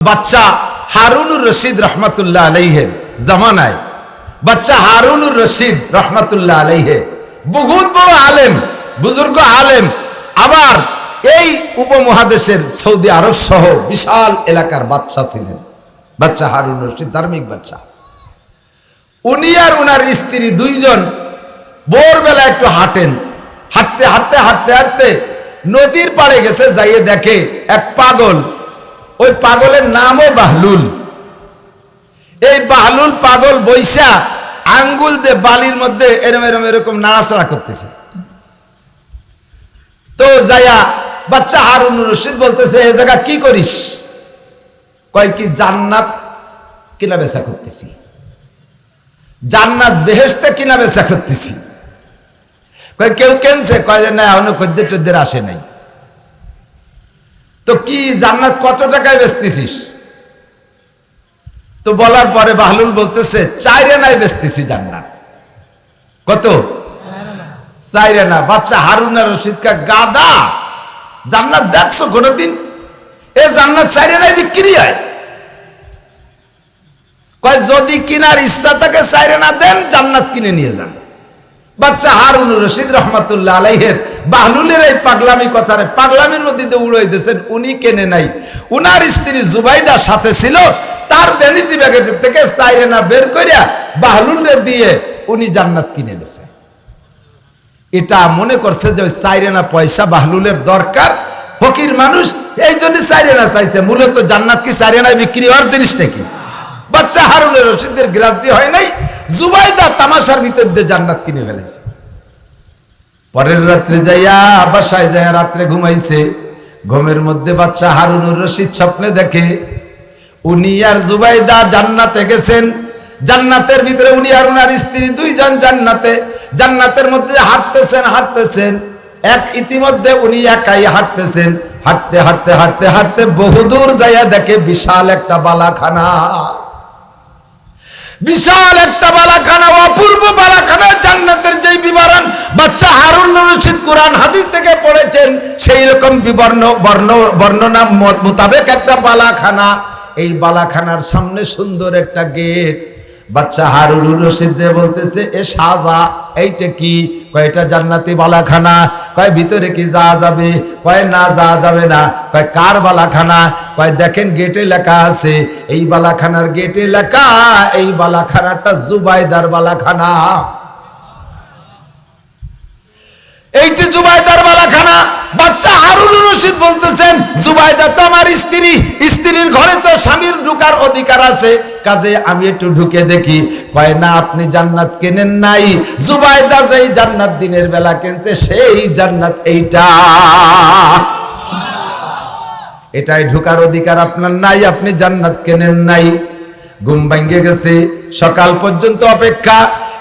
বাচ্চা হারুনুর রশিদ রহমতুল্লাহ আলাইহের জামানায় বাচ্চা হারুনুর রশিদ রহমতুল্লাহ আলাইহে বহুত বড় আলেম, বুজুর্গ আলেম, আবার এই উপমহাদেশের সৌদি আরব সহ বিশাল এলাকার বাচ্চা ছিলেন। বাচ্চা হারুনুর রশিদ ধার্মিক বাচ্চা। উনি আর উনার স্ত্রী দুইজন ভোরবেলা একটু হাঁটেন, হাঁটতে হাঁটতে হাঁটতে হাঁটতে নদীর পাড়ে গেছে, যাইয়ে দেখে এক পাগল, ওই পাগলের নামও বাহলুল। এই বাহলুল পাগল বৈশা আঙ্গুল দিয়ে বালির মধ্যে এরম এরম এরকম নাড়াচাড়া করতেছে। তো যাইয়া বাচ্চা হারুনুর রশিদ বলতেছে, এই জায়গা কি করিস? কয় কি জান্নাত কিনা বেচা করতেছি, জান্নাত বেহেশতে কিনা বেচা করতেছি। কয় কেউ কেনছে? কয় যে না, এখনো খদ্দের টদ্দের আসে নাই। তো কি জান্নাত কত টাকায় বেচতেছিস? তো বলার পরে বাহলুল বলতেছে, 4 আনায় বেচতেছি জান্নাত। কত? 4 আনা। বাচ্চা হারুনুর রশিদ কা গাদা, জান্নাত দেখছো কোনদিন? এ জান্নাত 4 আনায় বিক্রি হয়? কয় যদি কিনার ইচ্ছা থাকে 4 আনা দেন, জান্নাত কিনে নিয়ে যান। বাচ্চা হারুনুর রশিদ রহমতুল্লাহ আলাইহের বাহলুলের এই পাগলামি কথারে পাগলামির মধ্যে দিয়ে উড়াই দিয়েছেন। উনি কেনে নাই, উনার স্ত্রী জুবাইদা সাথে ছিল, তার ভ্যানিটি ব্যাগের থেকে 4 আনা বের করিয়া বাহলুলরে দিয়ে উনি জান্নাত কিনে নিয়েছে। এটা মনে করছে যে ওই 4 আনা পয়সা বাহলুলের দরকার, ফকির মানুষ, এই জন্য 4 আনা চাইছে। মূলত জান্নাত কি 4 আনায় বিক্রি হওয়ার জিনিসটা কি? বাচ্চা হারুনুর রশিদের গ্রাহ্য হয় নাই, জুবাইদা তামাশার ভিতর দিয়ে জান্নাত কিনে ফেলেছে। পরের রাত্রে যাইয়া বাসায় যাইয়া রাত্রে ঘুমাইছে। ঘুমের মধ্যে বাচ্চা হারুনুর রশিদ স্বপ্নে দেখে উনি আর জুবাইদা জান্নাতে গেছেন। জান্নাতের ভিতরে উনি আর উনার স্ত্রী দুইজন জান্নাতে, জান্নাতের মধ্যে হাঁটতেছেন হাঁটতেছেন। ইতিমধ্যে উনি একাই হাঁটতেছেন, হাঁটতে হাঁটতে হাঁটতে হাঁটতে বহুদূর যাইয়া দেখে বিশাল একটা বালাখানা, বিশাল একটা বালাখানা, অপূর্ব বালাখানা। জান্নাতের যেই বিবরণ বাচ্চা হারুনুর রশিদ কোরআন হাদিস থেকে পড়েছেন, সেই রকম বর্ণনা মোতাবেক একটা বালাখানা। এই বালাখানার সামনে সুন্দর একটা গেট। বাচ্চা হারুনুর রশিদ যে বলতেছে, এ সাজা, এইটা কি? কয় এটা জান্নাতি বালাখানা। কয় ভিতরে কি যাওয়া যাবে? কয় না, যাওয়া যাবে না। কয় কার বালাখানা? কয় দেখেন গেটে লেখা আছে, এই বালাখানার গেটে লেখা, এই বালাখানাটা জুবাইদার বালাখানা। এইটি জুবাইদার বালাখানা। বাচ্চা হারুনুর রশিদ বলতেছেন, জুবাইদা তো আমার স্ত্রী, স্ত্রীর ঘরে তো স্বামীর ঢুকার অধিকার আছে, কাজে আমি একটু ঢুকে দেখি। কয় না, আপনি জান্নাত কেনেন নাই, জুবাইদা যেই জান্নাত দিনের বেলা কিনছে সেই জান্নাত এইটা, এটাই ঢুকার অধিকার আপনার নাই, আপনি জান্নাত কেনেন নাই। ঘুম ভাঙ্গে গেছে, সকাল পর্যন্ত অপেক্ষা।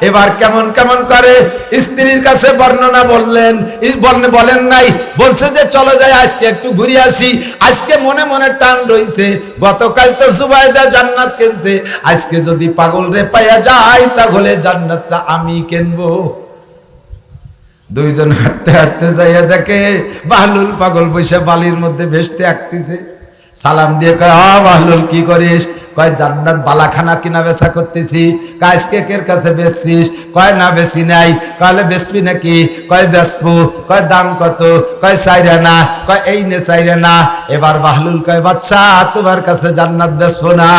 এবার কেমন কেমন করে স্ত্রীর কাছে বর্ণনা বললেন, বলেন নাই, বলছে যে চলো যাই আজকে একটু ঘুরে আসি। আজকে মনে মনে টান রইছে, গতকাল তো জুবাইদা জান্নাত কিনছে, আজকে যদি পাগল রে পাইয়া যায় তাহলে জান্নাতটা আমি কিনবো। দুইজন হাঁটতে হাঁটতে যাইয়া দেখে বাহলুল পাগল বসে বালির মধ্যে ভেসতে আঁকতেছে। সালাম দিয়ে কয়, বাহলুল কি করিস? কয় জান্নাত বালাখানা কিনা বেচা করতেছি। আজকে কের কাছে বেচছিস? কয় না, বেশি নাই। কয়লে বেচবি নাকি? কয় বেচবো। কয় দাম কত? কয় 4 আনা। কয় এই নে 4 আনা। এবার বাহলুল কয়, বাচ্চা তোমার কাছে জান্নাত বেচবো না।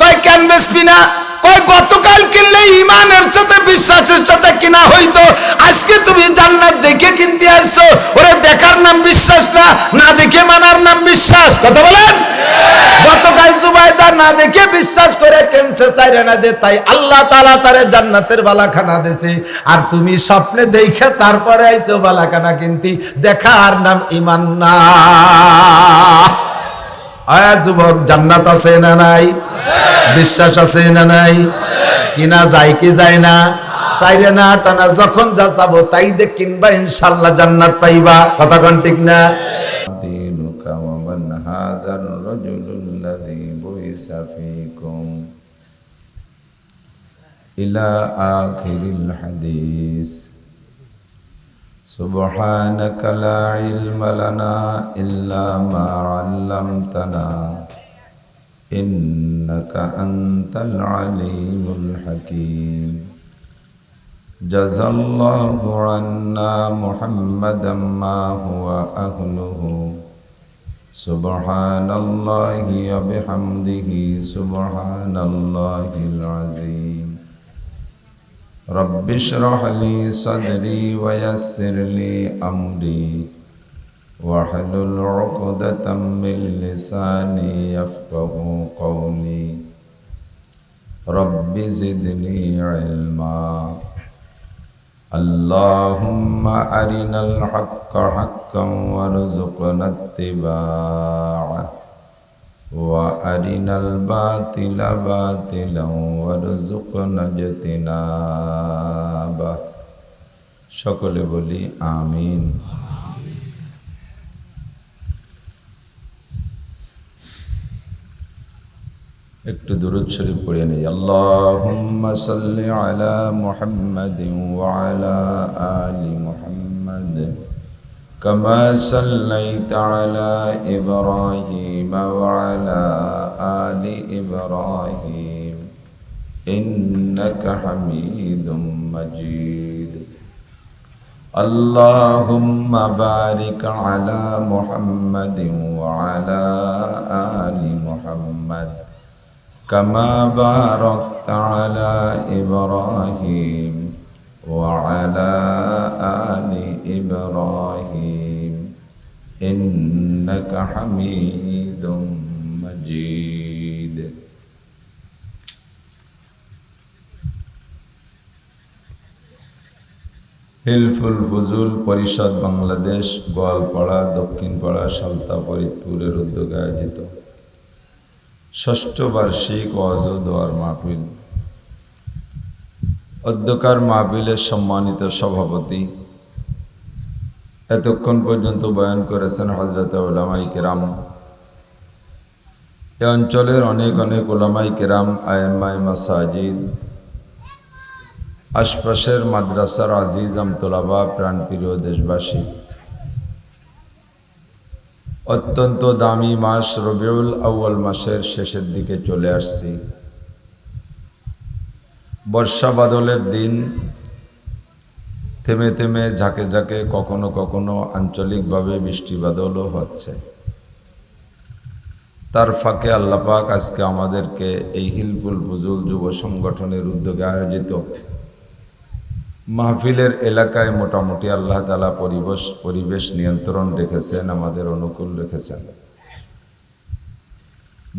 কয় কেন বেচবি না? কয় গতকাল কিনলে ইমানের সাথে বিশ্বাসের সাথে কিনা হইতো, আজকে তুমি জান্নাত দেখে কিনতে আসছো। ওরে দেখার নাম বিশ্বাস না, না দেখে মানার নাম বিশ্বাস। কথা বলেন? গতকাল জুবাইদা না দেখে বিশ্বাস করে কিনছে 4 আনা দে, তাই আল্লাহ তাআলা তারে জান্নাতের বালাখানা দিয়েছে। আর তুমি স্বপ্নে দেখে তারপরে আইছো বালাখানা কিনতি, দেখার নাম ঈমান না। আয়া যুবক, জান্নাত আছে না নাই? বিশ্বাস আছে না নাই? কিনা যায় কি যায় না? 4 আনা 8 আনা যখন যা চাবো তাই দে কিনবা, ইনশাআল্লাহ জান্নাত পাইবা। কথা কোন ঠিক না? দিনুকা ওয়া মান হাযার রাজুলুল্লাযী বুইসা ফীকুম ইলা আখিরিল হাদিস। سبحانك لا علم لنا إلا ما علمتنا إنك أنت العليم الحكيم جزى الله عنا محمدا ما هو أهله سبحان الله وبحمده سبحان الله العظيم رب اشرح لي صدري ويسر لي أمري واحلل عقدة من لساني يفقه قولي رب زدني علما اللهم أرنا الحق حقا وارزقنا اتباعه وأرنا الباطل باطلا وارزقنا اجتنابه সকলে বলি আমিন। একটু দুরূদ শরীফ পড়ে নেই। আল্লাহুম্মা সাল্লি আলা মুহাম্মাদিন ওয়া আলা আলি মুহাম্মাদ কামা সাল্লাইতা আলা ইব্রাহিম ওয়া আলা আলি ইব্রাহিম ইন্নাকা হামিদুম মাজিদ। আল্লাহুম্মা বারিক আলা মুহাম্মাদিন ওয়া আলা আলি মুহাম্মাদ كما باركت على إبراهيم وعلى آل إبراهيم إنك حميد مجيد। হিলফুল ফুজুল পরিষদ বাংলাদেশ গোয়ালপাড়া দক্ষিণপাড়া সালতা ফরিদপুরের উদ্যোগে আয়োজিত ষষ্ঠ বার্ষিক ওয়াজ ও দোয়ার মাহফিল। অধ্যকার মাহফিলের সম্মানিত সভাপতি এতক্ষণ পর্যন্ত বয়ান করেছেন হযরত উলামায়ে কেরাম। এ অঞ্চলের অনেক অনেক উলামায়ে কেরাম, আয়েম্মায়ে মাসাজিদ, আশপাশের মাদ্রাসার আজিজ আমতোলাবা, প্রাণপ্রিয় দেশবাসী, অত্যন্ত দামি মাস রবিউল আউয়াল মাসের শেষের দিকে চলে আসছি। বর্ষা বাদলের দিন, থেমে থেমে ঝাঁকে ঝাঁকে কখনো কখনো আঞ্চলিকভাবে বৃষ্টি বাদলও হচ্ছে। তার ফাঁকে আল্লাহ পাক আজকে আমাদেরকে এই হিলফুল ফুজুল যুব সংগঠনের উদ্যোগে আয়োজিত মাহফিলের এলাকায় মোটামুটি আল্লাহ তাআলা পরিবেশ নিয়ন্ত্রণ রেখেছেন, আমাদের অনুকূল রেখেছেন।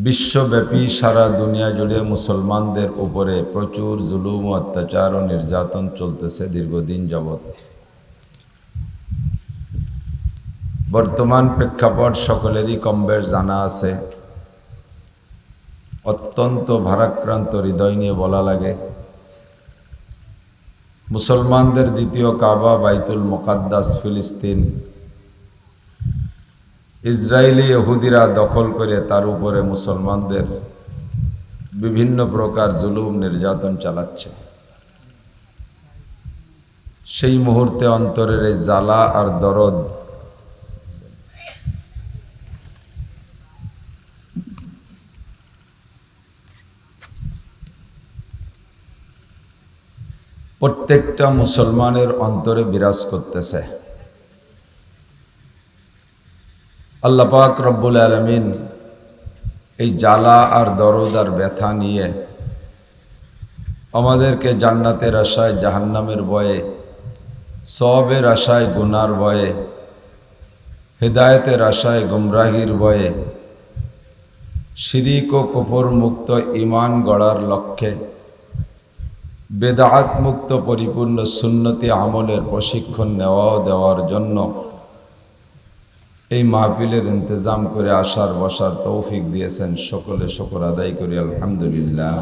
বিশ্বব্যাপী সারা দুনিয়া জুড়ে মুসলমানদের উপরে প্রচুর জুলুম, অত্যাচার ও নির্যাতন চলতেছে দীর্ঘদিন যাবৎ। বর্তমান প্রেক্ষাপট সকলেরই কমবেশ জানা আছে। অত্যন্ত ভারাক্রান্ত হৃদয় নিয়ে বলা লাগে, মুসলমানদের দ্বিতীয় কাবা বাইতুল মুকাদ্দাস ফিলিস্তিন ইসরায়েলি ইহুদিরা দখল করে তার উপরে মুসলমানদের বিভিন্ন প্রকার জুলুম নির্যাতন চালাচ্ছে। সেই মুহূর্তে অন্তরের এই জ্বালা আর দরদ প্রত্যেকটা মুসলমানের অন্তরে বিরাজ করতেছে। আল্লাহ পাক রব্বুল আলামিন এই জ্বালা আর দরদ আর ব্যথা নিয়ে আমাদেরকে জান্নাতের আশায় জাহান্নামের ভয়ে, সওয়াবের আশায় গুনার ভয়ে, হেদায়েতের আশায় গুমরাহির ভয়ে, শিরিক ও কুফর মুক্ত ঈমান গড়ার লক্ষ্যে বেদাত মুক্ত পরিপূর্ণ সুন্নতি আমলের প্রশিক্ষণ দেওয়ার জন্য এই মাহফিলের ইন্তজাম করে আসার বসার তৌফিক দিয়েছেন। সকলে শুকর আদায় করি আলহামদুলিল্লাহ।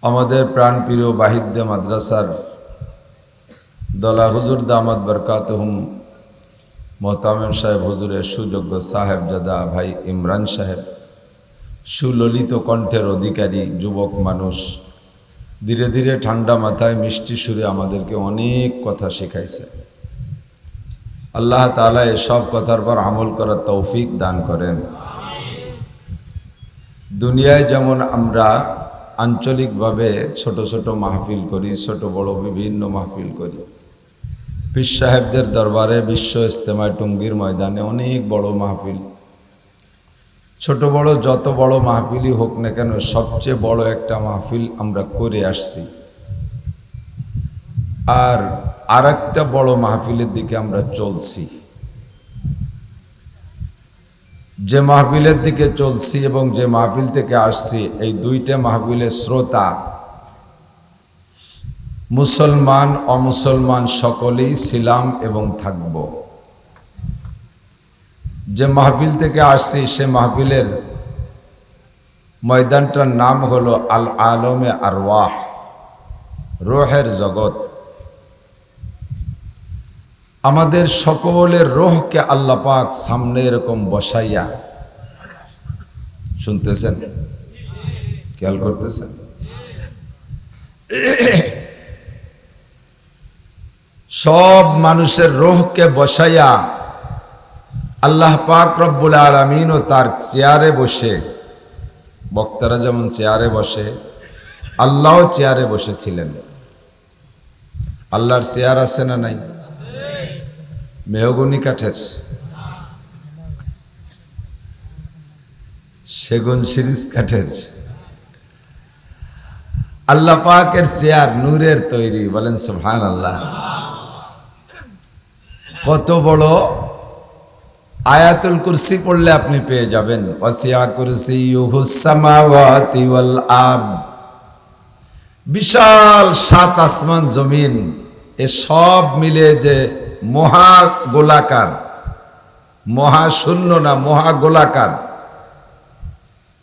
আমাদের প্রাণপ্রিয় বাহিদ্দে মাদ্রাসার দলা হুজুর দামাত বরকাতুহুম মোহতামিম সাহেব হুজুরের সুযোগ্য সাহেবজাদা ভাই ইমরান সাহেব, সুললিত কণ্ঠের অধিকারী যুবক মানুষ, ধীরে ধীরে ঠান্ডা মাথায় মিষ্টি সুরে আমাদেরকে অনেক কথা শেখাইছে। আল্লাহ তাআলা এসব কথার পর আমল করার তৌফিক দান করেন। দুনিয়ায় যেমন আমরা আঞ্চলিকভাবে ছোট ছোট মাহফিল করি, ছোট বড় বিভিন্ন মাহফিল করি, পীর সাহেবদের দরবারে বিশ্ব ইজতেমায় টঙ্গীর ময়দানে অনেক বড় মাহফিল, ছোট বড় যত বড় মাহফিলই হোক না কেন, সবচেয়ে বড় একটা মাহফিল আমরা করে আসছি। আর আরেকটা বড় মাহফিলের দিকে আমরা চলছি। যে মাহফিলের দিকে চলছি এবং যে মাহফিল থেকে আসছি, এই দুইটা মাহফিলের শ্রোতা মুসলমান অমুসলমান সকলেই ছিলাম এবং থাকব। যে মাহফিল থেকে আসছি সে মাহফিলের ময়দানটার নাম হলো আল আলমে আরওয়াহ, রোহের জগৎ। আমাদের সকলের রোহকে আল্লাহ পাক সামনে এরকম বসাইয়া, শুনতেছেন, খেয়াল করতেছেন, সব মানুষের রোহকে বসাইয়া আল্লাহ পাক রব্বুল আলামিন ও তার চেয়ারে বসে, বক্তারা যেমন চেয়ারে বসে, আল্লাহও চেয়ারে বসেছিলেন। আল্লাহর চেয়ার আছে না নাই? মেহগনি কাঠের, সেগুন সিরিজ কাঠের, আল্লাহ পাকের চেয়ার নূরের তৈরি। বলেন সুবহানাল্লাহ। কত বড়! আয়াতুল কুরসি পড়লে আপনি পেয়ে যাবেন, ওয়াসিয়া কুরসিয়ুহুস সামাওয়াতি ওয়াল আরদ। বিশাল 7 আসমান জমিন, এ সব মিলে যে মহা গোলাকার, মহাশূন্য না, মহা গোলাকার,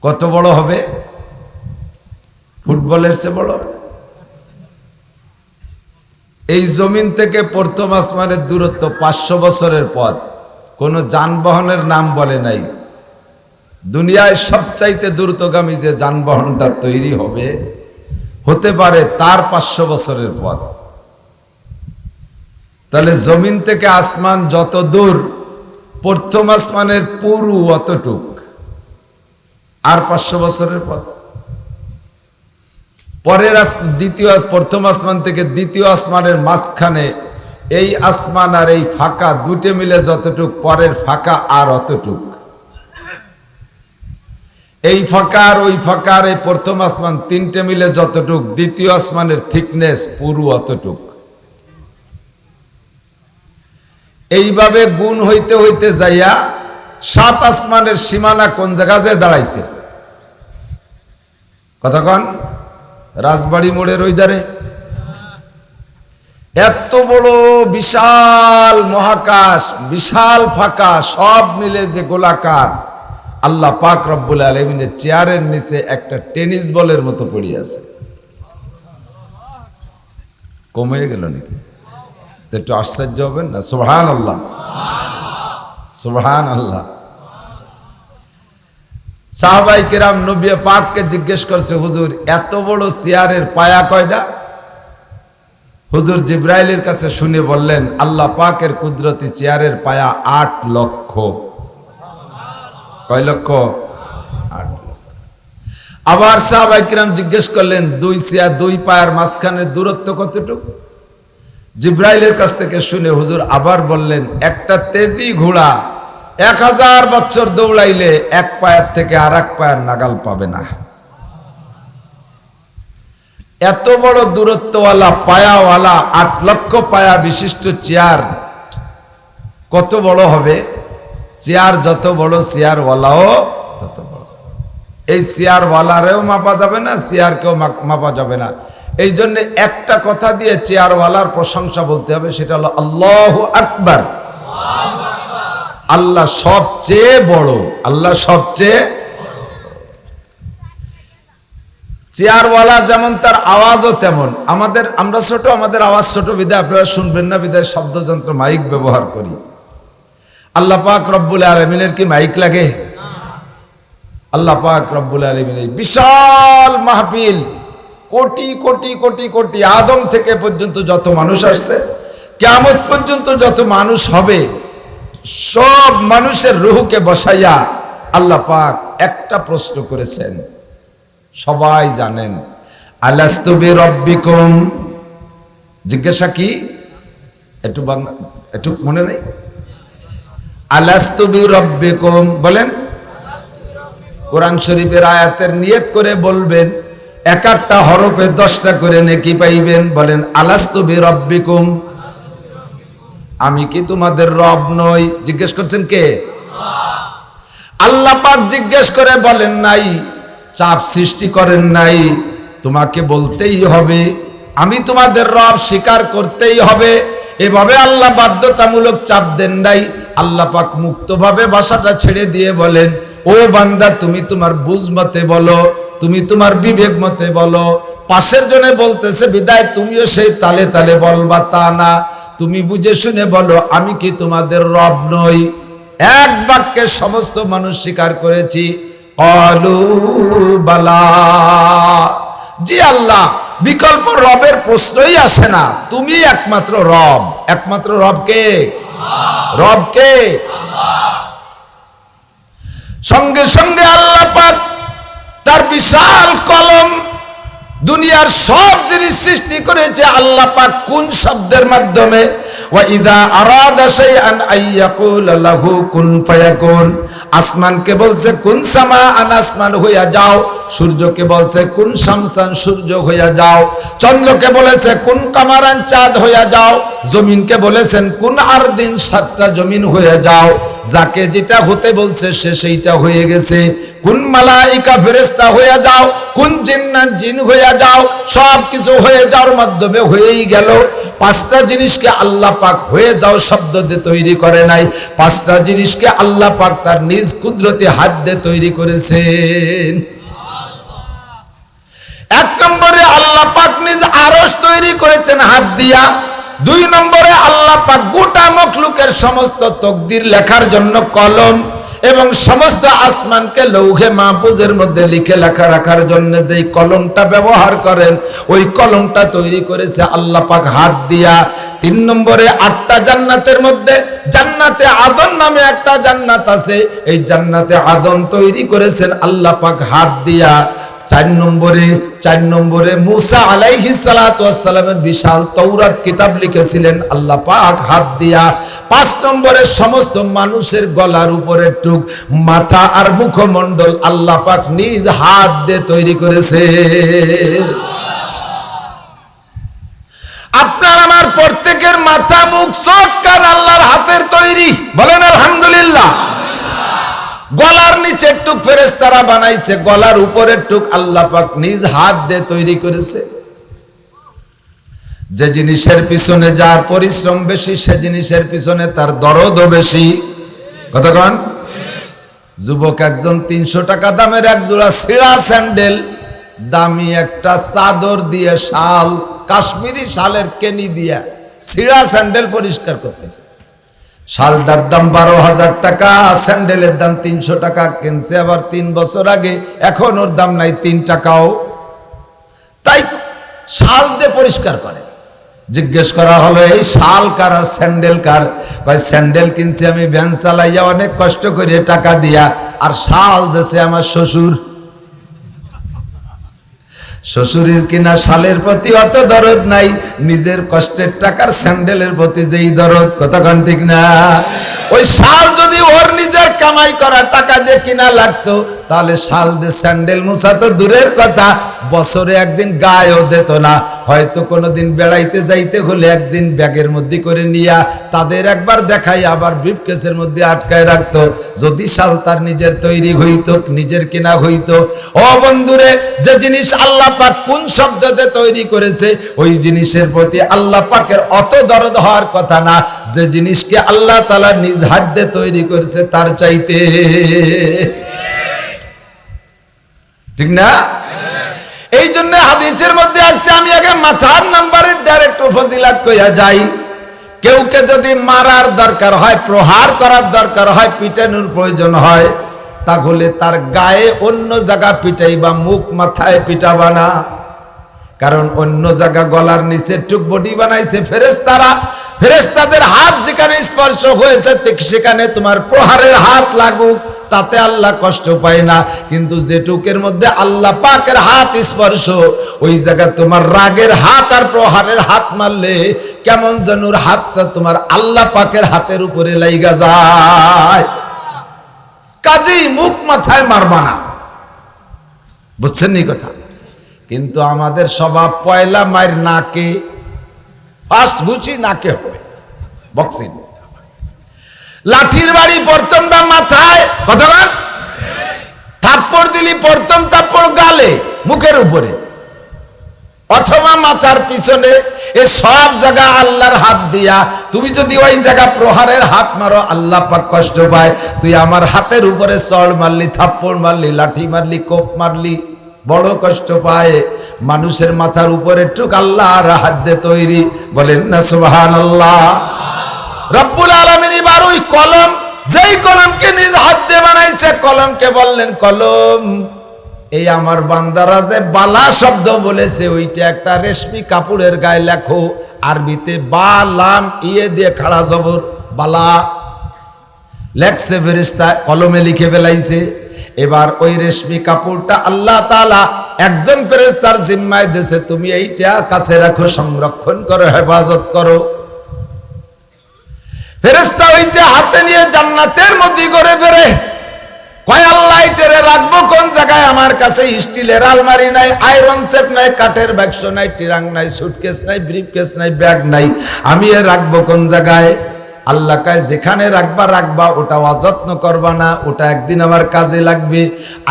কত বড় হবে? ফুটবলের চেয়ে বড়। এই জমিন থেকে প্রথম আসমানের দূরত্ব 500 বছরের পথ। কোনো যানবাহনের নাম বলে নাই। দুনিয়ায় সবচাইতে দ্রুতগামী যে যানবাহনটা তৈরি হবে, হতে পারে তার 500 বছরের পথ। তাহলে জমিন থেকে আসমান যত দূর, প্রথম আসমানের পুরু অতটুক, আর 500 বছরের পথ। পরের প্রথম আসমান থেকে দ্বিতীয় আসমানের মাঝখানে এই আসমান আর এই ফাঁকা দুটো মিলে যতটুক, পরের ফাঁকা আর অতটুক। এই ফাঁকা আর ওই ফাঁকা আর এই প্রথম আসমান তিনটে মিলে যতটুক, দ্বিতীয় আসমানের থিকনেস পুরু অতটুক। এইভাবে গুণ হইতে হইতে যাইয়া 7 আসমানের সীমানা কোন জায়গায় দাঁড়াইছে? কতক্ষণ? রাজবাড়ি মোড়ের ওই ধারে। এত বড় বিশাল মহাকাশ, বিশাল ফাঁকা, সব মিলে যে গোলাকার, আল্লাহ পাক রব্বুল আলামিনের চেয়ারের নিচে একটা টেনিস বলের মতো পড়ে আছে। কমে গেল নাকি? একটু আশ্চর্য হবেন না? সুবহানাল্লাহ, সুবহানাল্লাহ। সাহাবায়ে কেরাম নবী পাককে জিজ্ঞেস করছে, হুজুর এত বড় চেয়ারের পায়া কয়টা? হুজুর জিব্রাইলের কাছে শুনে বললেন, আল্লাহ পাকের কুদরতি চেয়ারের পায়া 8 লক্ষ। কয় লক্ষ? 8 লক্ষ। আবার সাহাবায়ে কেরাম জিজ্ঞেস করলেন, 2 চেয়ার 2 পায়ের মাঝখানের দূরত্ব কতটুকু? জিব্রাইলের কাছ থেকে শুনে হুজুর আবার বললেন, একটা তেজি ঘোড়া 1000 বছর দৌড়াইলে এক পায়ের থেকে আর এক পায়ের নাগাল পাবে না। এত বড় দূরত্বওয়ালা পায়াওয়ালা 8 লক্ষ পায়া বিশিষ্ট চেয়ার কত বড় হবে? চেয়ার যত বড়, চেয়ারওয়ালাও তত বড়। এই চেয়ারওয়ালারেও মাপা যাবে না, চেয়ারকেও মাপা যাবে না। এই জন্য একটা কথা দিয়ে চেয়ারওয়ালার প্রশংসা বলতে হবে, সেটা হলো আল্লাহু আকবার। আল্লাহ সবচেয়ে বড়, আল্লাহ সবচেয়ে। চেয়ারওয়ালা যেমন তার আওয়াজও তেমন। আমরা ছোট, আমাদের আওয়াজ ছোট বিধায় আপনারা শুনবেন না, বিধায় শব্দযন্ত্র মাইক ব্যবহার করি। আল্লাহ পাক রব্বুল আলামিনের কি মাইক লাগে? আল্লাহ পাক রব্বুল আলামিনের বিশাল মাহফিল, কোটি কোটি কোটি কোটি আদম থেকে পর্যন্ত যত মানুষ আসছে, কিয়ামত পর্যন্ত যত মানুষ হবে, সব মানুষের রূহকে বসাইয়া আল্লাহ পাক একটা প্রশ্ন করেছেন, সবাই জানেন, আলাস্তু বিরাব্বিকুম। জিজ্ঞাসা কি? একটু মনে নেই? আলাস্তু বিরাব্বিকুম বলেন। কোরআন শরীফের আয়াতের নিয়ত করে বলবেন, এক একটা হরফে 10টা করে নেকি পাইবেন। বলেন, আলাস্তু বিরাব্বিকুম, আমি কি তোমাদের রব নই? জিজ্ঞেস করছেন কে? আল্লাহ পাক জিজ্ঞেস করে বলেন নাই, চাপ সৃষ্টি করেন নাই, তোমাকে বলতেই হবে আমি তোমাদের রব, স্বীকার করতেই হবে। এভাবে আল্লাহ বাধ্যতামূলক চাপ দেন নাই। আল্লাহ পাক মুক্তভাবে ভাষাটা ছেড়ে দিয়ে বলেন, ও বান্দা, তুমি তোমার বুঝ মতে বলো, তুমি তোমার বিবেক মতে বলো। পাশের জনে বলতেছে বিদায় তুমিও সেই তালে তালে বলবা তা না, তুমি বুঝে শুনে বলো, আমি কি তোমাদের রব নই? এক বাক্যে সমস্ত মানুষ স্বীকার করেছি। ক্বালু বালা, জি আল্লাহ, বিকল্প রবের প্রশ্নই আসে না, তুমি একমাত্র রব। একমাত্র রব কে? রব কে? সঙ্গে সঙ্গে আল্লাহ পাক তার বিশাল কলম, দুনিয়ার সব জিনিস সৃষ্টি করেছে আল্লাহ পাক কোন শব্দের মাধ্যমে? ওয়া ইযা আরাদা শাইআন আইয়াকুলা লাহু কুন ফায়াকুন। আসমানকে বলছে কুন সামাআন, আসমান হইয়া যাও। সূর্যকে বলছে কুন শামসান, সূর্য হইয়া যাও। চন্দ্রকে বলেছে কুন কামারান, চাঁদ হইয়া যাও। জমিনকে বলেছেন কুন আরদিন, 7টা জমিন হয়ে যাও। যাকে যেটা হতে বলছে সে সেইটা হয়ে গেছে। কুন মালাইকা, ফেরেশতা হয়ে যাও। কুন জিন্নাত, জিন হয়ে যাও। সব কিছু হয়ে যাওয়ার মাধ্যমে হয়েই গেল। 5টা জিনিসকে আল্লাহ পাক হয়ে যাও শব্দ দিয়ে তৈরি করে নাই, 5টা জিনিসকে আল্লাহ পাক তার নিজ কুদরতি হাত দিয়ে তৈরি করেছেন। 1 নম্বরে আল্লাহ পাক নিজ আরশ তৈরি করেছেন হাত দিয়া। 2 নম্বরে আল্লাহ পাক গোটা মখলুকের সমস্ত তকদির লেখার জন্য কলম, এবং সমস্ত আসমানকে লৌহে মাহফুজের মধ্যে লিখে লেখা রাখার জন্য যেই কলমটা ব্যবহার করেন, ওই কলমটা তৈরি করেছে আল্লাহ পাক হাত দিয়া। 3 নম্বরে 8টা জান্নাতের মধ্যে জান্নাতে আদন নামে একটা জান্নাত আছে, এই জান্নাতে আদন তৈরি করেছেন আল্লাহ পাক হাত দিয়া। 4 নম্বরে মুসা আলাইহিস সালাতু ওয়াস সালামের বিশাল তাওরাত কিতাব লিখেছিলেন আল্লাহ পাক হাত দিয়া। 5 নম্বরে সমস্ত মানুষের গলার উপরে টুক, মাথা আর মুখমণ্ডল আল্লাহ পাক নিজ হাত দিয়ে তৈরি করেছে। আপনার আমার প্রত্যেকের মাথা, মুখ, চোখ, কান আল্লাহর হাতের তৈরি। বলেন আলহামদুলিল্লাহ। গলার নিচের টুক ফেরেশতারা বানাইছে, গলার উপরের টুক আল্লাহ পাক নিজ হাত দিয়ে তৈরি করেছে। যে জিনিসের পিছনে যার পরিশ্রম বেশি, সে জিনিসের পিছনে তার দরদও বেশি। কতক্ষণ? যুবক একজন 300 টাকা দামের এক জোড়া ছিঁড়া স্যান্ডেল, দামি একটা চাদর দিয়ে, শাল, কাশ্মীরি শালের কেনি দিয়া ছিঁড়া স্যান্ডেল পরিষ্কার করতেছে। শালটার দাম 12,000 টাকা, স্যান্ডেলের দাম 300 টাকা। কিনছে আবার 3 বছর আগে, এখন ওর দাম নাই 3 টাকাও। তাই শাল দিয়ে পরিষ্কার করে। জিজ্ঞেস করা হলো, এই শাল কার আর স্যান্ডেল কার? ভাই, স্যান্ডেল কিনছি আমি ভ্যান চালাইয়া অনেক কষ্ট করে টাকা দিয়া, আর শাল দেশে আমার শ্বশুর। শ্বশুরের কিনা শালের প্রতি অত দরদ নাই, নিজের কষ্টের টাকার স্যান্ডেলের প্রতি যেই দরদ। কতক্ষণ ঠিক না? ওই শাল যদি ওর নিজের কামাই করা টাকা দিয়ে কিনা লাগতো, তাহলে শাল দিয়ে স্যান্ডেল মুছা তো দূরের কথা, বছরে একদিন গায়েও দিত না। হয়তো কোনোদিন বেড়াইতে যাইতে হলে একদিন ব্যাগের মধ্যে করে নিয়া তাদের একবার দেখাই আবার ব্রিফকেসের মধ্যে আটকায় রাখতো। যদি শাল তার নিজের তৈরি হইতো, নিজের কিনা হইতো। ও বন্ধুরে, যে জিনিস আল্লাহ পাক কোন শব্দ দিয়ে তৈরি করেছে, ওই জিনিসের প্রতি আল্লাহ পাকের অত দরদ হওয়ার কথা না, যে জিনিসকে আল্লাহ তাআলা নিজ হাত দিয়ে তৈরি করেছে তার চাইতে। ঠিক না? এই জন্য হাদিসের মধ্যে আসছে, আমি আগে মাথার নাম্বারের ডাইরেক্ট ফজিলাত কইয়া যাই। কেউকে যদি মারার দরকার হয়, প্রহার করার দরকার হয়, পিটানোর প্রয়োজন হয়, তাহলে তার গায়ে অন্য জায়গা পিটাইবা, মুখ মাথায় পিটাবা না। কারণ অন্য জায়গা গলার নিচে টুক বডি বানাইছে ফেরেশতারা। ফেরেশতাদের হাত যেখানে স্পর্শ হয়েছে ঠিক সেখানে তোমার প্রহারের হাত লাগুক, তাতে আল্লাহ কষ্ট পায় না। কিন্তু যেটুকের মধ্যে আল্লাহ পাকের হাত স্পর্শ, ওই জায়গা তোমার রাগের হাত আর প্রহারের হাত মারলে কেমন যেন হাতটা তোমার আল্লাহ পাকের হাতের উপরে লাইগা যায়। কাজেই মুখ মাথায় মারবা না, বুঝছেন নি কথা? কিন্তু আমাদের স্বভাব পয়লা মায়ের নাকে, ফার্স্ট ঘুষি নাকে হবে, বক্সিং। লাঠির বাড়ি প্রথমটা মাথায়, কতক্ষণ থাপ্পড় দিলি প্রথম থাপ্পড় গালে, মুখের উপরে অথবা মাথার পিছনে। এ সব জায়গা আল্লাহর হাত দিয়া। তুমি যদি ওই জায়গা প্রহারের হাত মারো আল্লাহ পাক কষ্ট পায়। তুই আমার হাতের উপরে চড় মারলি, থাপ্পড় মারলি, লাঠি মারলি, কোপ মারলি, বড় কষ্ট পায়। মানুষের মাথার উপরে টুক আল্লাহর হাত দিয়ে তৈরি, বলেন না সুবহানাল্লাহ। রব্বুল আলামিন এবার ওই কলম, যেই কলমকে নিজ হাত দিয়ে বানাইছে, কলমকে বললেন কলম এই আমার বান্দারা যে বালা শব্দ বলেছে ওইটা একটা রেশমি কাপড়ের গায়ে লেখো। আরবিতে বা লাম ইয়ে দিয়ে খাড়া জবর বালা লেখছে ফেরেশতা, কলমে লিখে ফেলাইছে। এবার ওই রেশমি কাপড়টা আল্লাহ তাআলা একজন ফেরেশতার জিম্মায় দিয়েছে, তুমি এইটা কাছে রাখো, সংরক্ষণ করো, হেফাজত করো। ফেরেশতা ওইটা হাতে নিয়ে জান্নাতের মধ্যে ঘুরে ফেরে, কয় আল্লাহ এটারে রাখবো কোন জায়গায়? আমার কাছে স্টিলের আলমারি নাই, আয়রন সেট নাই, কাঠের বাক্স নাই, টিরাং নাই, সুটকেস নাই, ব্রিফকেস নাই, ব্যাগ নাই, আমি এ রাখবো কোন জায়গায়? আল্লাহ কয় যেখানে রাখবা রাখবা, ওটা অযত্ন করবা না, ওটা একদিন আমার কাজে লাগবে।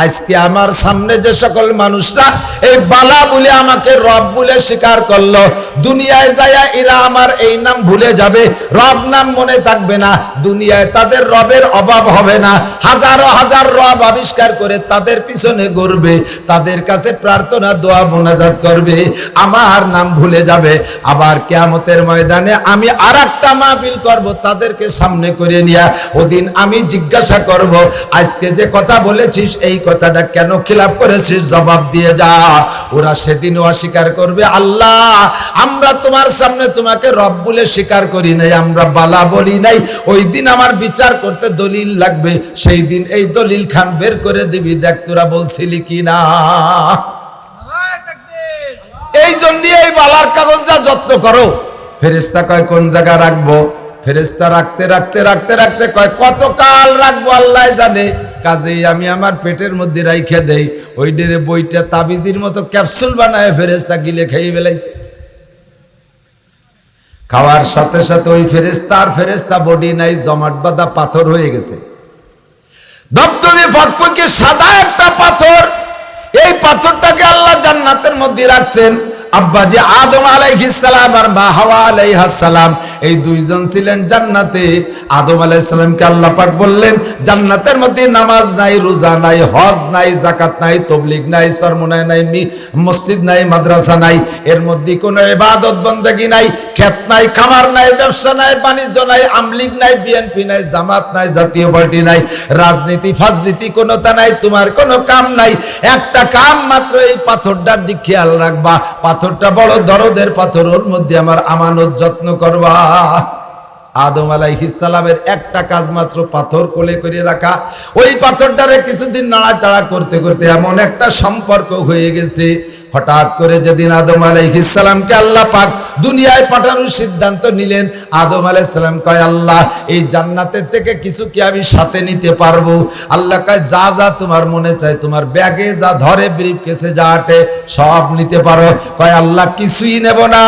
আজকে আমার সামনে যে সকল মানুষরা এই বালা বলে আমাকে রব বলে স্বীকার করলো, দুনিয়ায় যায়া এরা আমার এই নাম ভুলে যাবে, রব নাম মনে থাকবে না। দুনিয়ায় তাদের রবের অভাব হবে না, হাজারো হাজার রব আবিষ্কার করে তাদের পিছনে ঘুরবে, তাদের কাছে প্রার্থনা দোয়া মোনাজাত করবে, আমার নাম ভুলে যাবে। আবার কিয়ামতের ময়দানে আমি আরেকটা মাহফিল করব, তাদেরকে সামনে করে নিয়ে ওদিন আমি জিজ্ঞাসা করব, আজকে যে কথা বলেছিস এই কথাটা কেন খিলাফ করেছিস, জবাব দিয়ে যা। ওরা সেদিনও অস্বীকার করবে, আল্লাহ আমরা তোমার সামনে তোমাকে রব বলে স্বীকার করি নাই, আমরা বালা বলি নাই। ওই দিন আমার বিচার করতে দলিল লাগবে, সেই দিন এই দলিল খান বের করে দিবি, দেখ তোরা বলছিলি কি না। এই জন্য এই বালার কাগজটা যত্ন করো। ফেরেশতা কয় কোন জায়গা রাখবো? ফেরেশতা রাখতে রাখতে রাখতে রাখতে কয় কতকাল রাখবো আল্লাহ জানে। কাজেই আমি আমার পেটের মধ্যে রাইখে দেই। ওই ডেরে বইটা তাবিজির মতো ক্যাপসুল বানায় ফেরেশতা গিলে খেয়ে ফেলাইছে। খাওয়ার সাথে সাথে ওই ফেরেশতা বডি নাই, জমাট বাঁধা পাথর হয়ে গেছে। দপদপে ফটফকে সাদা একটা পাথর, এই পাথরটাকে আল্লাহ জান্নাতের মধ্যে রাখছেন। আব্বা যে আদম আলাইহিস সালাম আর মা হাওয়া আলাইহাস সালাম, এই দুইজন ছিলেন জান্নাতে। আদম আলাইহিস সালামকে আল্লাহ পাক বললেন জান্নাতের মধ্যে নামাজ নাই, রোজা নাই, হজ নাই, যাকাত নাই, তাবলীগ নাই, সরমনায় নাই, মসজিদ নাই, মাদ্রাসা নাই, এর মধ্যে কোনো ইবাদত বندگی নাই, ক্ষেত নাই, খামার নাই, ব্যবসা নাই, বাণিজ্য নাই, আমলিগ নাই, বিএনপি নাই, জামাত নাই, জাতীয় পার্টি নাই, রাজনীতি ফাজনীতি কোনোটা নাই, তোমার কোনো কাম নাই। একটা কাম মাত্র, এই পাথরটার দিক খেয়াল রাখবা। পাথরটা বড় দরদের পাথর, ওর মধ্যে আমার আমানত যত্ন করবা। আদম আলাইহিস সালামের একটা কাজ মাত্র, পাথর কোলে করে রাখা। ওই পাথরটারে কিছুদিন নাড়াচাড়া করতে করতে এমন একটা সম্পর্ক হয়ে গেছে, হঠাৎ করে যেদিন আদম আলাইহিস সালামকে আল্লাহ পাক দুনিয়ায় পাঠানোর সিদ্ধান্ত নিলেন, আদম আলাইহিস সালাম কয় আল্লাহ এই জান্নাতের থেকে কিছু কি আমি সাথে নিতে পারবো? আল্লাহ কয় যা যা তোমার মনে চায়, তোমার ব্যাগে যা ধরে, ব্রিফকেসে যা আটে সব নিতে পারো। কয় আল্লাহ কিছুই নেব না,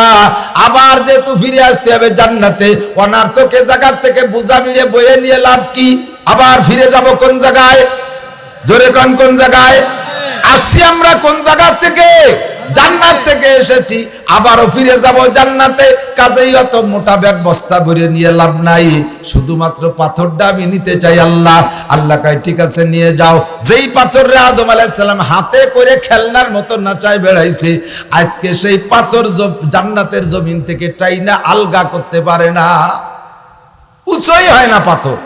আবার যেহেতু ফিরে আসতে হবে জান্নাতে, অনার্থকে জায়গা থেকে বোঝা মিলিয়ে বয়ে নিয়ে লাভ কি? আবার ফিরে যাব কোন জায়গায়? জোরে কোন জায়গায় আসছি আমরা? কোন জায়গা থেকে? জান্নাত থেকে এসেছি, আবারও ফিরে যাব জান্নাতে। কাজেই অত মোটা ব্যাগ বস্তা ভরে নিয়ে লাভ নাই, শুধুমাত্র পাথরটা আমি নিতে চাই। আল্লাহ কয় ঠিক আছে নিয়ে যাও। যেই পাথরে আদম আলাইহিস সালাম হাতে করে খেলনার মতো নাচায় বেড়াইছে, আজকে সেই পাথর জান্নাতের জমিন থেকে টাইনা আলগা করতে পারে না, উঁচুই হয় না পাথর।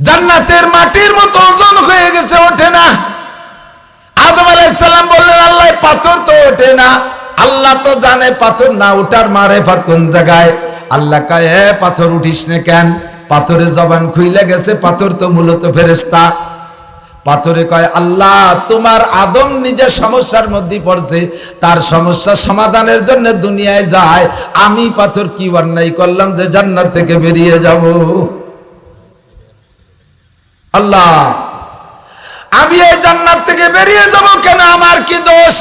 জান্নাতের মাটির মতো ওজন হয়ে গেছে, ওঠে না। আদম আলাইহিস সালাম বললেন আল্লাহ পাথর তো ওঠে না, আল্লাহ তো জানে পাথর না উঠার মারেফাত কোন জায়গায়। আল্লাহ কয় এ পাথর উঠিস না কেন? পাথরের জবান খুইলে গেছে, পাথর তো মূলত ফেরেশতা। পাথরে কয় আল্লাহ তোমার আদম নিজে সমস্যার মধ্যে পড়ছে, তার সমস্যা সমাধানের জন্য দুনিয়ায় যায়, আমি পাথর কি অন্যায় করলাম যে জান্নাত থেকে বেরিয়ে যাব? আল্লাহ আমি এই জান্নাত থেকে বেরিয়ে যাব কেন? আমার কি দোষ?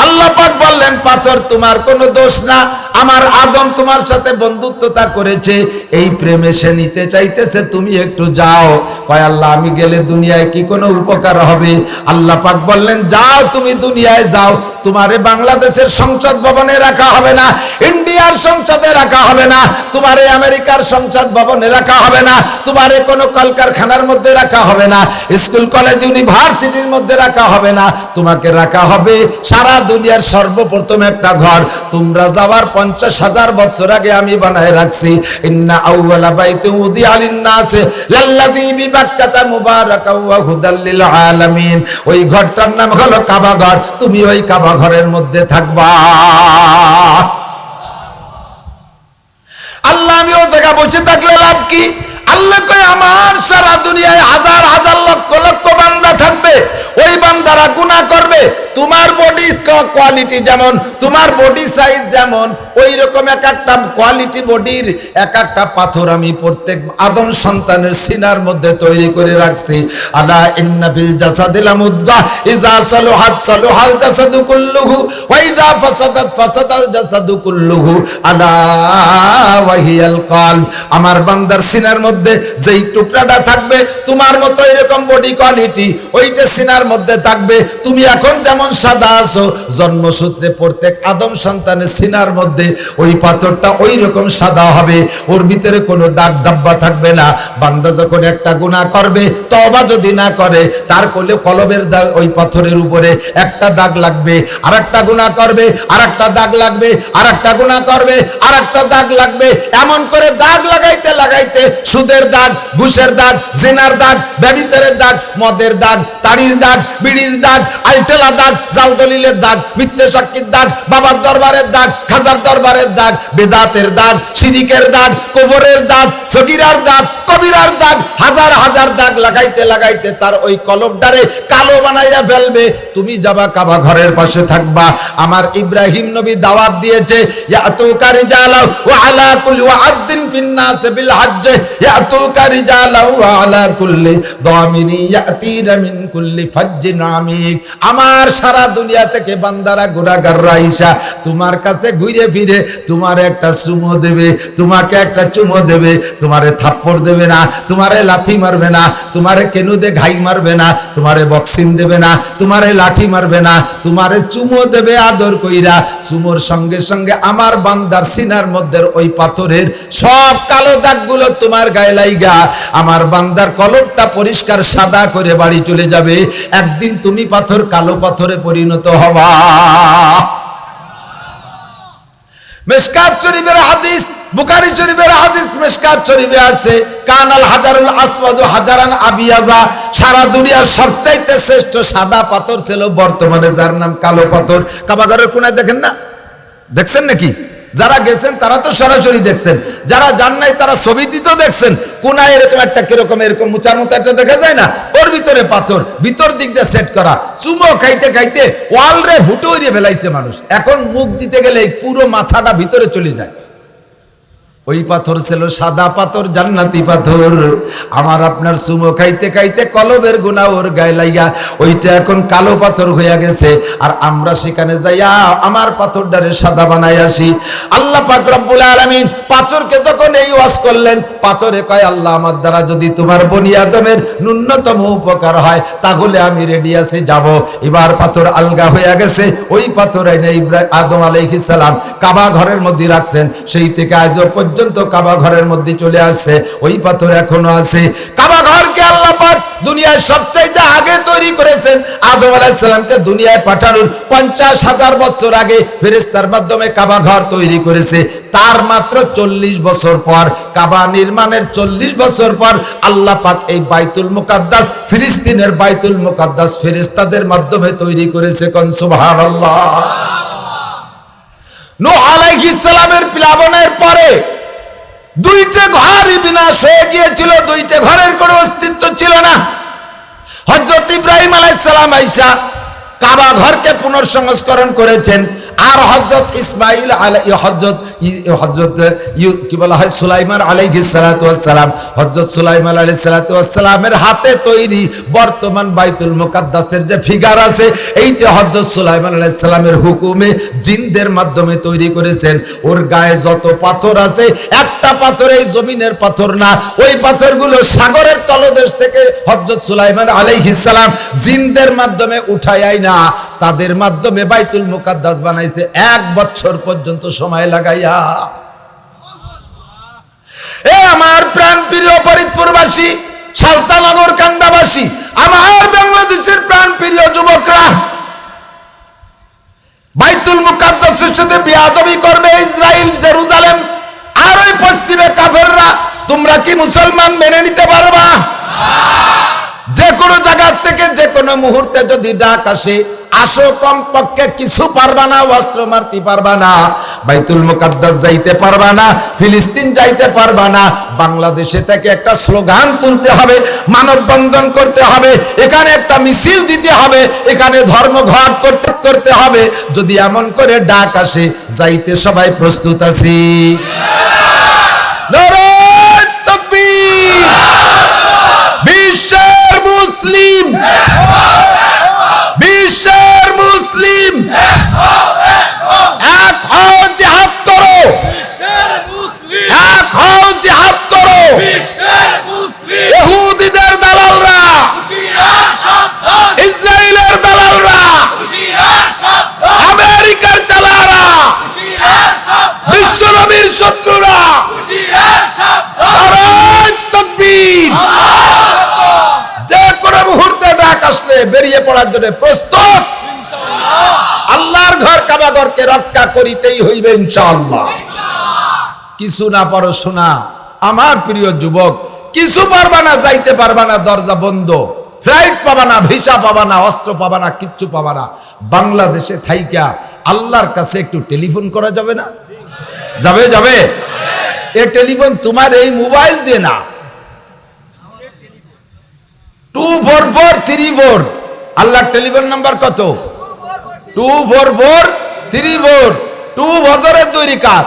আল্লাহ পাক বললেন পাথর তোমার কোনো দোষ না, আমার আদম তোমার সাথে বন্ধুত্বতা করেছে, এই প্রেমে সে নিতে চাইতেছে, তুমি একটু যাও। কয় আল্লাহ আমি গেলে দুনিয়ায় কি কোনো উপকার হবে? আল্লাহ পাক বললেন যাও, তুমি দুনিয়ায় যাও, তোমারে বাংলাদেশের সংসদ ভবনে রাখা হবে না, ইন্ডিয়ার সংসদে রাখা হবে না, তোমারে আমেরিকার সংসদ ভবনে রাখা হবে না, তোমারে কোনো কলকারখানার মধ্যে রাখা হবে না, স্কুল কলেজ ইউনিভার্সিটির মধ্যে রাখা হবে না, তোমাকে রাখা হবে সারা দুনিয়ার সর্বপ্রথম একটা ঘর, তোমরা যাওয়ার 50,000 বছর আগে আমি বানায় রাখছি। ইন্না আউওয়ালা বাইতি উদিআ লিন-নাস লাল্লাযী বিবাক্কাতা মুবারাকাও ওয়া হুদাল লিল আলামিন। ওই ঘরটার নাম হলো কাবা ঘর, তুমি ওই কাবা ঘরের মধ্যে থাকবা। আল্লাহ আমি ওই জায়গা বসে থাকলে লাভ কি? আল্লাহ কয় আমার সারা দুনিয়ায় হাজার হাজার লক্ষ লক্ষ বান্দা থাকবে, ওই বান্দারা গুনাহ করবে, তোমার বডি কোয়ালিটি যেমন, তোমার বডি সাইজ যেমন, ওই রকম এক একটা কোয়ালিটি বডির এক একটা পাথর আমি প্রত্যেক আদম সন্তানের সিনার মধ্যে তৈরি করে রাখছি। আলা ইন্না ফিল জাসাদি লামুদগা ইযা সালুহাত সালুহাল জাসাদু কুল্লুহু ওয়া ইযা ফাসাদাত ফাসাদাল জাসাদু কুল্লুহু আলা ওয়া হিয়াল কলব। আমার বান্দার সিনার মধ্যে যেই টুকরাটা থাকবে তোমার মতো এরকম বডি কোয়ালিটি ওইটা সিনার মধ্যে থাকবে। তুমি এখন যেমন সাদা আছো, জন্মসূত্রে প্রত্যেক আদম সন্তানের সিনার মধ্যে ওই পাথরটা ওই রকম সাদা হবে, ওর ভিতরে কোনো দাগ দাব্বা থাকবে না। বান্দা যখন একটা গুনাহ করবে, তওবা যদি না করে, তার কলবের দাগ ওই পাথরের উপরে একটা দাগ লাগবে, আরেকটা গুনাহ করবে আরেকটা দাগ লাগবে, আরেকটা গুনাহ করবে আরেকটা দাগ লাগবে, এমন করে দাগ লাগাইতে লাগাইতে সুদের দাগ, ঘুষের দাগ, জিনার দাগ, ব্যভিচারের দাগ, মদের দাগ, তাড়ির দাগ, বিড়ির দাগ, আলটেলা দাগ, জাল দলিলের দাগ, মিথ্যে সাক্ষীর দাগ, বাবার দরবারের দাগ, খাজার দরবারের দাগ, বেদাতের দাগ, শিরিকের দাগ, কবরের দাগ, সগীরার দাগ, কবিরার দাগ, হাজার হাজার দাগ লাগাইতে লাগাইতে তার ওই কলবটারে কালো বানাইয়া ফেলবে। তুমি যাবা কাবা ঘরের পাশে থাকবা। আমার ইব্রাহিম নবী দাওয়াত দিয়েছে ইয়াতুকা রিজালাও ওয়া আলা কুল্লি ওয়া'আদ্দিন ফিন নাস বিল হজ্জ ইয়াতুকা রিজালাও ওয়া আলা কুল্লি দামিনি ইয়াতিনা মিন কুল্লি ফাজ্জিন আমিক। আমার সারা দুনিয়া থেকে বান্দারা গুনাহগাররা আইসা তোমার কাছে ঘুরে ফিরে তোমার একটা চুমো দেবে, তোমাকে একটা চুমো দেবে, তোমারে থাপ্পড় দেবে না, তোমারে লাথি মারবে না, তোমারে কেনুদে ঘাই মারবে না, তোমারে বক্সিং দেবে না, তোমারে লাঠি মারবে না, তোমারে চুমো দেবে আদর কইরা। চুমোর সঙ্গে সঙ্গে আমার বান্দার সিনার মধ্যে ওই পাথরের সব কালো দাগগুলো তোমার গায়ে লাইগা আমার বান্দার কলবটা পরিষ্কার সাদা করে বাড়ি চলে যাবে। একদিন তুমি পাথর কালো পাথরে পরিণত হবা। মিশকাত শরীফের হাদিস, বুখারী শরীফের হাদিস, মিশকাত শরীফে আছে কানাল হাজারুল আসওয়াদু হাজারান আবিয়াদা। সারা দুনিয়ার সবচাইতে শ্রেষ্ঠ সাদা পাথর ছিল বর্তমানে যার নাম কালো পাথর। কাবাঘরের কোনায় দেখেন না? দেখছেন নাকি? যারা গেছেন তারা তো সরাসরি দেখছেন, যারা যান নাই তারা ছবিতে তো দেখছেন। কোনায় এরকম একটা কিরকম এরকম মুচার মতো একটা দেখা যায় না, ওর ভিতরে পাথর, ভিতর দিক দিয়ে সেট করা। চুমো খাইতে খাইতে ওয়াল রে হুটো হইয়ে ফেলাইছে মানুষ। এখন মুখ দিতে গেলে পুরো মাথাটা ভিতরে চলে যায়। ওই পাথর ছিল সাদা পাথর, জান্নাতি পাথর। আমার আপনার চুমো খাইতে খাইতে কলবের গুনাহ ওর গায়ে লাইয়া ওইটা এখন কালো পাথর হইয়া গেছে। আর আমরা সেখানে যাইয়া আমার পাথরটারে সাদা বানাই আসি। আল্লাহ পাক রব্বুল আলামিন পাথরকে যখন এই ওয়াজ করলেন, পাথরে কয় আল্লাহ আমার দ্বারা যদি তোমার বনি আদমের ন্যূনতম উপকার হয় তাহলে আমি রেডি আছি, যাব। এবার পাথর আলগা হইয়া গেছে। ওই পাথর এনে ইব্রাহিম আদম আলাইহিস সালাম কাবা ঘরের মধ্যে রাখছেন। সেই থেকে আজ পর্যন্ত কাবা ঘরের মধ্যে চলে আসছে। ওই পাথর এখনো আছে। কাবা ঘরকে আল্লাহ পাক দুনিয়ার সবচাইতে আগে তৈরি করেছেন। আদম আলাইহিস সালামকে দুনিয়ায় পাঠানোর 50,000 বছর আগে ফেরেশতার মাধ্যমে কাবা ঘর তৈরি করেছে। তার মাত্র 40 বছর পর, কাবা নির্মাণের 40 বছর পর আল্লাহ পাক এই বাইতুল মুকাদ্দাস, ফিলিস্তিনের বাইতুল মুকাদ্দাস ফেরেশতাদের মাধ্যমে তৈরি করেছে। কোন সুবহানাল্লাহ। নূহ আলাইহিস সালামের প্লাবনের পরে দুইটা ঘরই বিনাশ হয়ে গিয়েছিল, দুইটা ঘরের কোনো অস্তিত্ব ছিল না। হযরত ইব্রাহিম আলাইহিস সালাম আইসা কাবা ঘরকে পুনর্সংস্করণ করেছেন, আর হযরত ইসমাইল হযরত কি বলা হয় সুলাইমান আলাইহিস সালাতু ওয়াস সালাম, হযরত সুলাইমান আলাইহিস সালাতু ওয়াস সালামের হাতে তৈরি বর্তমান বাইতুল মুকাদ্দাসের যে ফিগার আছে, এইটা হযরত সুলাইমান আলাইহিস সালামের হুকুমে জিনদের মাধ্যমে তৈরি করেছেন। ওর গায়ে যত পাথর আছে, একটা পাথর এই জমিনের পাথর না, ওই পাথরগুলো সাগরের তলদেশ থেকে হযরত সুলাইমান আলাইহিস সালাম জিনদের মাধ্যমে উঠায় না, তাদের মাধ্যমে বাইতুল মুকাদ্দাস বানাইছে 1 বছর পর্যন্ত সময় লাগাইয়া। এ আমার প্রাণ প্রিয় ফরিদপুরবাসী, সালতানগর কান্দাবাসী, আমার বাংলাদেশের প্রাণ প্রিয় যুবকরা, বাইতুল মুকাদ্দাসের সাথে বেয়াদবি করবে ইসরাইল, জেরুজালেম আর ওই পশ্চিমে কাফেররা, তোমরা কি মুসলমান মেনে নিতে পারবা? যে কোনো জায়গা থেকে যে কোনো মুহূর্তে যদি ডাক আসে, আসো, কমপক্ষে কিছু পারবা না, অস্ত্র মারতে পারবা না, বাইতুল মুকাদ্দাস যাইতে পারবা না, ফিলিস্তিন যাইতে পারবা না, বাংলাদেশে থেকে একটা স্লোগান তুলতে হবে, মানববন্ধন করতে হবে, এখানে একটা মিছিল দিতে হবে, এখানে ধর্মঘট করতে হবে। যদি এমন করে ডাক আসে, যাইতে সবাই প্রস্তুত আছি? নারায়ে তাকবীর! বিশ্বের মুসলিম, বিশ্বের মুসলিম এক হও, জিহাদ করো, এক হও, জিহাদ করো। ইহুদিদের দালালরা, ইসরায়েলের দালালরা, আমেরিকার চালারা, বিশ্বনবীর শত্রুরা, নারায়ে তাকবীর! যে কোনো মুহূর্তে ডাক আসলে বেরিয়ে পড়ার জন্য প্রস্তুত। আল্লাহর ঘর কাবা ঘরকে রক্ষা করিতেই হইবে ইনশাআল্লাহ। কিছু না পারো শোনা আমার প্রিয় যুবক, কিছু পারবা না, যাইতে পারবা না, দরজা বন্ধ, ফ্লাইট পাবা না, ভিসা পাবা না, অস্ত্র পাবা না, কিচ্ছু পাবা না। বাংলাদেশে থাইকা আল্লাহর কাছে একটু টেলিফোন করা যাবে না? যাবে, যাবে। এই টেলিফোন তোমার এই মোবাইল দিয়ে না, 24434, আল্লাহর টেলিফোন নাম্বার কত? 24434। 2 ফজরের 2 রিকাত,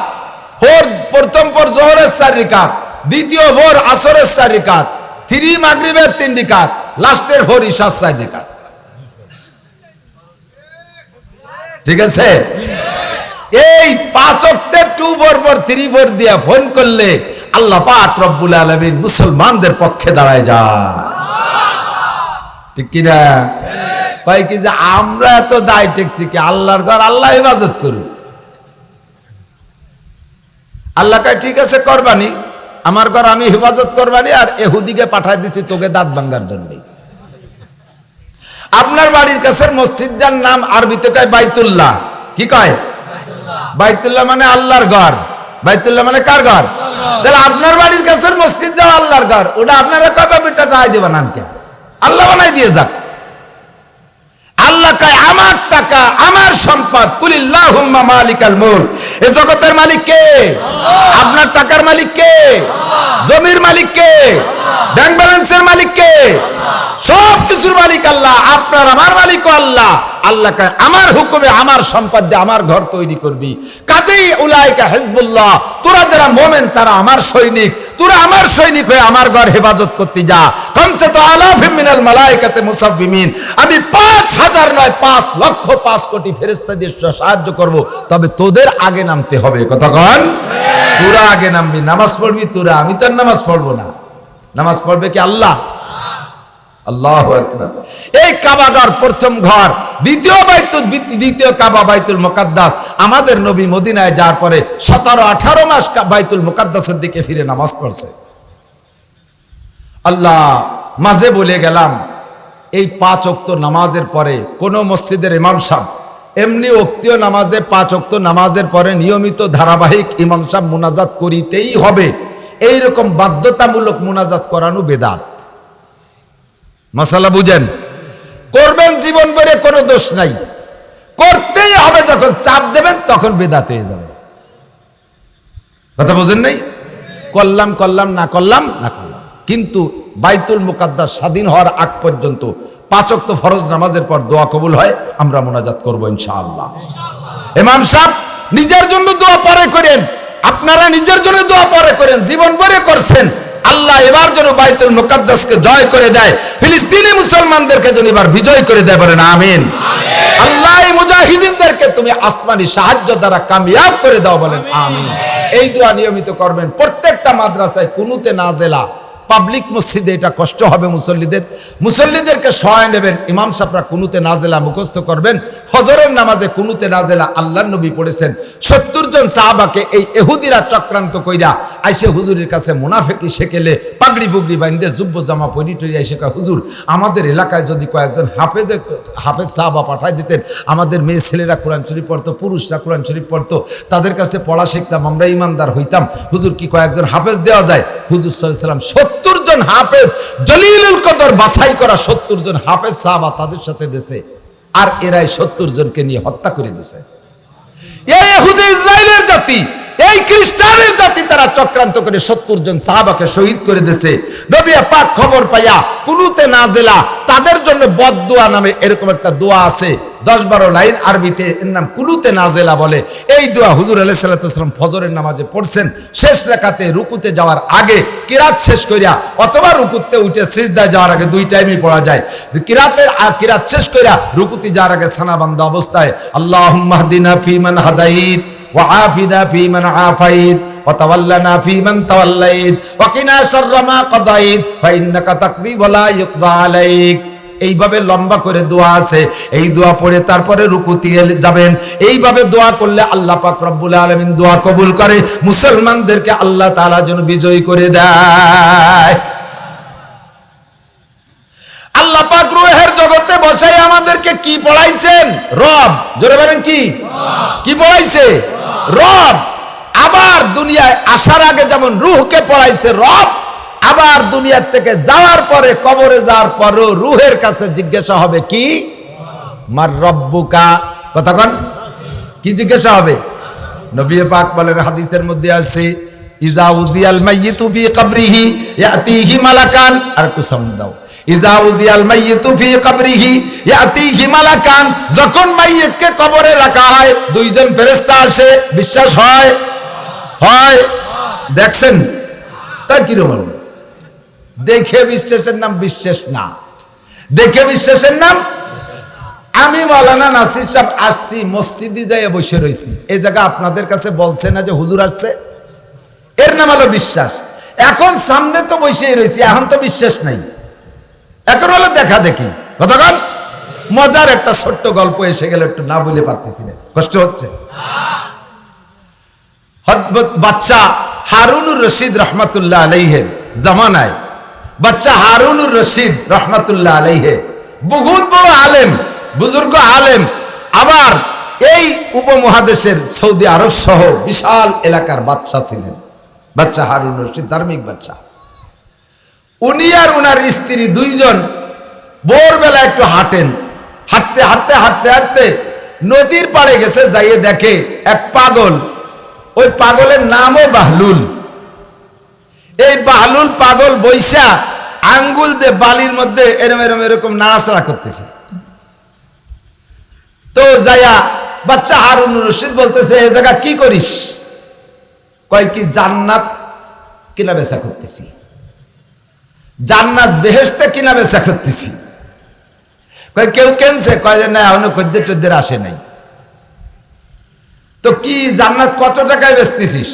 4 প্রথম পর জোহরের 4 রিকাত, দ্বিতীয় ভোর আসরের 4 রিকাত, 3 মাগরিবের 3 রিকাত, লাস্টের ভোর ইশার 4 রিকাত। ঠিক আছে? এই 5 ওয়াক্তের 24434 দিয়ে ফোন করলে আল্লাহ পাক রব্বুল আলামিন মুসলমানদের পক্ষে দাঁড়ায় যায়। ঠিক কিনা? কয় কি যে আমরা এত দায় টেকছি কি? আল্লাহর ঘর আল্লাহ হেফাজত করুন। আল্লাহ কয় ঠিক আছে করবানি, আমার ঘর আমি হেফাজত করবানি, আর ইহুদিকে পাঠায় দিছি তোকে দাঁত ভাঙার জন্য। আপনার বাড়ির কাছের মসজিদটার নাম আরবিতে কয় বাইতুল্লাহ। কি কয়? বাইতুল্লাহ মানে আল্লাহর ঘর। বাইতুল্লাহ মানে কার ঘর? তাহলে আপনার বাড়ির কাছের মসজিদটাও আল্লাহর ঘর, ওটা আপনারা কবে বেটা টাকা দিবেন? আনকে আল্লাহ বানাই দিয়ে যাক। আল্লাহ কয় আমার টাকা, আমার সম্পদ, কুলিল্লাহুম্মা মালিকাল মুলক, এই জগতের মালিক কে? আপনার টাকার মালিক কে? জমির মালিক কে? ব্যাংক ব্যালেন্সের মালিক কে? সব কিছুর মালিক আল্লাহ। আপনার আমার মালিকও আল্লাহ। আল্লাহ কয় আমার হুকুমে আমার সম্পদ দিয়ে আমার ঘর তৈরি করবি। কাজেই উলাইকা হিজবুল্লাহ, তোরা যারা মুমিন তারা আমার সৈনিক, তোরা আমার সৈনিক হয়ে আমার ঘর হেফাজত করতে যা। কমসে তো আলাফিম মিনাল মালাইকাতে মুসাব্বিমিন, আমি 5000 নয় 5 লক্ষ 5 কোটি ফেরেশতা দিয়ে সাহায্য করব, তবে তোদের আগে নামতে হবে। কতক্ষণ? তোরা আগে নামবি, নামাজ পড়বি তোরা, আমি তো নামাজ পড়বো না। নামাজ পড়বে কি আল্লাহ? আল্লাহু আকবার। এই কাবা ঘর প্রথম ঘর, দ্বিতীয় কাবা বাইতুল মুকাদ্দাস। আমাদের নবী মদিনায় যাওয়ার পরে 17-18 মাস বাইতুল মুকাদ্দাসের দিকে ফিরে নামাজ পড়ছে। আল্লাহ মাঝে বলে গেলাম, এই 5 ওয়াক্ত নামাজের পরে কোন মসজিদের ইমাম সাহেব এমনি ওক্তীয় নামাজে 5 ওয়াক্ত নামাজের পরে নিয়মিত ধারাবাহিক ইমাম সাহেব মুনাজাত করিতেই হবে, এইরকম বাধ্যতামূলক মুনাজাত করানো বেদাত। মাসালা বুঝেন? করবেন জীবন ভরে, কোনো দোষ নাই। করতেই হবে, যখন চাপ দেবেন তখন বেদাত হয়ে যাবে। কথা বোঝেন নাই? করলাম করলাম, না করলাম না করলাম। কিন্তু বাইতুল মুকাদ্দাস স্বাধীন হওয়ার আগ পর্যন্ত 5 ওয়াক্ত ফরজ নামাজের পর দোয়া কবুল হয়, আমরা মোনাজাত করব ইনশাআল্লাহ। ইমাম সাহেব নিজের জন্য দোয়া পরে করেন, আপনারা নিজের জন্য দোয়া পরে করেন, জীবন ভরে করছেন। আল্লাহ এবার যেন বাইতুল মুকাদ্দাসকে জয় করে দেয়, ফিলিস্তিনি মুসলমানদেরকে যেন এবার বিজয় করে দেয়, বলেন আমিন। আল্লাহ এই মুজাহিদিনদেরকে তুমি আসমানি সাহায্য দ্বারা কামিয়াব করে দাও, বলেন আমিন। এই দোয়া নিয়মিত করবেন। প্রত্যেকটা মাদ্রাসায় কুনুতে নাজেলা, পাবলিক মসজিদে এটা কষ্ট হবে মুসল্লিদেরকে সহায় নেবেন। ইমাম সাহেবরা কুনুতে নাজেলা মুখস্থ করবেন। ফজরের নামাজে কুনুতে নাজেলা আল্লাহর নবী পড়েছেন। 70 জন সাহাবাকে এই ইহুদিরা চক্রান্ত কইরা আইসে হুজুরের কাছে মুনাফিকি শেকেলে পাগড়ি বুগড়ি বাঁধে জুব্ব জামা পরি টরি আইসে কয়, হুজুর আমাদের এলাকায় যদি কয়েকজন হাফেজ সাহাবা পাঠাই দিতেন, আমাদের মেয়ে ছেলেরা কোরআন শরীফ পড়তো, পুরুষরা কোরআন শরীফ পড়তো, তাদের কাছে পড়া শিখতাম, আমরা ইমানদার হইতাম। হুজুর কি কয়েকজন হাফেজ দেওয়া যায়? হুজুর সাল্লাল্লাহু আলাইহি ওয়াসাল্লাম 70 জন হাফেজ, জলিলুল কদর বাছাই করা 70 জন হাফেজ সাহাবা তাদের সাথে দিয়েছে, আর এরাই 70 জনকে নিয়ে হত্যা করে দিয়েছে। এই ইহুদি ইসরায়েলের জাতি, এই খ্রিস্টানের জাতি, তারা চক্রান্ত করে 70 জন সাহাবাকে শহীদ করে দিয়েছে। নবী পাক খবর পাইয়া কুনুতে নাজেলা, তাদের জন্য বদদোয়া নামে এরকম একটা দোয়া আছে, 10-12 লাইন আরবিতে, এর নাম কুনুতে নাজেলা বলে। এই দোয়া হুজুর আলাইহিস সালাতু ওয়াস সালাম ফজরের নামাজে পড়ছেন। শেষ রাকাতে রুকুতে যাওয়ার আগে কিরাত শেষ কইরা, অথবা রুকুতে উঠে সিজদায় যাওয়ার আগে, 2 টাইমই পড়া যায়। কিরাত শেষ কইরা রুকুতে যাওয়ার আগে সানাবান্ধা অবস্থায় আল্লাহুম্মা হদিনা ফিমান হাদাইত وعافنا فيمن عافيت وتولنا فيمن توليت وقنا شر ما قضيت فإنك تقضي ولا يقضى عليك। এইভাবে লম্বা করে দোয়া আছে। এই দোয়া পড়ে তারপরে রুকুতে যাবেন। এইভাবে দোয়া করলে আল্লাহ পাক রব্বুল আলামিন দোয়া কবুল করে, মুসলমানদেরকে আল্লাহ তাআলা যেন বিজয়ী করে দেয়। আল্লাহ পাক রূহের জগতে বসাই আমাদেরকে কি পড়াইছেন? রব। জোরে বলেন কি? কি পড়াইছে? রব। আবার দুনিয়ায় আসার আগে যেমন রূহকে পড়াইছে রব, আবার দুনিয়ার থেকে যাওয়ার পরে, কবরে যাওয়ার পরও রূহের কাছে জিজ্ঞাসা হবে কি? মার রব্বুকা। কতক্ষণ কি জিজ্ঞাসা হবে? নবী পাক বলেন, হাদিসের মধ্যে আছে, ইজা উজিয়াল মাইয়িতু ফি কবরিহি ইয়াতিহি মালাকান। আর একটু সাউন্ড দাও। ইজা উজিয়াল মাইয়িতু ফি কবরিহি ইয়াতিহি মালাকান। যখন মাইয়িতকে কবরে রাখা হয়, 2 জন ফেরেশতা আসে। বিশ্বাস হয়? হয়। দেখছেন? তাই কিরকম? দেখে বিশ্বাসের নাম বিশ্বাস না, দেখে বিশ্বাসের নাম। আমি মাওলানা নাসির সাহেব আসছি, মসজিদে যাই বসে রয়েছি, এই জায়গা আপনাদের কাছে বলছে না যে হুজুর আসছে, এর নাম হলো বিশ্বাস। এখন সামনে তো বসেই রয়েছি, এখন তো বিশ্বাস নাই, এখন হলো দেখা দেখি। কতক্ষণ? মজার একটা ছোট্ট গল্প এসে গেল, একটু না বলে পারতেছি না, কষ্ট হচ্ছে। বাচ্চা হারুনুর রশিদ রহমাতুল্লাহ আলাইহের জামানায়, বাচ্চা হারুনুর রশিদ রহমাতুল্লাহ আলাইহে বহুত বড় আলেম, বুজুর্গ আলেম, আবার এই উপমহাদেশের সৌদি আরব সহ বিশাল এলাকার বাদশা ছিলেন। বাচ্চা হারুনুর রশিদ ধার্মিক বাচ্চা। উনি আর উনার স্ত্রী 2 জন ভোরবেলা একটু হাঁটেন। হাঁটতে হাঁটতে হাঁটতে হাঁটতে নদীর পাড়ে গেছে, যাইয়ে দেখে এক পাগল। ওই পাগলের নামও বাহলুল। এই বাহলুল পাগল বৈশা আঙ্গুল দিয়ে বালির মধ্যে এরকম নাড়াচাড়া করতেছে। তো যাইয়া বাচ্চা হারুনুর রশিদ বলতেছে, এই জায়গা কি করিস? কয় কি জান্নাত কিনা বেচা করতেছি, জান্নাত বেহেশতে কিনা বেচা করতেছি। কয় কেউ কেনছে? কয় যে না, এখনো খদ্দের টদ্দের আসে নাই। তো কি জান্নাত কত টাকায় বেচতেছিস?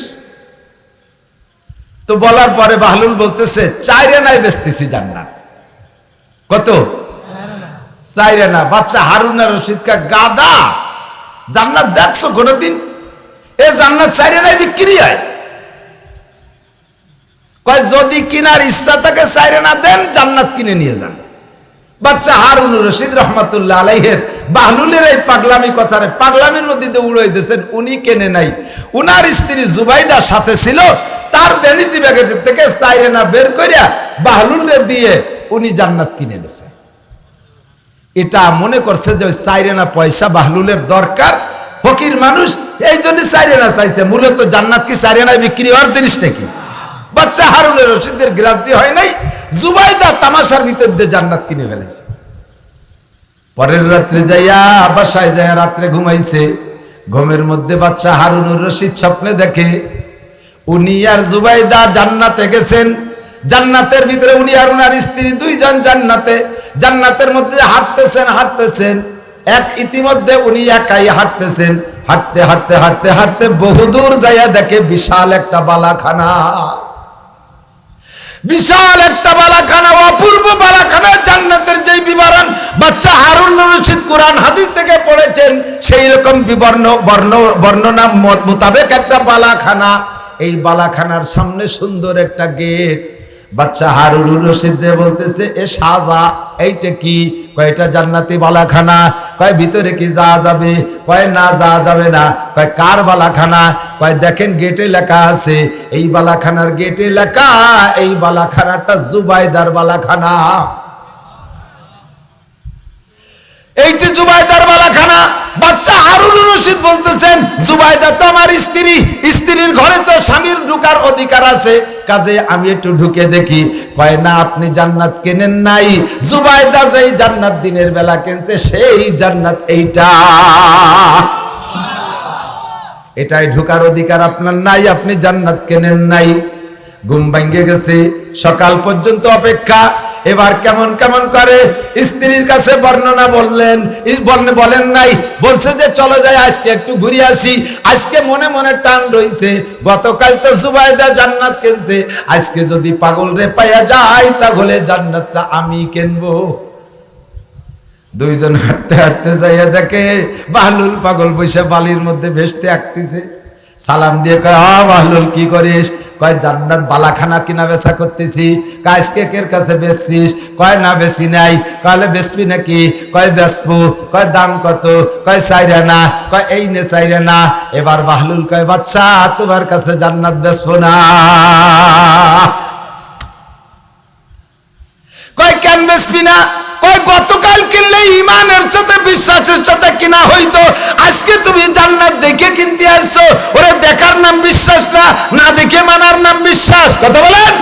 তো বলার পরে বাহলুল বলতেছে, 4 আনায় বেচতেছি জান্নাত। কত? 4 আনা। বাচ্চা হারুনুর রশিদ কা গাদা, জান্নাত দেখছো কোনদিন? এ জান্নাত 4 আনায় বিক্রি হয়? কয় যদি কিনার ইচ্ছা থাকে 4 আনা দেন, জান্নাত কিনে নিয়ে যান। বাচ্চা হারুনুর রশিদ রহমাতুল্লাহ আলাইহের বাহলুলের এই পাগলামি কথারে পাগলামির মধ্যে উড়াই দিয়েছেন। উনি কেনে নাই, উনার স্ত্রী জুবাইদা সাথে ছিল, তার ভ্যানিটি ব্যাগের থেকে 4 আনা বের করিয়া বাহলুলরে দিয়ে উনি জান্নাত কিনে নিয়েছে। এটা মনে করছে যে ওই চাইরেনা পয়সা বাহলুলের দরকার, ফকির মানুষ, এই জন্য চাইরেনা চাইছে। মূলত জান্নাত কি চাইরেনায় বিক্রি হওয়ার জিনিসটা কি? বাচ্চা হারুনের রশিদের গ্রাহ্য হয় নাই, জুবাইদা তামাশার ভিতর দিয়ে জান্নাত কিনে ফেলেছে। পরের রাত্রে যাইয়া বাসায় যাইয়া রাত্রে ঘুমাইছে, ঘুমের মধ্যে বাচ্চা হারুনুর রশিদ স্বপ্নে দেখে উনি আর জুবাইদা জান্নাতে গেছেন। জান্নাতের ভিতরে উনি আর উনার স্ত্রী দুইজন জান্নাতে, জান্নাতের মধ্যে হাঁটতেছেন। এক ইতিমধ্যে উনি একাই হাঁটতেছেন, হাঁটতে হাঁটতে হাঁটতে হাঁটতে বহুদূর যাইয়া দেখে বিশাল একটা বালাখানা, বিশাল একটা বালাখানা, অপূর্ব বালাখানা। জান্নাতের যেই বিবরণ বাচ্চা হারুন রশিদ কোরআন হাদিস থেকে পড়েছেন, সেই রকম বর্ণনা মোতাবেক একটা বালাখানা। এই বালাখানার সামনে সুন্দর একটা গেট। বাচ্চা হারুন রশিদ যে বলতেছে, এ সাজা, এইটা কি? কয় এটা জান্নাতি বালাখানা। কয় ভিতরে কি যাওয়া যাবে? কয় না, যাওয়া যাবে না। কয় কার বালাখানা? কয় দেখেন গেটে লেখা আছে, এই বালাখানার গেটে লেখা, এই বালাখানাটা জুবাইদার বালাখানা। এইটি জুবাইদার বালাখানা। বাচ্চা হারুন রশিদ বলতেছেন, জুবাইদা তো আমার স্ত্রী, স্ত্রীর ঘরে তো স্বামীর ঢুকার অধিকার আছে, কাজে আমি একটু ঢুকে দেখি। কয় না, আপনি জান্নাত কেনেন নাই, জুবাইদা যেই জান্নাত দিনের বেলা কিনছে সেই জান্নাত এইটা, এটাই ঢুকার অধিকার আপনার নাই, আপনি জান্নাত কেনেন নাই। ঘুম ভাঙ্গে গেছে, সকাল পর্যন্ত অপেক্ষা। এবার কেমন কেমন করে স্ত্রীর কাছে বর্ণনা বলেন নাই, বলছে যে চলো যাই আজকে একটু ঘুরে আসি। আজকে মনে মনে টান রইছে, গতকাল তো জুবাইদা জান্নাত কিনছে, আজকে যদি পাগল রে পাইয়া যায় তাহলে জান্নাতটা আমি কিনবো। দুইজন হাঁটতে হাঁটতে যাইয়া দেখে বাহলুল পাগল বসে বালির মধ্যে ভেসতে আঁকতেছে। সালাম দিয়ে কয়, বাহলুল কি করিস? কয় জান্নাত বালাখানা কিনা বেচা করতেছি। আজকে কের কাছে বেচছিস? কয় না, বেশি নাই। কয়লে বেচবি নাকি? কয় বেচবো। কয় দাম কত? কয় চাইরানা। কয় এই নে চাইরানা। এবার বাহলুল কয়, বাচ্চা তোমার কাছে জান্নাত বেচবো না। কয় কেন বেচবি না? কয় গতকাল কিনলে ইমানের সাথে বিশ্বাসের সাথে কিনা হইতো, আজকে তুমি জান্নাত দেখে কিনতে আসছো। ওরে দেখার নাম বিশ্বাস না, না দেখে মানার নাম বিশ্বাস। কথা বলেন?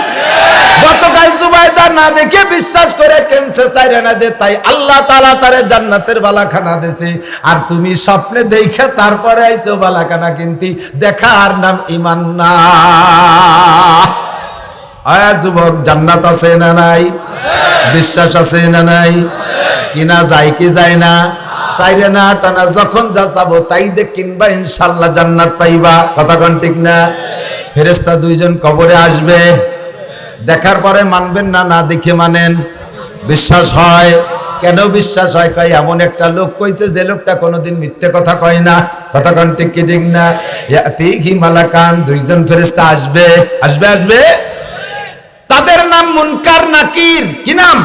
গতকাল জুবাইদা না দেখে বিশ্বাস করে কিনছে চাইরানা দে, তাই আল্লাহ তাআলা তারে জান্নাতের বালাখানা দিয়েছে। আর তুমি স্বপ্নে দেখে তারপরে আইছো বালাখানা কিনতি, দেখার নাম ঈমান না। আয়া যুবক, জান্নাত আছে না নাই? বিশ্বাস আছে না নাই? কিনা যায় কি যায় না? চাইরে না টানা যখন যা চাবো তাই দে কিনবা, ইনশাল্লাহ জান্নাত পাইবা। কথা কোন ঠিক না? ফেরেশতা দুইজন কবরে আসবে, দেখার পরে মানবেন না, না দেখে মানেন? বিশ্বাস হয়। কেন বিশ্বাস হয়? কয় এমন একটা লোক কইছে যে লোকটা কোনোদিন মিথ্যে কথা কয় না। কথা কোন ঠিক কি ঠিক না? ইয়াতিহি মালাকান, দুইজন ফেরেশতা আসবে, আসবে। তাদের নাম মুনকার নাকির। কি নাম?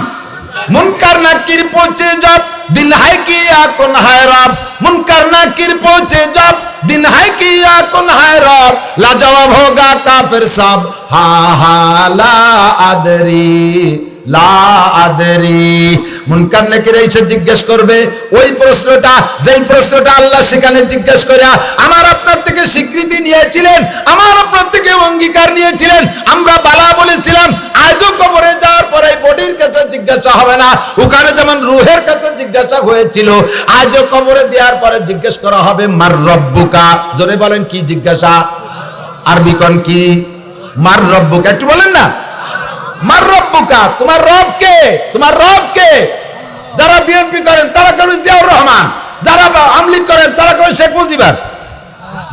মুনকার নাকির পৌঁছে জব दिन है कि या कौन है रब। मुनकर नाकिर पहुंचे जब दिन है कि या कौन है रब। लाजवाब होगा काफिर सब, हा ला आदरी লা আদরি। মুনকার নাকির এসে জিজ্ঞেস করবে ওই প্রশ্নটা, যেই প্রশ্নটা আল্লাহ সেখানে জিজ্ঞেস করে আমার আপনার থেকে স্বীকৃতি নিয়েছিলেন, আমার আপনার থেকে অঙ্গীকার নিয়েছিলেন, আমরা বালা বলেছিলাম। আজও কবরে যাওয়ার পরে বডির কাছে জিজ্ঞাসা হবে না, ওখানে যেমন রুহের কাছে জিজ্ঞাসা হয়েছিল, আজও কবরে দেওয়ার পরে জিজ্ঞেস করা হবে মার রব্বুকা। জোরে বলেন কি জিজ্ঞাসা? আরবি কোন কি? মার রব্বুকা। একটু বলেন না, মার রব্বুকা, তোমার রব কে? তোমার রব কে? যারা বিএনপি করেন তারা কবে জিয়াউর রহমান, যারা আওয়ামী লীগ করেন তারা কবে শেখ মুজিব,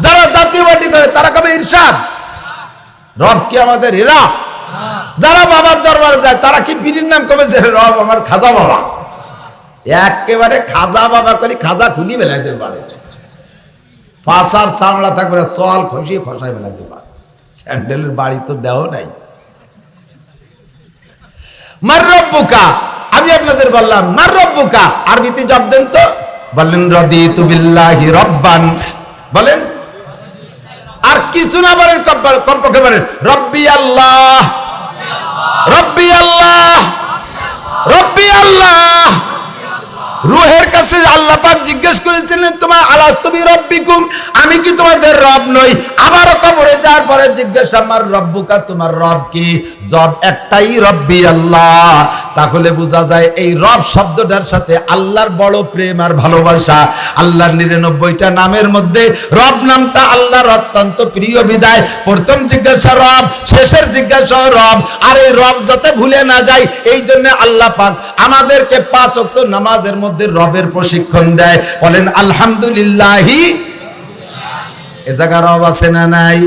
যারা জাতীয় পার্টি করে তারা কবে ইরশাদ। রব কি আমাদের এরা? যারা বাবার দরবারে যায় তারা কি পীরের নাম কবে যে রব আমার খাজা বাবা? একেবারে খাজা বাবা কলি খাজা খুলি বেলাইতে পারে, পাশার চামড়া থাকবে চল খসিয়ে খসাই বেলাইতে পারে, স্যান্ডেলের বাড়ি তো দেও নাই। মার রব্বুকা, আমি আপনাদের বললাম মার রব্বুকা, আরবিতে জব দেন তো। বললেন রাদিতু বিল্লাহি রব্বান। বলেন আর কিছু না বলেন, কমপক্ষে বলেন রব্বি আল্লাহ, রব্বি আল্লাহ, রব্বি আল্লাহ, রূহের কাছে আল্লাহ পাক জিজ্ঞেস করেছিলেন তোমার আলাস্তু বিরব্বিকুম, আমি কি তোমাদের রব নই? আবারও কবরে যাওয়ার পরে জিজ্ঞেস আমার রব্বুকা, তোমার রব কি? জব একটাই, রব্বি আল্লাহ। তাহলে বোঝা যায় এই রব শব্দটার সাথে আল্লাহর বড় প্রেম আর ভালোবাসা। আল্লাহর 99টা নামের মধ্যে রব নামটা আল্লাহর অত্যন্ত প্রিয় বিদায় প্রথম জিজ্ঞাসা রব, শেষের জিজ্ঞাসা রব। আর এই রব যাতে ভুলে না যায় এই জন্য আল্লাহ পাক আমাদেরকে 5 ওয়াক্ত নামাজের মধ্যে রবের প্রশিক্ষণ দেয়। বলেন আলহামদুলিল্লাহি। এ জায়গা রব আছে না নাই?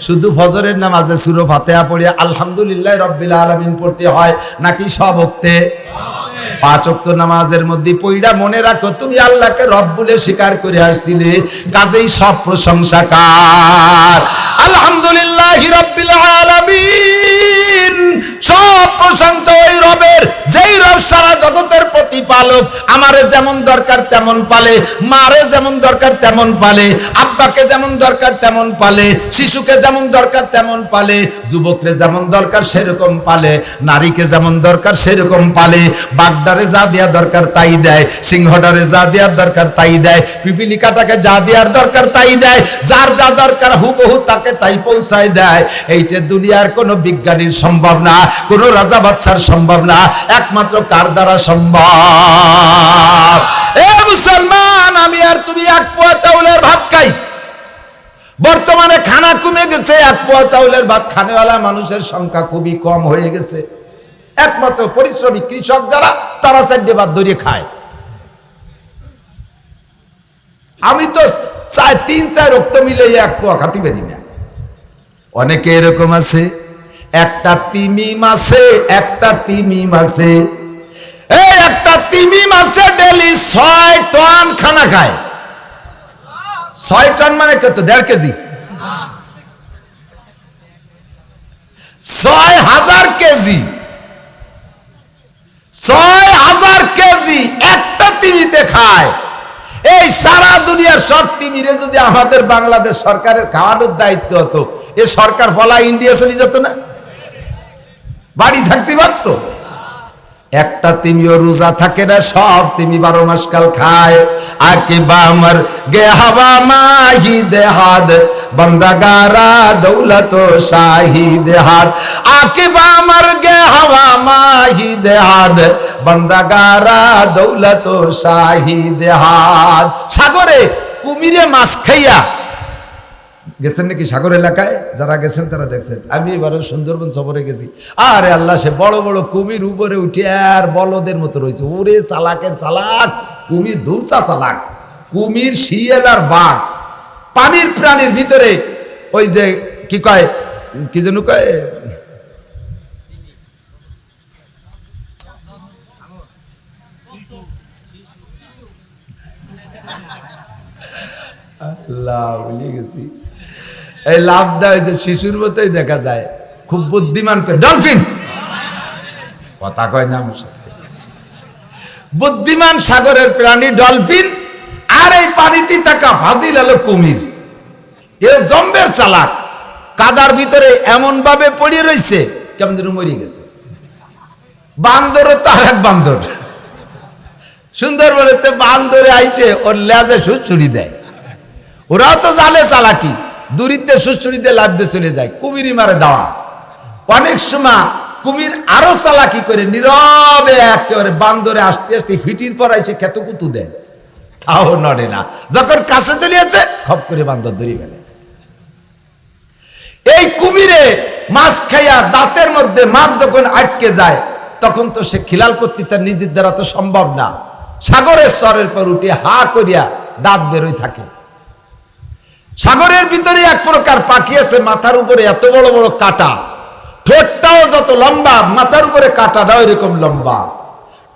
শুধু ফজরের নামাজে সূরা ফাতিহা পড়ে আলহামদুলিল্লাহ রাব্বিল আলামিন পড়তে হয় নাকি সব ওয়াক্তে? 5 ওয়াক্ত নামাজের মধ্যে পইড়া মনে রাখো তুমি আল্লাহকে রব বলে স্বীকার করে আসছিলে, কাজেই সব প্রশংসা কার? আলহামদুলিল্লাহি রাব্বিল আলামিন। সব প্রশংসা ওই রবের, যেই রব সারা জগতের প্রতিপালক। আমারে যেমন দরকার তেমন পালে, মারে যেমন দরকার তেমন পালে, আব্বাকে যেমন দরকার তেমন পালে, শিশুকে যেমন দরকার তেমন পালে, যুবকরে যেমন দরকার সেরকম পালে, নারীকে যেমন দরকার সেরকম পালে, বাগদারে যা দেয়া দরকার তাই দেয়, সিংহটারে যা দেওয়ার দরকার তাই দেয়, পিপিলিকাটাকে যা দেওয়ার দরকার তাই দেয়, যার যা দরকার হুবহু তাকে তাই পৌঁছায় দেয়। এইটা দুনিয়ার কোনো বিজ্ঞানীর সম্ভব না, কোনো রাজা বাদশার সম্ভব না, একমাত্র কার দ্বারা সম্ভব? এ মুসলমান, আমি আর তুমি 1 পোয়া চাউলের ভাত খাই। বর্তমানে খানা কমে গেছে, 1 পোয়া চাউলের ভাত খানেওয়ালা মানুষের সংখ্যা খুবই কম হয়ে গেছে। একমাত্র পরিশ্রমী কৃষক যারা, তারা 4 ভাত ধরে খায়। আমি তো 3-4 ওয়াক্ত মিলে 1 পোয়া খাতে পারি না। অনেকে এরকম আছে, একটা তিমি মাছে একটা তিমি মাছে ডেলি 6 টন খানা খায়। 6 টন মানে কত? 1.5 কেজি। 6000 কেজি, 6000 কেজি একটা তিমিতে খায়। এই সারা দুনিয়ার সব তিমিরে যদি আমাদের বাংলাদেশ সরকারের খাওয়ানোর দায়িত্ব হতো, এ সরকার ফলা ইন্ডিয়া চলে যেত না? বাড়ি থাকতে পারত? একটা তিমিও রোজা থাকে না, সব তিমি 12 মাস কাল খায়। আকে বামর গে হাওয়া মাহি দেহাদ, বন্দাগারা দৌলত শাহি দেহাদ। আকে বামর গে হাওয়া মাহি দেহাদ, বন্দাগারা দৌলত শাহি দেহাদ। সাগরে কুমিরে মাছ খাইয়া গেছেন নাকি? সাগর এলাকায় যারা গেছেন তারা দেখছেন। আমি এবারে সুন্দরবন সফরে গেছি। আরে আল্লাহ, সে বড় বড় কুমির উপরে উঠে আর বলদের মতো রয়েছে। ওরে চালাকের চালাক কুমির, ধুমসা চালাক কুমির, শিয়াল আর বাঘ। পানির প্রাণীর ভিতরে ওই যে কি কয়, কি যেন কয়, আল্লাহ ভুলে গেছি। এই লাভ দেয় যে শিশুর মতোই দেখা যায়, খুব বুদ্ধিমান। ডলফিন, কথা কয় না আমার সাথে। বুদ্ধিমান সাগরের প্রাণী ডলফিন। আর এই পানিতে থাকা ফাজিল হলো কুমির। এ জম্বের চালাক, কাদার ভিতরে এমন ভাবে পড়ে রয়েছে কেমন যেন মরে গেছে। বান্দরও তো আর এক বান্দর, সুন্দরবনেতে বান্দরে আইছে, ওর লেজে সুচুরি দেয়। ওরাও তো জানে চালাকি, দূরিতে সুচুরি দিয়ে লাভ দিয়ে চলে যায়, কুমিরই মারে দেওয়া। অনেক সময় কুমির আরো চালাকি করে নীরবে একেবারে বান্দরে আসতে আসতে ফিটির পর আইসে খেত কুতু দেয়, তাও নড়ে না। যখন কাছে চলে যাচ্ছে খপ করে বান্দর ধরে গেলে। এই কুমিরে মাছ খাইয়া দাঁতের মধ্যে মাছ যখন আটকে যায়, তখন তো সে খিলাল করতে তার নিজের দ্বারা তো সম্ভব না। সাগরের স্তরের পর উঠে হা করিয়া দাঁত বেরোয় থাকে। সাগরের ভিতরে এক প্রকার পাখি আছে, মাথার উপরে এত বড় বড় কাঁটা, ঠোঁটটাও যত লম্বা, মাথার উপরে কাঁটাটাও এরকম লম্বা।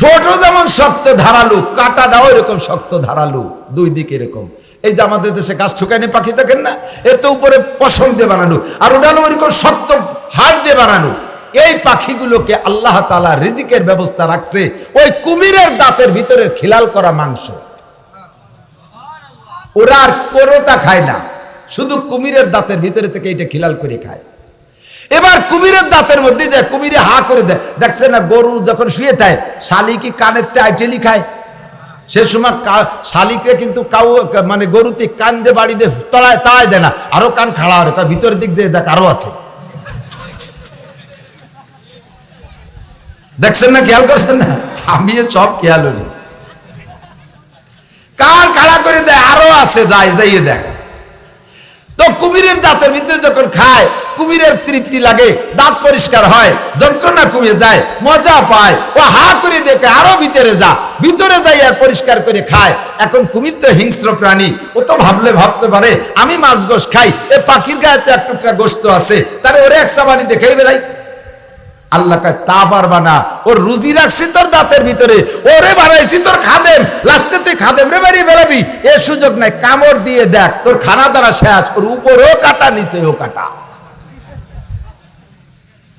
ঠোঁটও যেমন শক্ত ধারালু, কাঁটাটাও এরকম শক্ত ধারালু, দুই দিকে এরকম। এই যে আমাদের দেশে গাছ ঠুকাইনি পাখি দেখেন না, এর তো উপরে পশম দিয়ে বানানো, আর ওটা হলো ওইরকম শক্ত হাড় দিয়ে বানানো। এই পাখিগুলোকে আল্লাহ তাআলা রিজিকের ব্যবস্থা রাখছে ওই কুমিরের দাঁতের ভিতরে খিলাল করা মাংস। ওরা আর কোরোটা খায় না, শুধু কুমিরের দাঁতের ভিতরে থেকে এটা খিলাল করে খায়। এবার কুমিরের দাঁতের মধ্যে যায়, কুমিরে হা করে দেয়। দেখছে না গরু যখন শুয়ে থাকে, শালি কি কানের তে আইটেলি খায়? সে সময় শালিকরে কিন্তু কাউ মানে গরুতে কান দিয়ে বাড়ি দিয়ে তলায় তাড়ায় দেয় না, আরো কান খাড়া হয়, ভিতরের দিক যে দেখ আরো আছে। দেখছেন না, খেয়াল করছেন না? আমি সব খেয়াল করি, কান খাড়া করে দেয়, আরো আছে, যাইয়ে দেখ। তো কুমিরের দাঁতের ভিতরে যখন খায়, কুমিরের তৃপ্তি লাগে, দাঁত পরিষ্কার হয়, যন্ত্রণা কমে যায়, মজা পায়, ও হা করে দেখে আরো ভিতরে যাই আর পরিষ্কার করে খায়। এখন কুমির তো হিংস্র প্রাণী, ও তো ভাবতে পারে আমি মাছ গোশ খাই, এ পাখির গায়ে তো এক টুকরা গোশত আছে, তাহলে ওরে এক সাবানি দেখেই বেলাই। আল্লাহ কয় তা পারবা না, ওর রুজি রাখছি তোর দাঁতের ভিতরে, ওরে বানাইছি তোর খাদেম, লাস্টে তুই খাদেম রে বাড়িয়ে বেরাবি, এর সুযোগ নাই। কামড় দিয়ে দেখ, তোর খানা দ্বারা শেষ, ওর উপরেও কাটা নিচেও কাটা।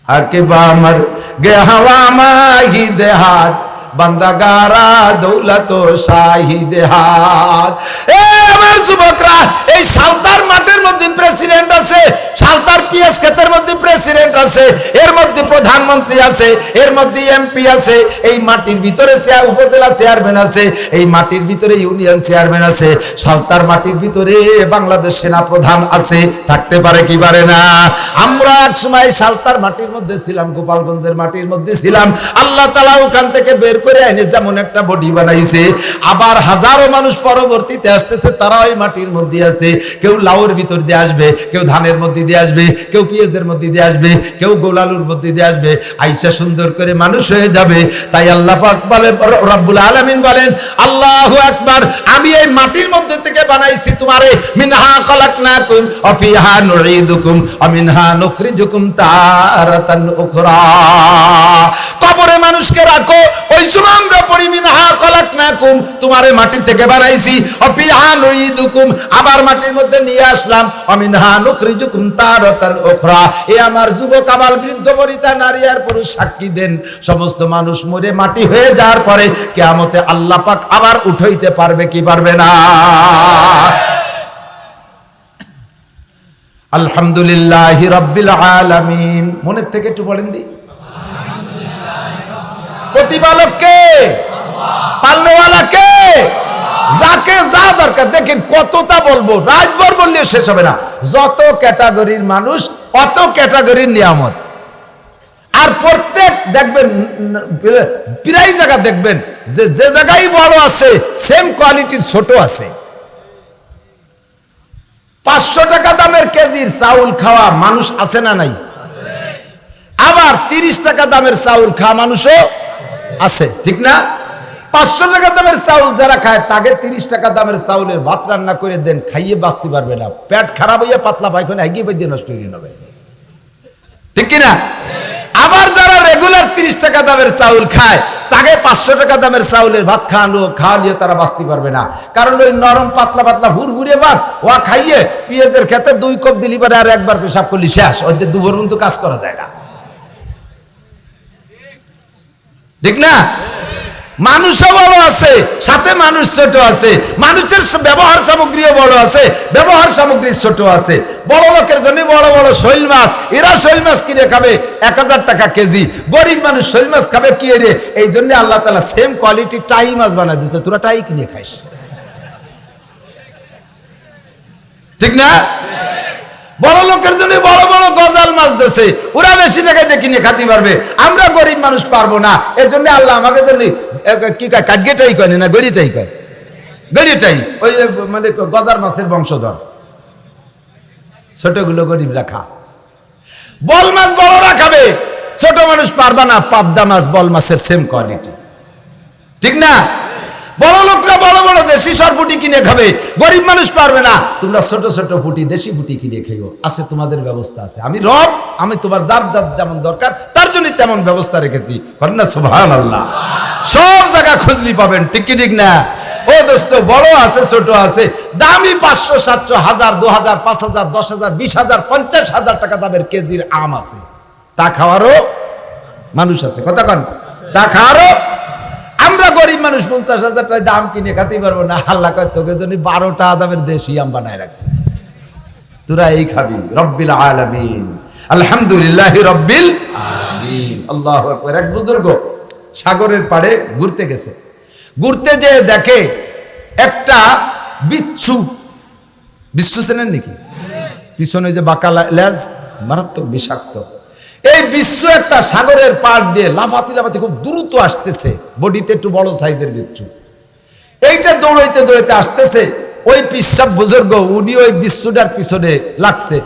আকে বামর গে হাওয়া মাহি দেহাত, বান্দাগারা দৌলত শাহী দেহাত। এ আমার যুবকরা, এই সালতার মাঠের মধ্যে প্রেসিডেন্ট আছে, সালতার পিএস ক্ষেতের মধ্যে প্রেসিডেন্ট আছে, এর মধ্যে প্রধানমন্ত্রী আছে, এর মধ্যে এমপি আছে, এই মাটির ভিতরে উপজেলা চেয়ারম্যান আছে, এই মাটির ভিতরে ইউনিয়ন চেয়ারম্যান আছে, সালতার মাটির ভিতরে বাংলাদেশ সেনা প্রধান আছে, থাকতে পারে কি পারে না? আমরা এক সময় সালতার মাটির মধ্যে ছিলাম, গোপালগঞ্জের মাটির মধ্যে ছিলাম। আল্লাহ তাআলা ওখান থেকে বের করে এনে যেমন একটা বডি বানাইছে, আবার হাজারো মানুষ পরবর্তীতে আসতেছে, তারা ওই মাটির মধ্যে আছে। কেউ লাউর ভিতর দিয়ে আসবে, কেউ ধানের মধ্যে দিয়ে আসবে, কেউ পেঁয়াজের মধ্যে দিয়ে আসবে, কেউ গোলালুর মধ্যে দিয়ে আসবে, আইসা সুন্দর করে মানুষ হয়ে যাবে। তাই আল্লাহ পাক বলেন, রব্বুল আলামিন বলেন, আল্লাহু আকবার, আমি এই মাটির মধ্যে থেকে বানাইছি তোমারে, মিনহা খালাকনাকুম ওয়া ফিহা নুঈদুকুম ওয়া মিনহা নুখরিজুকুম তারাতান উখরা। কবরে মানুষকে রাখো, ওই সময় আমরা পড়ি মিনহা খালাকনাকুম, তোমারে মাটি থেকে বানাইছি, ওয়া ফিহা নুঈদুকুম, আবার মাটির মধ্যে নিয়ে আসলাম, ওয়া মিনহা নুখরিজুকুম তারাতান উখরা। এ আমার যুবক, আবাল, বৃদ্ধ, বনিতা, নারী আর পুরুষ সাক্ষী দেন, সমস্ত মানুষ মরে মাটি হয়ে যাওয়ার পরে কিয়ামতে আল্লাহ পাক আবার উঠাইতে পারবে কি পারবে না? আলহামদুলিল্লাহি রাব্বিল আলামিন। মনের থেকে একটু বলেন দি, প্রতিপালক কে? পালনেওয়ালা কে? যাকে যা দরকার, দেখেন কতটা বলবো, রাতভর বললে শেষ হবে না। যত ক্যাটাগরির মানুষ, অত ক্যাটাগরির নিয়ামত। আর প্রত্যেক দেখবেন, প্রায় জায়গা দেখবেন যে জায়গায় বড় আছে, সেম কোয়ালিটির ছোট আছে। 500 টাকা দামের কেজির চাউল খাওয়া মানুষ আছে না নাই? আবার 30 টাকা দামের চাউল খাওয়া মানুষও আছে, ঠিক না? 500 টাকা দামের চাউল যারা খায়, তাকে 30 টাকা দামের চাউলের ভাত রান্না করে দেন, খাইয়ে বাঁচতে পারবে না, পেট খারাপ হইয়া পাতলা পায়খানা এগিয়ে বেঁধে নষ্ট হয়ে যাবে, ঠিক কিনা? আবার যারা রেগুলার 30 টাকা দামের চাউল খায়, তাকে 500 টাকা দামের চাউলের ভাত খাওয়ালে তারা বাঁচতে পারবে না। কারণ ওই নরম পাতলা পাতলা হুরহুরে ভাত ও খাইয়ে পেঁয়াজের খেতে 2 কাপ দিলি পারে, আর একবার পেশাব করলি শেষ, ওদের দুপুর কিন্তু কাজ করা যায় না, ঠিক না? মানুষও বড় আছে, সাথে মানুষ ছোট আছে, মানুষের ব্যবহার সামগ্রীও বড় আছে, ব্যবহার সামগ্রী ছোট আছে। বড় লোকের জন্য বড় বড় শৈল মাছ, এরা শৈল মাছ কিনে খাবে 1000 টাকা কেজি, গরিব মানুষ শৈল মাছ খাবে কি রে? এই জন্য আল্লাহ তাআলা সেম কোয়ালিটি টাই মাছ বানাই দিয়েছে, তোরা টাই কিনে খাইস, ঠিক না? বড় লোকের জন্য বড় বড় গজাল মাছ দিয়েছে, ওরা বেশি টাকায় দিয়ে কিনে খাতে পারবে, আমরা গরিব মানুষ পারবো না। এই জন্য আল্লাহ আমাকে জন্য কি কয়, কাঠগেটাই কয় না, গড়িটাই কয়, গড়িটাই ওই মানে গজার মাছের বংশধর, ছোটগুলো গরিব রাখা। বল মাছ বড়রা খাবে, ছোট মানুষ পারবা না। পাবদা মাছ বল মাছের সেম কোয়ালিটি, ঠিক না? বড় লোকরা বড় বড় দেশি সরপুটি কিনে খাবে, গরিব মানুষ পারবে না। তোমরা ছোট ছোট ফুটি, দেশি ফুটি কিনে খেও, আছে তোমাদের ব্যবস্থা আছে। আমি রব, আমি তোমার যার যার যেমন দরকার তার জন্য তেমন ব্যবস্থা রেখেছি। বলেন না সুবহানাল্লাহ। সব জায়গা খুঁজলি পাবেন, ঠিক কি ঠিক না? ও দোস্ত, বড় আছে ছোট আছে, দামি 500, 700, 1000, 2000, 5000, 10000, 20000, 50000 টাকা দামের কেজির আম আছে, তা খাওয়ারও মানুষ আছে। কথা কন, তা খাওয়ারও। আমরা গরিব মানুষ 50,000 টাকা দাম কিনে খাতে পারবো না। আল্লাহ কয় তোকে জন্য 12টা দামের দেশি আম বানায় রাখছে, তোরা এই খাবি। রব্বিল আলামিন, আলহামদুলিল্লাহি রব্বিল আলামিন, আল্লাহু আকবার। এক বুজুর্গ সাগরের পাড়ে ঘুরতে গেছে, ঘুরতে যেয়ে দেখে একটা বিচ্ছু, বিচ্ছু চেনেন নাকি? পিছনে যে বাঁকা লেজ, মারাত্মক বিষাক্ত। এই বিচ্ছু একটা সাগরের পাড় দিয়ে লাফাতি লাফাতি খুব দ্রুত আসতেছে, বডিতে একটু বড় সাইজের বিচ্ছু। এইটা দৌড়াইতে দৌড়াইতে আসতেছে, ওই পিসাব বুজুর্গ উনি ওই বিচ্ছুটার পিছনে লাগছে।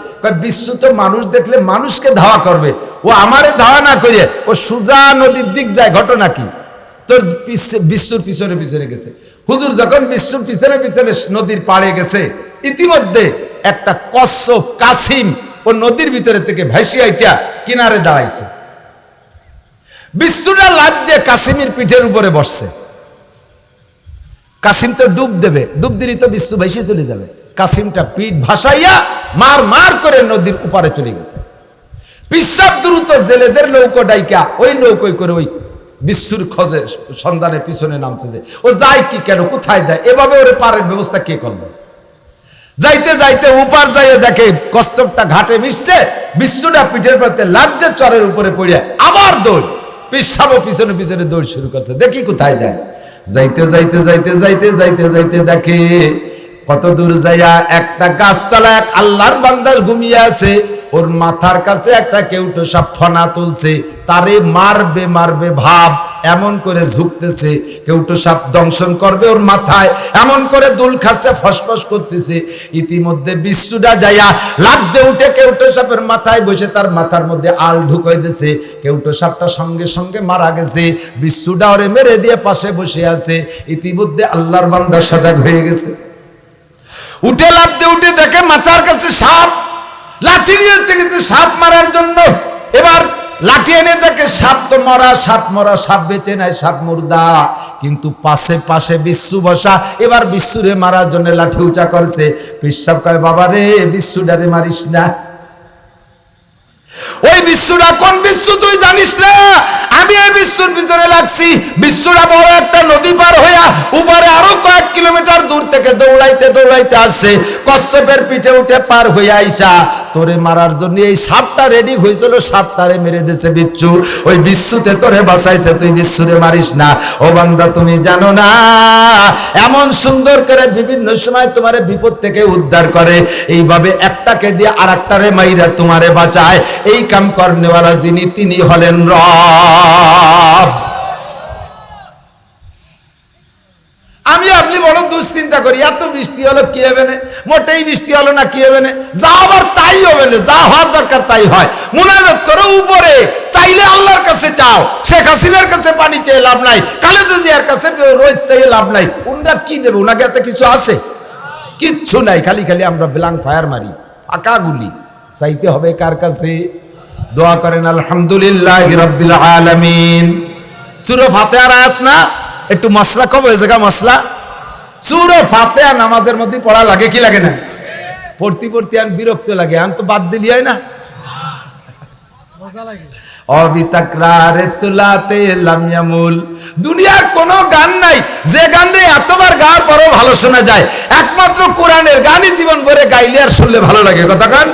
বিচ্ছু তো মানুষ দেখলে মানুষকে ধাওয়া করবে, ও আমারে ধাওয়া না করে ও সুজা নদীর দিক যায়, ঘটনা কি? তোর বিচ্ছুর পিছনে পিছনে গেছে। হুজুর যখন বিচ্ছুর পিছনে পিছনে নদীর পাড়ে গেছে, ইতিমধ্যে একটা কচ্ছপ কাসিম ও নদীর ভিতরে থেকে ভাসি আইটা কিনারে দাঁড়াইছে। বিচ্ছুটা লাফ দিয়ে কাসিমের পিঠের উপরে বসছে। কাসিম তো ডুব দেবে, ডুব দিলেই তো বিচ্ছু ভাসিয়ে চলে যাবে। কাসিমটা পিঠ ভাসাইয়া মার মার করে নদীর উপারে চলে গেছে। পিসাব দ্রুত জেলেদের নৌকো ডাইকা ওই নৌকোয় করে ওই বিচ্ছুর খোঁজে সন্ধানে পিছনে নামছে। যে ও যায় কি, কেন, কোথায় যায়, এভাবে ওরে পারের ব্যবস্থা কে করলো? যাইতে যাইতে উপার যাইয়ে দেখে কচ্ছপটা ঘাটে মিশছে, বিচ্ছুটা পিঠের পাতে লাফ দিয়ে চরের উপরে পড়িয়া আবার দৌড়, পিসাবও পিছনে পিছনে দৌড় শুরু করছে, দেখি কোথায় যায়। যাইতে যাইতে যাইতে যাইতে যাইতে যাইতে দেখে কত দূর যাইয়া একটা গাছতলা এক আল্লাহর বান্দা ঘুমিয়ে আছে, ওর মাথার কাছে একটা কেউটো সাপ ফনা তুলছে, তারে মারবে মারবে ভাব, এমন করে ঝুঁকতেছে, কেউটো সাপ দংশন করবে ওর মাথায়, এমন করে দুল খাচ্ছে, ফসফস করতেছে। ইতিমধ্যে বিচ্ছুটা যাইয়া লাফ দিয়ে উঠে কেউটো সাপের মাথায় বসে তার মাথার মধ্যে আল ঢুকাই দিয়েছে। কেউটো সাপটা সঙ্গে সঙ্গে মারা গেছে, বিচ্ছুটা ওরে মেরে দিয়ে পাশে বসে আছে। ইতিমধ্যে আল্লাহর বান্দা সজাগ হয়ে গেছে, উঠে লাফ দিয়ে উঠে দেখে মাথার কাছে সাপ, লাঠি নিয়ে গেছে সাপ মারার জন্য। এবার লাঠি এনে দেখে সাপ তো মরা, সাপ মরা, সাপ বেঁচে নাই, সাপ মুর্দা, কিন্তু পাশে পাশে বিচ্ছু বসা। এবার বিচ্ছুরে মারার জন্য লাঠি উঁচা করছে। পিসাব কয়, বাবা রে, বিচ্ছুটারে মারিস না। ওই বিচ্ছুটা কোন বিচ্ছু তুই জানিস না? আমি এই বিচ্ছুর পিছনে লাগছি। বিচ্ছুটা বড় একটা নদী পার হইয়া উপরে আরো কয়েক কিলোমিটার দূর থেকে দৌড়াইতে দৌড়াইতে আসছে, কচ্ছপের পিঠে উঠে পার হইয়া আইসা তোরে মারার জন্য এই সাপটা রেডি হয়েছিল, সাপটারে মেরে দিয়েছে বিচ্ছু। ওই বিচ্ছুতে তোরে বাঁচাইছে, তুই বিচ্ছুরে মারিস না। ও বান্দা, তুমি জানো না এমন সুন্দর করে বিভিন্ন সময় তোমারে বিপদ থেকে উদ্ধার করে, এইভাবে একটাকে দিয়ে আর একটারে মাইরা তোমারে বাঁচায়। এই কাম করনেওয়ালা যিনি, তিনি হলেন রব। আমি আপনি বড় দুশ্চিন্তা করি, এত বৃষ্টি হলো কি হবে না, মোটেই বৃষ্টি হলো না কি হবে না, যা আবার তাই হবে না, যা হওয়ার দরকার তাই হয়। মুনাজাত করো উপরে, চাইলে আল্লাহর কাছে চাও। শেখ হাসিনার কাছে পানি চেয়ে লাভ নাই, খালেদা জিয়ার কাছে রোদ চেয়ে লাভ নাই। উনারা কি দেবে? উনাকে এত কিছু আছে? কিচ্ছু নাই। খালি খালি আমরা ব্ল্যাঙ্ক ফায়ার মারি, ফাঁকা গুলি। চাইতে হবে কার কাছে? দোয়া করেন আলহামদুলিল্লাহ রাব্বিল আলামিন। সূরা ফাতিহার আয়াত না, একটু মশলা কম হয়ে যায়। মশলা সূরা ফাতিহা নামাজের মধ্যে পড়া লাগে কি লাগে না? পড়তে পড়তে আন বিরক্ত লাগে, আন তো বাদ দিলি হয় না। অবিতাকরারে তুলাতে লাম ইয়ামুল। দুনিয়ার কোনো গান নাই যে গানে এতবার গাওয়ার পরও ভালো শোনা যায়। একমাত্র কোরআনের গানই জীবন ভরে গাইলে আর শুনলে ভালো লাগে। কথা কান।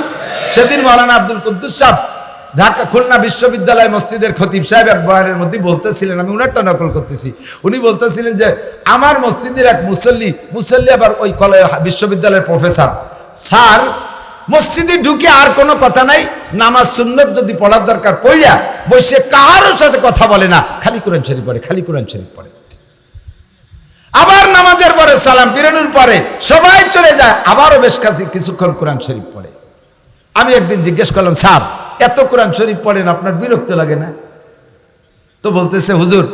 সেদিন মাওলানা আব্দুল কুদ্দুস সাহেব ঢাকা খুলনা বিশ্ববিদ্যালয় মসজিদের খতিব সাহেব এক বয়ানের মধ্যে বলতেছিলেন, আমি উনারটা নকল করতেছি। উনি বলতেছিলেন যে আমার মসজিদের এক মুসল্লি আবার ওই বিশ্ববিদ্যালয়ের প্রফেসর, স্যার মসজিদে ঢুকে আর কোনো কথা নাই, নামাজ সুন্নত যদি পড়ার দরকার পড়িয়া বসে কারোর সাথে কথা বলে না, খালি কোরআন শরীফ পড়ে, খালি কোরআন শরীফ পড়ে। আবার নামাজের পরে সালাম ফিরানোর পরে সবাই চলে যায়, আবারও বেশ কাছে কিছুক্ষণ কোরআন শরীফ পড়ে। আমি একদিন জিজ্ঞেস করলাম, স্যার এত কোরআন শরীফ পড়েন, আপনার বিরক্ত লাগে না? তো বলতেছে, হুজুর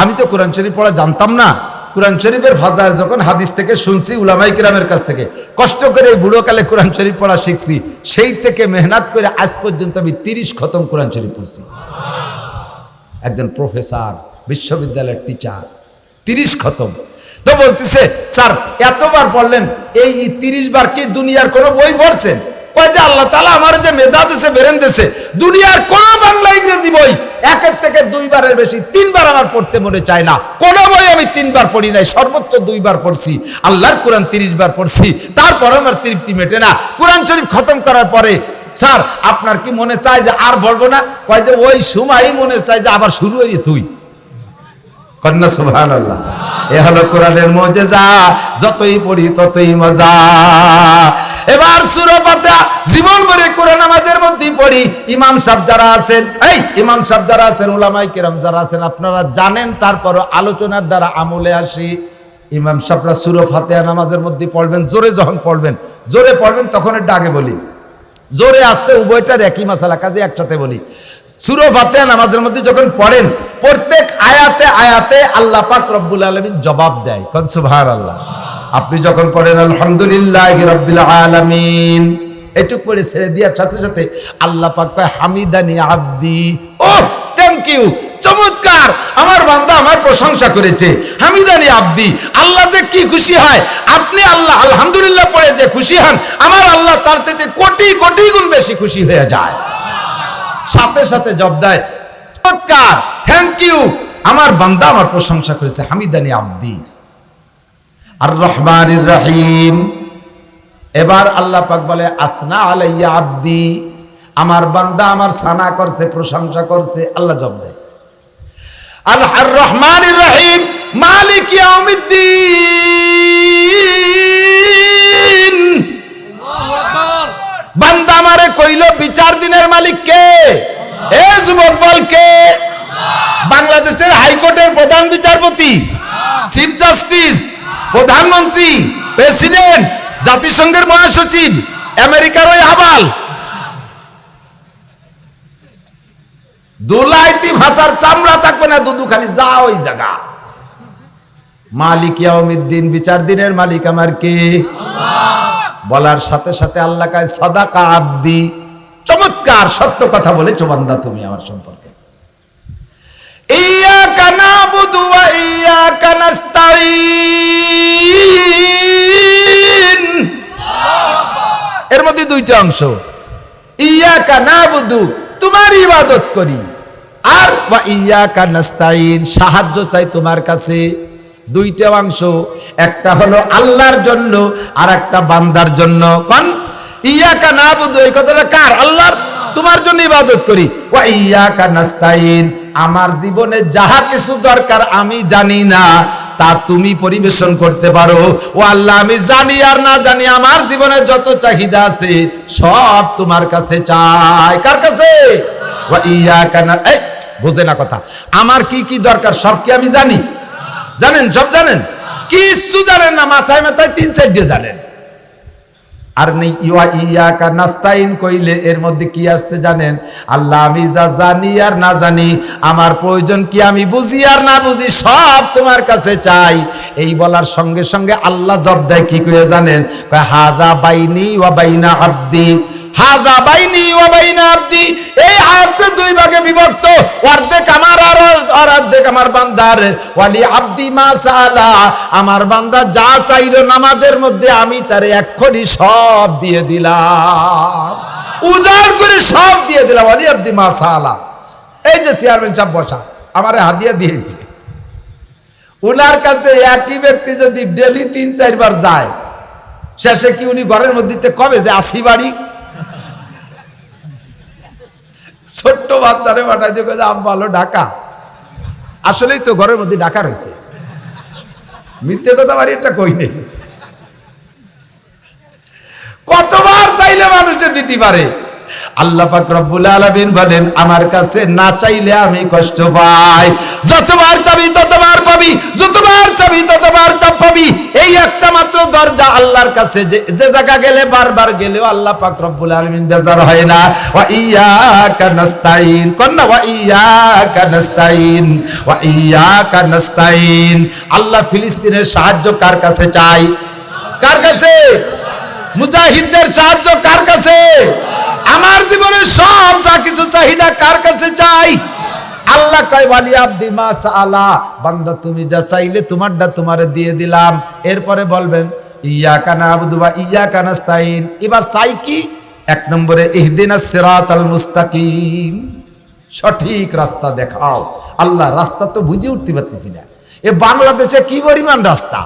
আমি তো কোরআন শরীফ পড়া জানতাম না, কোরআন শরীফের ফাজাইল যখন হাদিস থেকে শুনছি উলামায়ে কিরামের কাছ থেকে, কষ্ট করে এই বুড়োকালে কোরআন শরীফ পড়া শিখছি, সেই থেকে মেহনত করে আজ পর্যন্ত আমি 30 খতম কোরআন শরীফ পড়ছি। একজন প্রফেসর, বিশ্ববিদ্যালয়ের টিচার, 30 খতম। তো বলতেছে, স্যার এতবার পড়লেন, এই 30 বার কি দুনিয়ার কোনো বই পড়ছেন? কয় যে আল্লাহ তাআলা আমার যে মেধা দিয়েছে, বেরেন দিয়েছে, দুনিয়ার কোন বাংলা ইংরেজি বই একের থেকে 2 বারের বেশি 3 বার আমার পড়তে মনে চায় না। কোন বই আমি 3 বার পড়ি নাই, সর্বোচ্চ 2 বার পড়ছি। আল্লাহর কোরআন 30 বার পড়ছি, তারপর আমার তৃপ্তি মেটে না। কোরআন শরীফ খতম করার পরে, স্যার আপনার কি মনে চায় যে আর বলবো না? কয় যে ওই সময়ই মনে চায় যে আবার শুরু হই তুই। কন্যা সুবহানাল্লাহ। এ হলো কোরআনের মুজিজা, যতই পড়ি ততই মজা। এবার সূরা ফাতিহা জীবন ভরে কোরআন নামাজের মধ্যে পড়ি। ইমাম সাহেব যারা আছেন, ইমাম সাহেব যারা আছেন, উলামায়ে কেরাম যারা আছেন, আপনারা জানেন, তারপরও আলোচনার দ্বারা আমলে আসি। ইমাম সাহেবরা সূরা ফাতিহা নামাজের মধ্যে পড়বেন, জোরে যখন পড়বেন, জোরে পড়বেন তখন একটু আগে বলি, জোরে আসতে উভয়টার একই মাসালা, কাজে একসাথে বলি। সূরা ফাতিহা নামাজের মধ্যে যখন পড়েন, প্রত্যেক আয়াতে আয়াতে আল্লাহ পাক রব্বুল আলামিন জবাব দেয়। কোন সুবহানাল্লাহ। আপনি যখন পড়েন আলহামদুলিল্লাহি রাব্বিল আলামিন, এটুক পড়ে ছেড়ে দেওয়ার সাথে সাথে আল্লাহ পাক কয় হামিদানি আব্দি, ও থ্যাংক ইউ, চমৎকার, আমার বান্দা আমার প্রশংসা করেছে। হামিদানি আব্দি, আল্লাহ যে কি খুশি হয়, আপনি আল্লাহ আলহামদুলিল্লাহ পড়ে যে খুশি হন, আমার আল্লাহ তার চেয়ে কোটি কোটি গুণ বেশি খুশি হয়ে যায়। সাথে সাথে জবাব দেয় চমৎকার, থ্যাংক ইউ, আমার বান্দা আমার প্রশংসা করেছে। হামিদানি আব্দি। আর রহমানির রহিম, এবার আল্লাহ পাক বলে আতনা আলাইয়া আব্দি, আমার বান্দা আমার সানা করছে, প্রশংসা করছে। আল্লাহ জবাব দেয় আর রহমানির রহিম মালিক ইয়াউমিদ্দিন, বান্দা আমারে কইল বিচার দিনের মালিক কে? এ যুবক বল কে? বাংলাদেশের হাইকোর্টের প্রধান বিচারপতি, চিফ জাস্টিস, প্রধানমন্ত্রী, প্রেসিডেন্ট, জাতিসংঘের মহাসচিব, আমেরিকার ওই আবাল, দুলাইতি ভাষার চামড়া থাকবে না, দুদু খালি যা ওই জায়গা। মালিক ইয়াউমিদ্দিন, বিচার দিনের মালিক আমার কে? বলার সাথে সাথে আল্লাহ কয় সাদাকা আব্দি, চমৎকার, সত্য কথা বলেছো বান্দা তুমি আমার সম্পর্কে। ইয়াকা নাবুদু ওয়া ইয়াকা নাস্তাঈন, এর মধ্যে দুইটা অংশ। ইয়াকা নাবুদু, তোমার ইবাদত করি, আর ওয়া ইয়াকা নাস্তাঈন, সাহায্য চাই তোমার কাছে। দুইটা অংশ, একটা হলো আল্লাহর জন্য আর একটা বান্দার জন্য। কোন? ইয়াকা নাবুদু, এই কথাটা কার? আল্লাহর। তোমার জন্য ইবাদত করি। ওয়া ইয়াকা নাস্তাঈন, আমার জীবনে যাহা কিছু দরকার আমি জানি না, তা তুমি পরিবেশন করতে পারো। ও আল্লাহ, আমি জানি আর না জানি, আমার জীবনে যত চাহিদা আছে সব তোমার কাছে চাই। কার কাছে? ওয়া ইয়াকা না, বোঝে না কথা। আমার কি কি দরকার সব কি আমি জানি? জানেন? সব জানেন? কিছু জানেন না, মাথায় মাথায় 3 সাইডে জানেন। আর নেই ওয়া ইয়াকা নাস্তাইন কইলে এর মধ্যে কি আসছে জানেন? আল্লাহ, আমি যা জানি আর না জানি, আমার প্রয়োজন কি আমি বুঝি আর না বুঝি, সব তোমার কাছে চাই। এই বলার সঙ্গে সঙ্গে আল্লাহ জবাব দেয় কি কইয়া জানেন? কয় হাযা বাইনি ওয়া বাইনা আব্দি, হাযা বাইনি ওয়া বাইনা আব্দি। এই আয়াতে 2 ভাগে বিভক্ত, অর্ধেক আমার আর অর্ধেক আমার বান্দার। ওয়ালি আব্দি মা সাআলা, আমার বান্দা যা চাইলো নামাজের মধ্যে আমি তারে এক্ষুনি সব দিয়ে দিলাম, উজাড় করে সব দিয়ে দিলাম। ওয়ালি আব্দি মা সাআলা। এই যে চেয়ারম্যান সাহেব বসা, আমারে হাদিয়া দিয়েছে, উনার কাছে একই ব্যক্তি যদি ডেলি 3-4 বার যায়, শেষে কি উনি ঘরের মধ্যে কবে যে আসি বাড়ি? ছোট্ট বাচ্চারে পাঠাই দিয়ে আব্বা হলো ঢাকা। আসলেই তো ঘরের মধ্যে ঢাকা রয়েছে, মিথ্যে কথা বাড়ি এটা কই নেই। কতবার চাইলে মানুষে দিতে পারে। আল্লাহ পাক রব্বুল আলামিন বলেন আমার কাছে না চাইলে আমি কষ্ট পাই। যতবার চাবি ততবার পাবি, যতবার চাবি ততবার পাবি। এই একটা মাত্র দরজা আল্লাহর কাছে, যে জায়গা গেলে বারবার গেলেও আল্লাহ পাক রব্বুল আলামিন বেজার হয় না। ওয়া ইয়াকা নাস্তাইন, কন্না ওয়া ইয়াকা নাস্তাইন, ওয়া ইয়াকা নাস্তাইন। আল্লাহ ফিলিস্তিনের সাহায্য কার কাছে চাই? কার কাছে? মুজাহিদদের সাহায্য কার কাছে? আমার জীবনের সব যা কিছু চাহিদা কার কাছে চাই? আল্লাহ কয় ওয়ালি আব্দি মা সাআলা, বান্দা তুমি যা চাইলে তোমারটা তোমারে দিয়ে দিলাম। এরপরে বলবেন ইয়াকা নাবুদু ওয়া ইয়াকা নাস্তাইন। এবার চাই কি? 1 নম্বরে ইহদিনাস সিরাতাল মুস্তাকিম, সঠিক রাস্তা দেখাও। আল্লাহ, রাস্তা তো বুঝে উঠতে পারতেছি না। এ বাংলাদেশে কি পরিমাণ রাস্তা,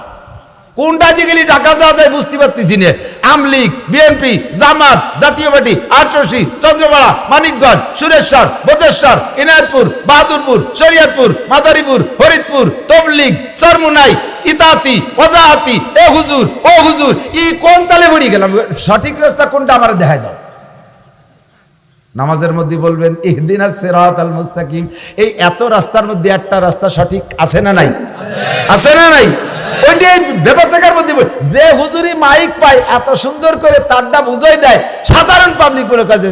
কোনটা দিকে গেলে ঢাকা যাওয়া যায় বুঝতে পারতেছি না। আমলিগ, বিএনপি, জামাত, জাতীয় পার্টি, আটরশি, চন্দ্রপাড়া, মানিকগঞ্জ, সুরেশ্বর, বজেশ্বর, ইনায়তপুর, বাহাদুরপুর, শরীয়তপুর, মাদারীপুর, ফরিদপুর, তবলিগ, সরমুনাই, ইতাতি, ওজাহাতি, এ হুজুর ও হুজুর, এই কোন তালে পড়ে গেলাম? সঠিক রাস্তা কোনটা আমার দেখায় দাও। নামাজের মধ্যে বলবেন ইহদিনাস সিরাতাল মুস্তাকিম। এই এত রাস্তার মধ্যে একটা রাস্তা সঠিক আছে না নাই? আছে না নাই? ওইটাই বেবাচাকার মধ্যে যে হুজুরি মাইক পায় এত সুন্দর করে তারটা বুঝাই দেয়, সাধারণ পাবলিক বলে কাজে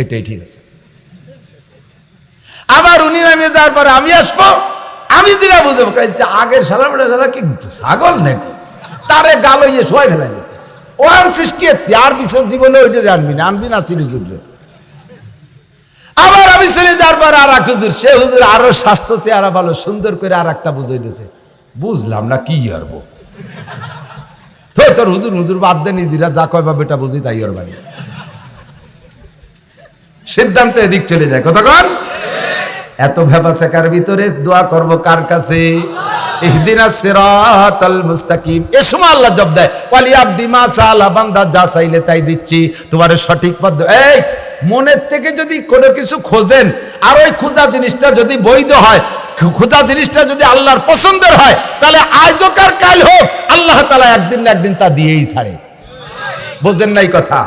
এটাই ঠিক আছে। আবার উনি নামে যাওয়ার পরে আমি আসবো, আমি যেটা বুঝবো আগের সালা কি ছাগল নাকি, তারে গাল হইয়ে সবাই ফেলাই দিয়েছে। ও আনছিস কে তার বিশ্বর জীবনে ওইটা আনবি না ছিল জুড়লে। আবার আমি চলে যাওয়ার পর আর এক হুজুর, সে হুজুর আরো স্বাস্থ্য চেহারা ভালো, সুন্দর করে আর একটা বুঝাই দিয়েছে। বুঝলাম না কি আরবো তোর হুজুর হুজুর বাদ দে, নিজেরা যা কয় বা বেটা বুঝি তাই ওর বাড়ি। সিদ্ধান্তে এদিক চলে যায় কতক্ষণ। এত ভেবাচাকার ভিতরে দোয়া করব কার কাছে? ইহদিনাস সিরাতাল মুস্তাকিম। এ সময় আল্লাহ জব দেয় ওয়ালি আব্দি মা সালা, বান্দা যা চাইলে তাই দিচ্ছি, তোমার সঠিক পথ। এই মনের থেকে যদি কোনো কিছু খোঁজেন, আর ওই খোঁজা জিনিসটা যদি বৈধ হয়, খোঁজা জিনিসটা যদি আল্লাহর পছন্দের হয়, তাহলে আজ হোক আর কাল হোক আল্লাহ তাআলা একদিন না একদিন তা দিয়েই ছাড়ে। বোঝেন নাই কথা?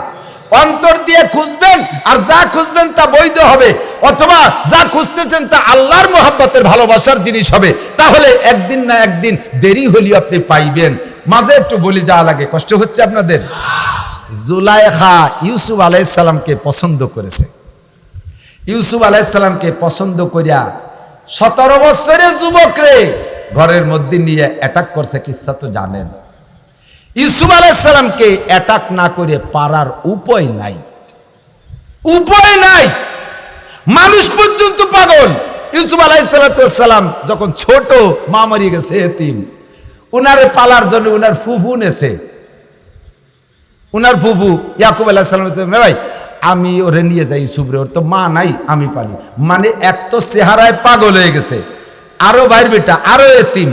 অন্তর দিয়ে খুঁজবেন, আর যা খুঁজবেন তা বৈধ হবে, অথবা যা খুঁজতেছেন তা আল্লাহর মহব্বতের ভালোবাসার জিনিস হবে, তাহলে একদিন না একদিন দেরি হলেও আপনি পাইবেন। মাঝে একটু বলি যাওয়া লাগে, কষ্ট হচ্ছে আপনাদের? জুলাইখা ইউসুফ আলাইহিস সালামকে পছন্দ করেছে। ইউসুফ আলাইহিস সালামকে পছন্দ করিয়া 17 বছরের যুবকরে ঘরের মধ্যে নিয়ে অ্যাটাক করছে, কিসসা তো জানেন। ইউসুফ আলাইহিস সালামকে অ্যাটাক না করে পারার উপায় নাই, উপায় নাই। মানুষ পর্যন্ত পাগল। ইউসুফ আলাইহিস সালাম যখন ছোট, মা মরিয়ে গেছে, এতিম, উনারে পালার জন্য উনার ফুফু নেছে। উনার ফুফু ইয়াকুব আলাইহিস সালাম, ভাই আমি ওরে নিয়ে যাই ইউসুফরে, ওর তো মা নাই, আমি পালি। মানে এক তো চেহারায় পাগল হয়ে গেছে, আরো ভাইয়ের বেটা, আরো এতিম,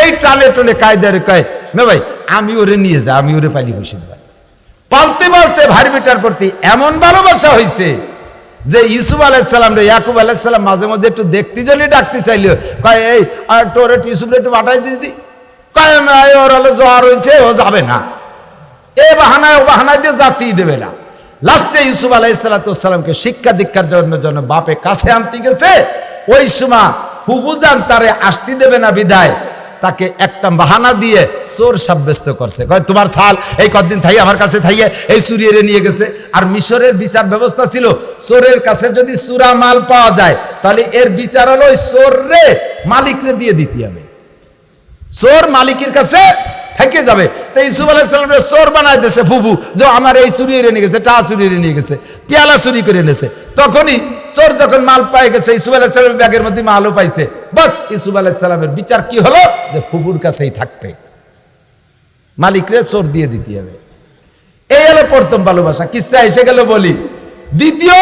এই টালে টলে কায়দারে কয় ভাই আমি ওরে নিয়ে যাই, আমি ওরে পালি বসে দেব। পালতে পালতে ভাইয়ের বেটার প্রতি এমন ভালোবাসা হয়েছে যে ইউসুফ আলাইহিস সালাম রে ইয়াকুব আলাইহিস সালাম মাঝে মাঝে একটু দেখতে জন্য ডাকতে চাইল, কয় এই তোরে ইউসুফরে একটু পাঠাই দিস দি, কয় ওর হলো জ্বর হয়েছে, ও যাবে না, এ বাহানায় ও বাহানায় দিয়ে জাতি দেবে না। লাস্টে ইউসুফ আলাইহিস সালামকে শিক্ষা দীক্ষার জন্য বাপে কাছে আনতে গেছে। ওই সময় ফুফুজান তারে আসতে দেবে না বিদায় তাকে একটা বাহানা দিয়ে চোর সাব্যস্ত করছে, কয় তোমার সাল এই কদিন থাই আমার কাছে থাইয়ে এই চুরিয়ে নিয়ে গেছে। আর মিশরের বিচার ব্যবস্থা ছিল, চোরের কাছে যদি চুরা মাল পাওয়া যায় তাহলে এর বিচার হলো ওই চোর রে মালিকরে দিয়ে দিতে হবে, চোর মালিকের কাছে থেকে যাবে। তো ইউসুফ আলাইহিস সালাম চোর বানাই দিয়েছে ফুফু, যে আমার এই চুরিয়ে নিয়ে গেছে, টা চুরিয়ে নিয়ে গেছে, পেয়ালা চুরি করে এনেছে। তখনই চোর যখন মাল পাই গেছে, ইউসুফ আলাইহিস সালামের ব্যাগের মধ্যে মালও পাইছে, বাস ইউসুফ আলাইহিস সালামের বিচার কি হলো যে ফুফুর কাছেই থাকবে, মালিকরে চোর দিয়ে দিতে হবে। এই হলো প্রথম ভালোবাসা। কিসসা এসে গেল বলি। দ্বিতীয়,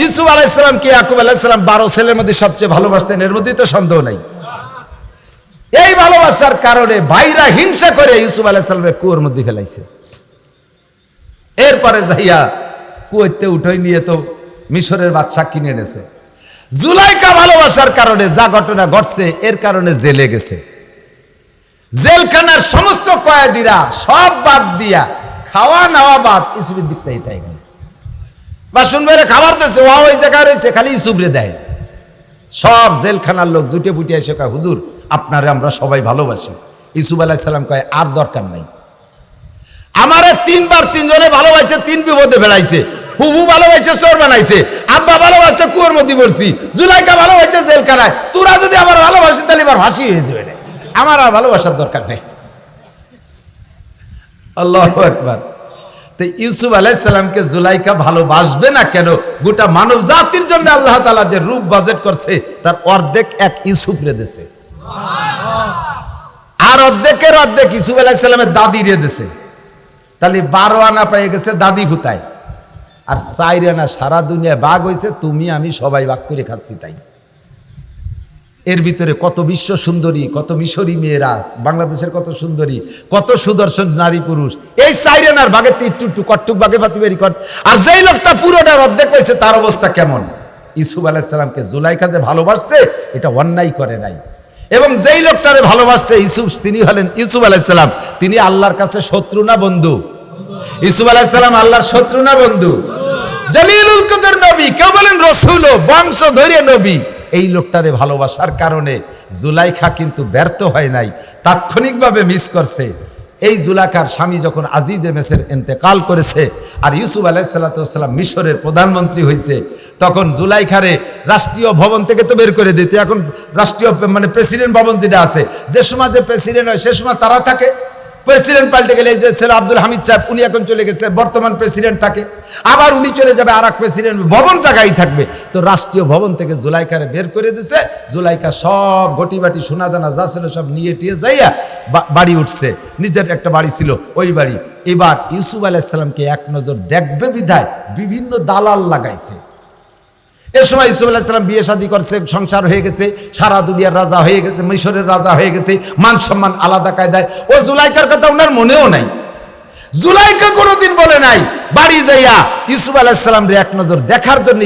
ইউসুফ আলাইহিস সালামকে ইয়াকুব আলাইহিস সালাম 12 ছেলের মধ্যে সবচেয়ে ভালোবাসতেন, এর মধ্যে তো সন্দেহ নাই। এই ভালোবাসার কারণে ভাইরা হিংসা করে ইউসুফ আলাইহিস সালামের কুয়োর মধ্যে ফেলাইছে। এরপরে যাইয়া কুয়োতে উঠাই নিয়ে তো মিশরের বাদশা কিনে এনেছে। জুলাইকা ভালোবাসার কারণে যা ঘটনা ঘটছে, এর কারণে জেলে গেছে। জেলখানার সমস্ত কয়েদিরা সব বাদ দিয়া, খাওয়া নাওয়া বাদ, ইউসুফের দিক চাই তাই গেল। বাসন বেড়ে খাবার দিচ্ছে, ও ওই জায়গায় রয়েছে, খালি ইউসুফরে দেয়। সব জেলখানার লোক জুটে পুটে এসে কয় হুজুর আপনারে আমরা সবাই ভালোবাসি। ইউসুফ আলাইহিস সালাম কয় আর দরকার নাই, আমারে 3 বার 3 জনে ভালোবাসছে, 3 বিপদে বেড়াইছে। হুবু ভালোবাসছে, চোর বানাইছে, আব্বা ভালোবাসছে, কুয়োর মধ্যে পড়ছি, জুলাইকা ভালোবাসছে জেলখানায়। তোরা যদি আমার ভালোবাসে তাহলে এবার ফাঁসি হয়ে যাবে না, আমার আর ভালোবাসার দরকার নেই। আল্লাহু আকবার। তো ইউসুফ আলাইহিস সালামকে জুলাইকা ভালোবাসবে না কেন? গোটা মানব জাতির জন্য আল্লাহ তাআলা যে রূপ বাজেট করছে তার অর্ধেক এক ইউসুফ রে দিয়েছে, আর অর্ধেকের অর্ধেক ইউসুফ আলাইহিস সালামের দাদি রে দিয়েছে। তাহলে 12 আনা পেয়ে গেছে দাদি ফুতায়, আর 4 আনা সারা দুনিয়া ভাগ হয়েছে, তুমি আমি সবাই ভাগ করে খাচ্ছি। তাই এর ভিতরে কত বিশ্ব সুন্দরী, কত মিশরী মেয়েরা, বাংলাদেশের কত সুন্দরী, কত সুদর্শন নারী পুরুষ। এই সাইরেনার ভাগে একটু কট্টুক ভাগে ফাতিবারি কর। আর যেই লোকটা পুরোটার অর্ধেক পাইছে তার অবস্থা কেমন? ইউসুফ আলাইহিস সালামকে জুলাইখা যে ভালোবাসছে এটা অন্যায় করে নাই। এবং যেই লোকটারে ভালোবাসছে ইউসুফ, তিনি হলেন ইউসুফ আলাইহিস সালাম। তিনি আল্লাহর কাছে শত্রু না বন্ধু? ইউসুফ আলাইহিস সালাম আল্লাহর শত্রু না বন্ধু? জলিলুল কদর নবী, কেউ বলেন রসুল, বংশ ধরে নবী। এই লোকটারে ভালোবাসার কারণে জুলাইখা কিন্তু ব্যর্থ হয় নাই, তাৎক্ষণিকভাবে মিস করছে। এই জুলাইখার স্বামী যখন আজিজে মেসের ইন্তেকাল করেছে আর ইউসুফ আলাইহিস সালাম মিশরের প্রধানমন্ত্রী হয়েছে, তখন জুলাইখারে রাষ্ট্রীয় ভবন থেকে তো বের করে দিত। এখন রাষ্ট্রীয় মানে প্রেসিডেন্ট ভবন যেটা আছে, যে সময় যে প্রেসিডেন্ট হয় সে সময় তারা থাকে। প্রেসিডেন্ট পাল্টে গেলে, এই যে স্যার আব্দুল হামিদ সাহেব উনি এখন চলে গেছে, বর্তমান প্রেসিডেন্ট থাকে, আবার উনি চলে যাবে, আর এক প্রেসিডেন্ট, ভবন জায়গায় থাকবে। তো রাষ্ট্রীয় ভবন থেকে জুলাইখারে বের করে দিছে। জুলাইখা সব ঘটি বাটি সোনাদানা যা ছিল সব নিয়ে টিয়ে যাইয়া বাড়ি উঠছে। নিজের একটা বাড়ি ছিল, ওই বাড়ি। এবার ইউসুফ আলাইহিস সালামকে এক নজর দেখবে বিধায় বিভিন্ন দালাল লাগাইছে। এ সময় ইউসুফ আলাইহিস সালাম বিয়ে শাদী করছে, সংসার হয়ে গেছে, সারা দুনিয়ার রাজা হয়ে গেছে, মিশরের রাজা হয়ে গেছে, মান সম্মান আলাদা কায়দায়। ও জুলাইখার কথা ওনার মনেও নাই। জুলাইখা কোনোদিন বলে নাই বাড়ি যাইয়া ইউসুফ আলাইহিস সালাম রে এক নজর দেখার জন্য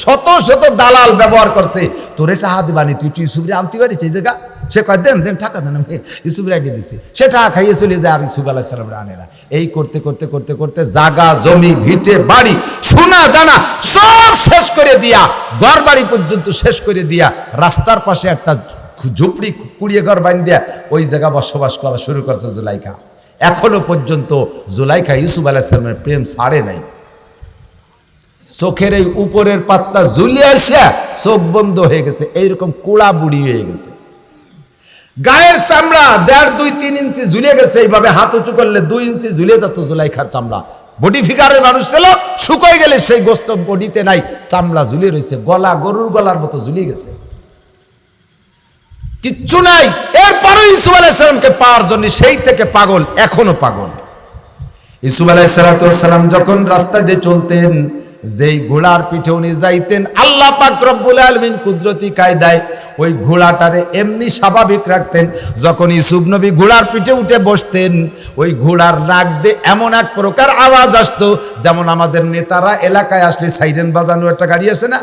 শত শত দালাল ব্যবহার করছে। তোরে টাকা দিবানি, তুই ইউসুফ রে আনতে পারিস এই জায়গা? সে কয় দেন দেন টাকা দেন, আমি ইউসুফ রে দিছি। সে টাকা খাইয়ে চলে যায় আর ইউসুফ আলাইহিস সালাম রে আনে না। এই করতে করতে করতে করতে জাগা জমি ভিটে বাড়ি সোনা দানা সব শেষ করে দিয়া, ঘর বাড়ি পর্যন্ত শেষ করে দিয়া, রাস্তার পাশে একটা ঝুপড়ি কুড়িয়ে ঘর বান দিয়া ওই জায়গা বসবাস করা শুরু করছে জুলাইখা। এখনো পর্যন্ত জুলাইখা ইউসুফ আলাইহিস সালামের প্রেম ছাড়ে নাই। চোখের এই উপরের পাত্তা ঝুলিয়ে আসা চোখ বন্ধ হয়ে গেছে, এইরকম কুড়া বুড়ি হয়ে গেছে। গায়ের চামড়া 1.5-2-3 ইঞ্চি ঝুলিয়ে গেছে। এইভাবে হাত উঁচু করলে 2 ইঞ্চি ঝুলিয়ে যেত জুলাইখার চামড়া। বডি ফিগারের মানুষ ছিল, শুকাই গেলে সেই গোস্ত বডিতে নাই, চামড়া ঝুলিয়ে রয়েছে, গলা গরুর গলার মতো ঝুলিয়ে গেছে, কিচ্ছু নাই। এরপরে ইউসুফ আলাইহিস সালামকে পাওয়ার জন্য সেই থেকে পাগল, এখনো পাগল। ইউসুফ আলাইহিস সালাম যখন রাস্তা দিয়ে চলতেন, যেই ঘোড়ার পিঠে উনি যাইতেন, আল্লাহ পাক রব্বুল আলামিন কুদরতি কায়দায় ওই ঘোড়াটারে এমনি স্বাভাবিক রাখতেন। যখন ইউসুফ নবী ঘোড়ার পিঠে উঠে বসতেন, ওই ঘোড়ার নাক দিয়ে এমন এক প্রকার আওয়াজ আসতো, যেমন আমাদের নেতারা এলাকায় আসলে সাইরেন বাজানো একটা গাড়ি আছে না,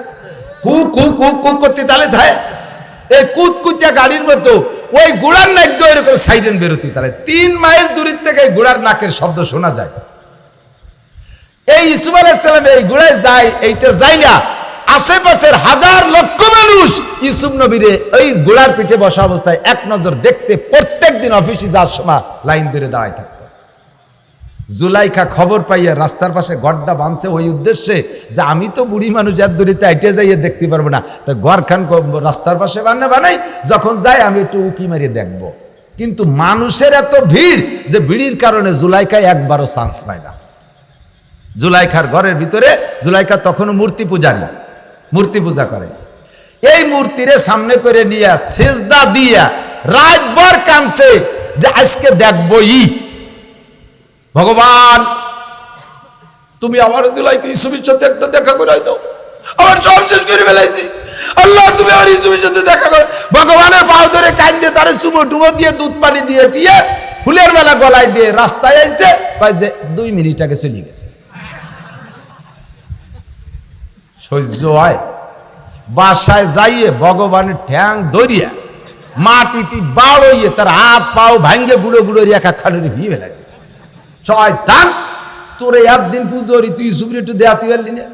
কু কু কু কু করতে তালে থাকে, এই কুতকুতিয়া গাড়ির মতো ওই ঘোড়ার নাক দিয়ে ওইরকম সাইরেন বেরোতে তালে। 3 মাইল দূরের থেকে ঘোড়ার নাকের শব্দ শোনা যায়। এই ইউসুফ আলাইহিস সালাম এই ঘোড়ায় যায়, এইটা যায় না, আশেপাশের হাজার লক্ষ মানুষ ইউসুফ নবীরে ওই ঘোড়ার পিঠে বসা অবস্থায় এক নজর দেখতে প্রত্যেক দিন অফিসে যাওয়ার সময় লাইন ধরে দাঁড়ায় থাকত। জুলাইখা খবর পাইয়া রাস্তার পাশে গড়টা বাঁধছে ওই উদ্দেশ্যে যে আমি তো বুড়ি মানুষ, এর দূরিতে আইটে যাইয়ে দেখতে পারবো না, তো ঘরখান রাস্তার পাশে বানাই, যখন যাই আমি একটু উকি মারিয়ে দেখবো। কিন্তু মানুষের এত ভিড় যে ভিড়ির কারণে জুলাইখা একবারও চান্স পায় না। জুলাইখার ঘরের ভিতরে, জুলাইখা তখনও মূর্তি পূজারী, মূর্তি পূজা করে। এই মূর্তিরে সামনে করে নিয়ে সেজদা দিয়া রাতভর কাঁদছে যে আজকে দেখবই, ভগবান তুমি আমার জুলাইখা ইউসুফের সাথে একটা দেখা করে দাও, আমার সব শেষ করে ফেলাইছি, আল্লাহ তুমি আমার ইউসুফের সাথে দেখা করো। ভগবানের পাও ধরে কান্দে, তারে চুমো টুমো দিয়ে দুধ পানি দিয়ে টিয়ে ফুলের মেলা গলায় দিয়ে রাস্তায় আইছে, কয় যে 2 মিনিট আগে চলে গেছে। সহ্য হয়? বাসায় যাইয়ে ভগবানের ঠ্যাং ধরিয়া মাটিতে বাড়িয়ে তার হাত পাও ভাঙ্গে গুঁড়ো গুঁড়ো রেখা খাড়ে ভিয়ে ফেলা দিছে। শয়তান, তোরে একদিন পুজো তুই ইউসুফের একটু দেয়া তুই পারলি না।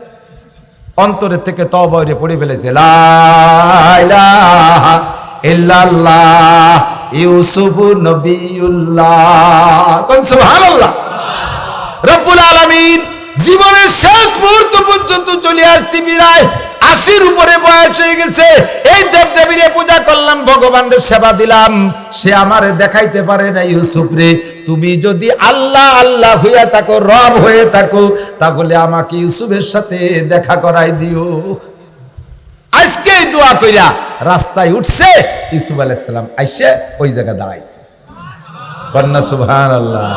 অন্তরের থেকে তওবা পড়ে ফেলেছে, লা ইলাহা ইল্লাল্লাহ ইউসুফ নবিয়ুল্লাহ, কোন সুবহানাল্লাহ। রব্বুল আলামিন জীবনের শেষ মুহূর্ত পর্যন্ত চলে আসছি, বিরায় 80-র উপরে বয়স হয়ে গেছে। এই দেবদেবীরে পূজা করলাম, ভগবানের সেবা দিলাম, সে আমারে দেখাইতে পারে না ইউসুফ রে। তুমি যদি আল্লাহ আল্লাহ হইয়া থাকো, রব হয়ে থাকো, তাহলে আমাকে ইউসুফের সাথে দেখা করাই দিও। আজকেই দোয়া কইরা রাস্তায় উঠছে, ইউসুফ আলাইহিস সালাম আইসে ওই জায়গা দাঁড়াইছে। কন্যা সুবহানাল্লাহ।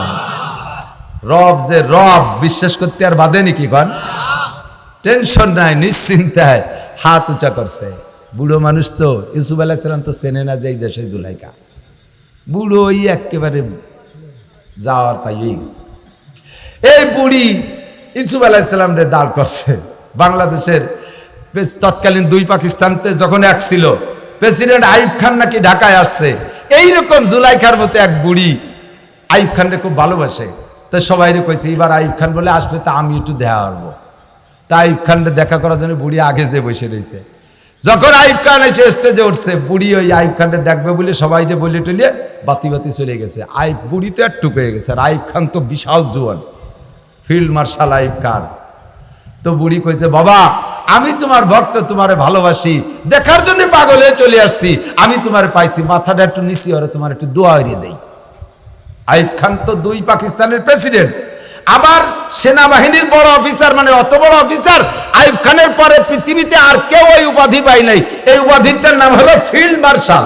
রব যে রব বিশ্বাস করতে আর বাদে নাকি কন? টেনশন নাই, নিশ্চিন্তায় হাত উঁচা করছে। বুড়ো মানুষ তো, ইউসুফ আলাইহিস সালাম তো চেনে না যে এই দেশে জুলাইখা, বুড়ো ওই একেবারে যাওয়ার তাই হয়ে গেছে। এই বুড়ি ইউসুফ আলাইহিস সালাম রে দাঁড় করছে। বাংলাদেশের তৎকালীন দুই পাকিস্তানতে যখন এক ছিল, প্রেসিডেন্ট আইয়ুব খান নাকি ঢাকায় আসছে, এইরকম জুলাইখার মতো এক বুড়ি আইয়ুব খানকে খুব ভালোবাসে। তো সবাই কইছে এবার আইয়ুব খান বলে আসবে, তা আমি একটু দেখা করবো। তা আইয়ুব খানকে দেখা করার জন্য বুড়ি আগে যে বসে রয়েছে। যখন আইয়ুব খান এসে স্টেজে উঠছে, বুড়ি ওই আইয়ুব খানকে দেখবে বলে সবাই বলে টলিয়ে বাতি বাতি চলে গেছে। বুড়ি তো একটু পেয়ে গেছে, আর আইয়ুব খান তো বিশাল জোয়ান, ফিল্ড মার্শাল আইয়ুব খান। তো বুড়ি কইতে, বাবা আমি তোমার ভক্ত, তোমারে ভালোবাসি, দেখার জন্য পাগল হয়ে চলে আসছি, আমি তোমারে পাইছি, মাথাটা একটু নিচি হরে তোমার একটু দোয়া হরিয়ে দেই। আইয়ুব খান তো দুই পাকিস্তানের প্রেসিডেন্ট, আবার সেনাবাহিনীর বড় অফিসার, মানে অত বড় অফিসার আইয়ুব খানের পরে পৃথিবীতে আর কেউ এই উপাধি পাই নাই। এই উপাধিটার নাম হলো ফিল্ড মার্শাল।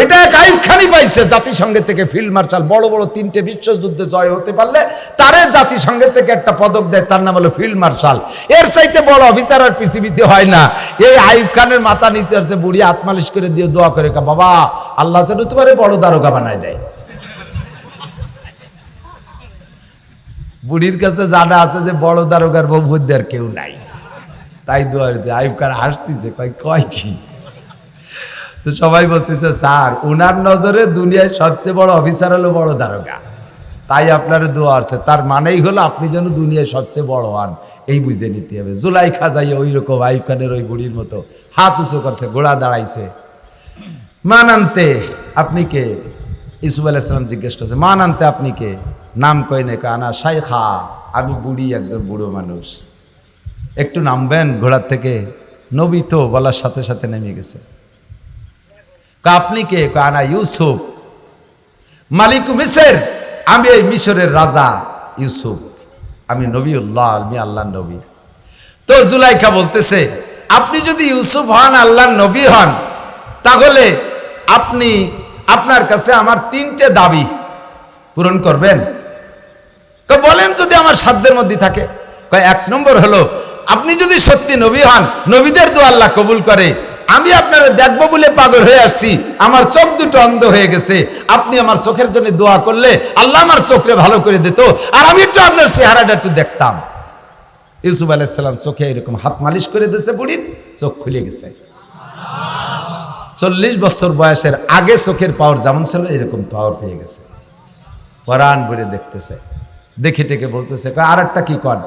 এটা এক আইয়ুব খানই পাইছে জাতিসংঘের থেকে। ফিল্ড মার্শাল বড় বড় 3টে বিশ্বযুদ্ধে জয় হতে পারলে তারে জাতিসংঘের থেকে একটা পদক দেয়, তার নাম হলো ফিল্ড মার্শাল। এর চাইতে বড় অফিসার আর পৃথিবীতে হয় না। এই আইয়ুব খানের মাথা নিচে আসছে, বুড়ি হাত মালিশ করে দিয়ে দোয়া করে, বাবা আল্লাহ যেন তোমারে বড় দারোগা বানায় দেয়। বুড়ির কাছে জানা আছে যে বড় দারোগার বউ বুদ্ধি আর কেউ নাই, তাই দোয়া দিতে। আইয়ুব খান হাসতেছে, কয় কি? তো সবাই বলতেছে, স্যার ওনার নজরে দুনিয়ায় সবচেয়ে বড় অফিসার হলো বড় দারোগা, তাই আপনার দোয়া আছে। তার মানেই হলো আপনি যেন দুনিয়ায় সবচেয়ে বড় হন, এই বুঝে নিতে হবে। জুলাইখা যাই ওই রকম আইয়ুব খানের ওই বুড়ির মতো হাত উঁচু করছে, ঘোড়া দাঁড়াইছে। মান আনতে আপনি কে? ইউসুফ আলাইহিস সালাম জিজ্ঞেস করছে, মান আনতে আপনি কে? নাম কই না, কানা শাইখা, আমি বুড়ি, একজন বুড়ো মানুষ। একটু নামবেন ঘোড়ার থেকে? নবী তো বলার সাথে সাথে নেমে গেছে। আপনি কে? কানা ইউসুফ, মালিক মিসর, আমি এই মিশরের রাজা ইউসুফ, আমি নবীউল্লাহ, আমি আল্লাহর নবী। তো জুলাইখা বলতেছে, আপনি যদি ইউসুফ হন, আল্লাহর নবী হন, তাহলে আপনি, আপনার কাছে আমার 3টে দাবি পূরণ করবেন। বলেন যদি আমার সাধ্যের মধ্যে থাকে। 1 নম্বর হলো, আপনি যদি সত্যি নবী হন, নবীদের দোয়া আল্লাহ কবুল করে, আমি আপনারা দেখবো বলে পাগল হয়ে আসছি, আমার চোখ দুটো অন্ধ হয়ে গেছে, আপনি আমার চোখের জন্য দোয়া করলে আল্লাহ আমার চোখে ভালো করে দিত, আর আমি একটু আপনার চেহারাটা একটু দেখতাম। ইউসুফ আলাইহিস সালাম চোখে এরকম হাত মালিশ করে দিয়েছে, বুড়ির চোখ খুলে গেছে। 40 বছর বয়সের আগে চোখের পাওয়ার যেমন ছিল, এরকম পাওয়ার পেয়ে গেছে। কোরআন বলে দেখতেছে, দেখে টেকে বলতেছে, আর একটা কি কর?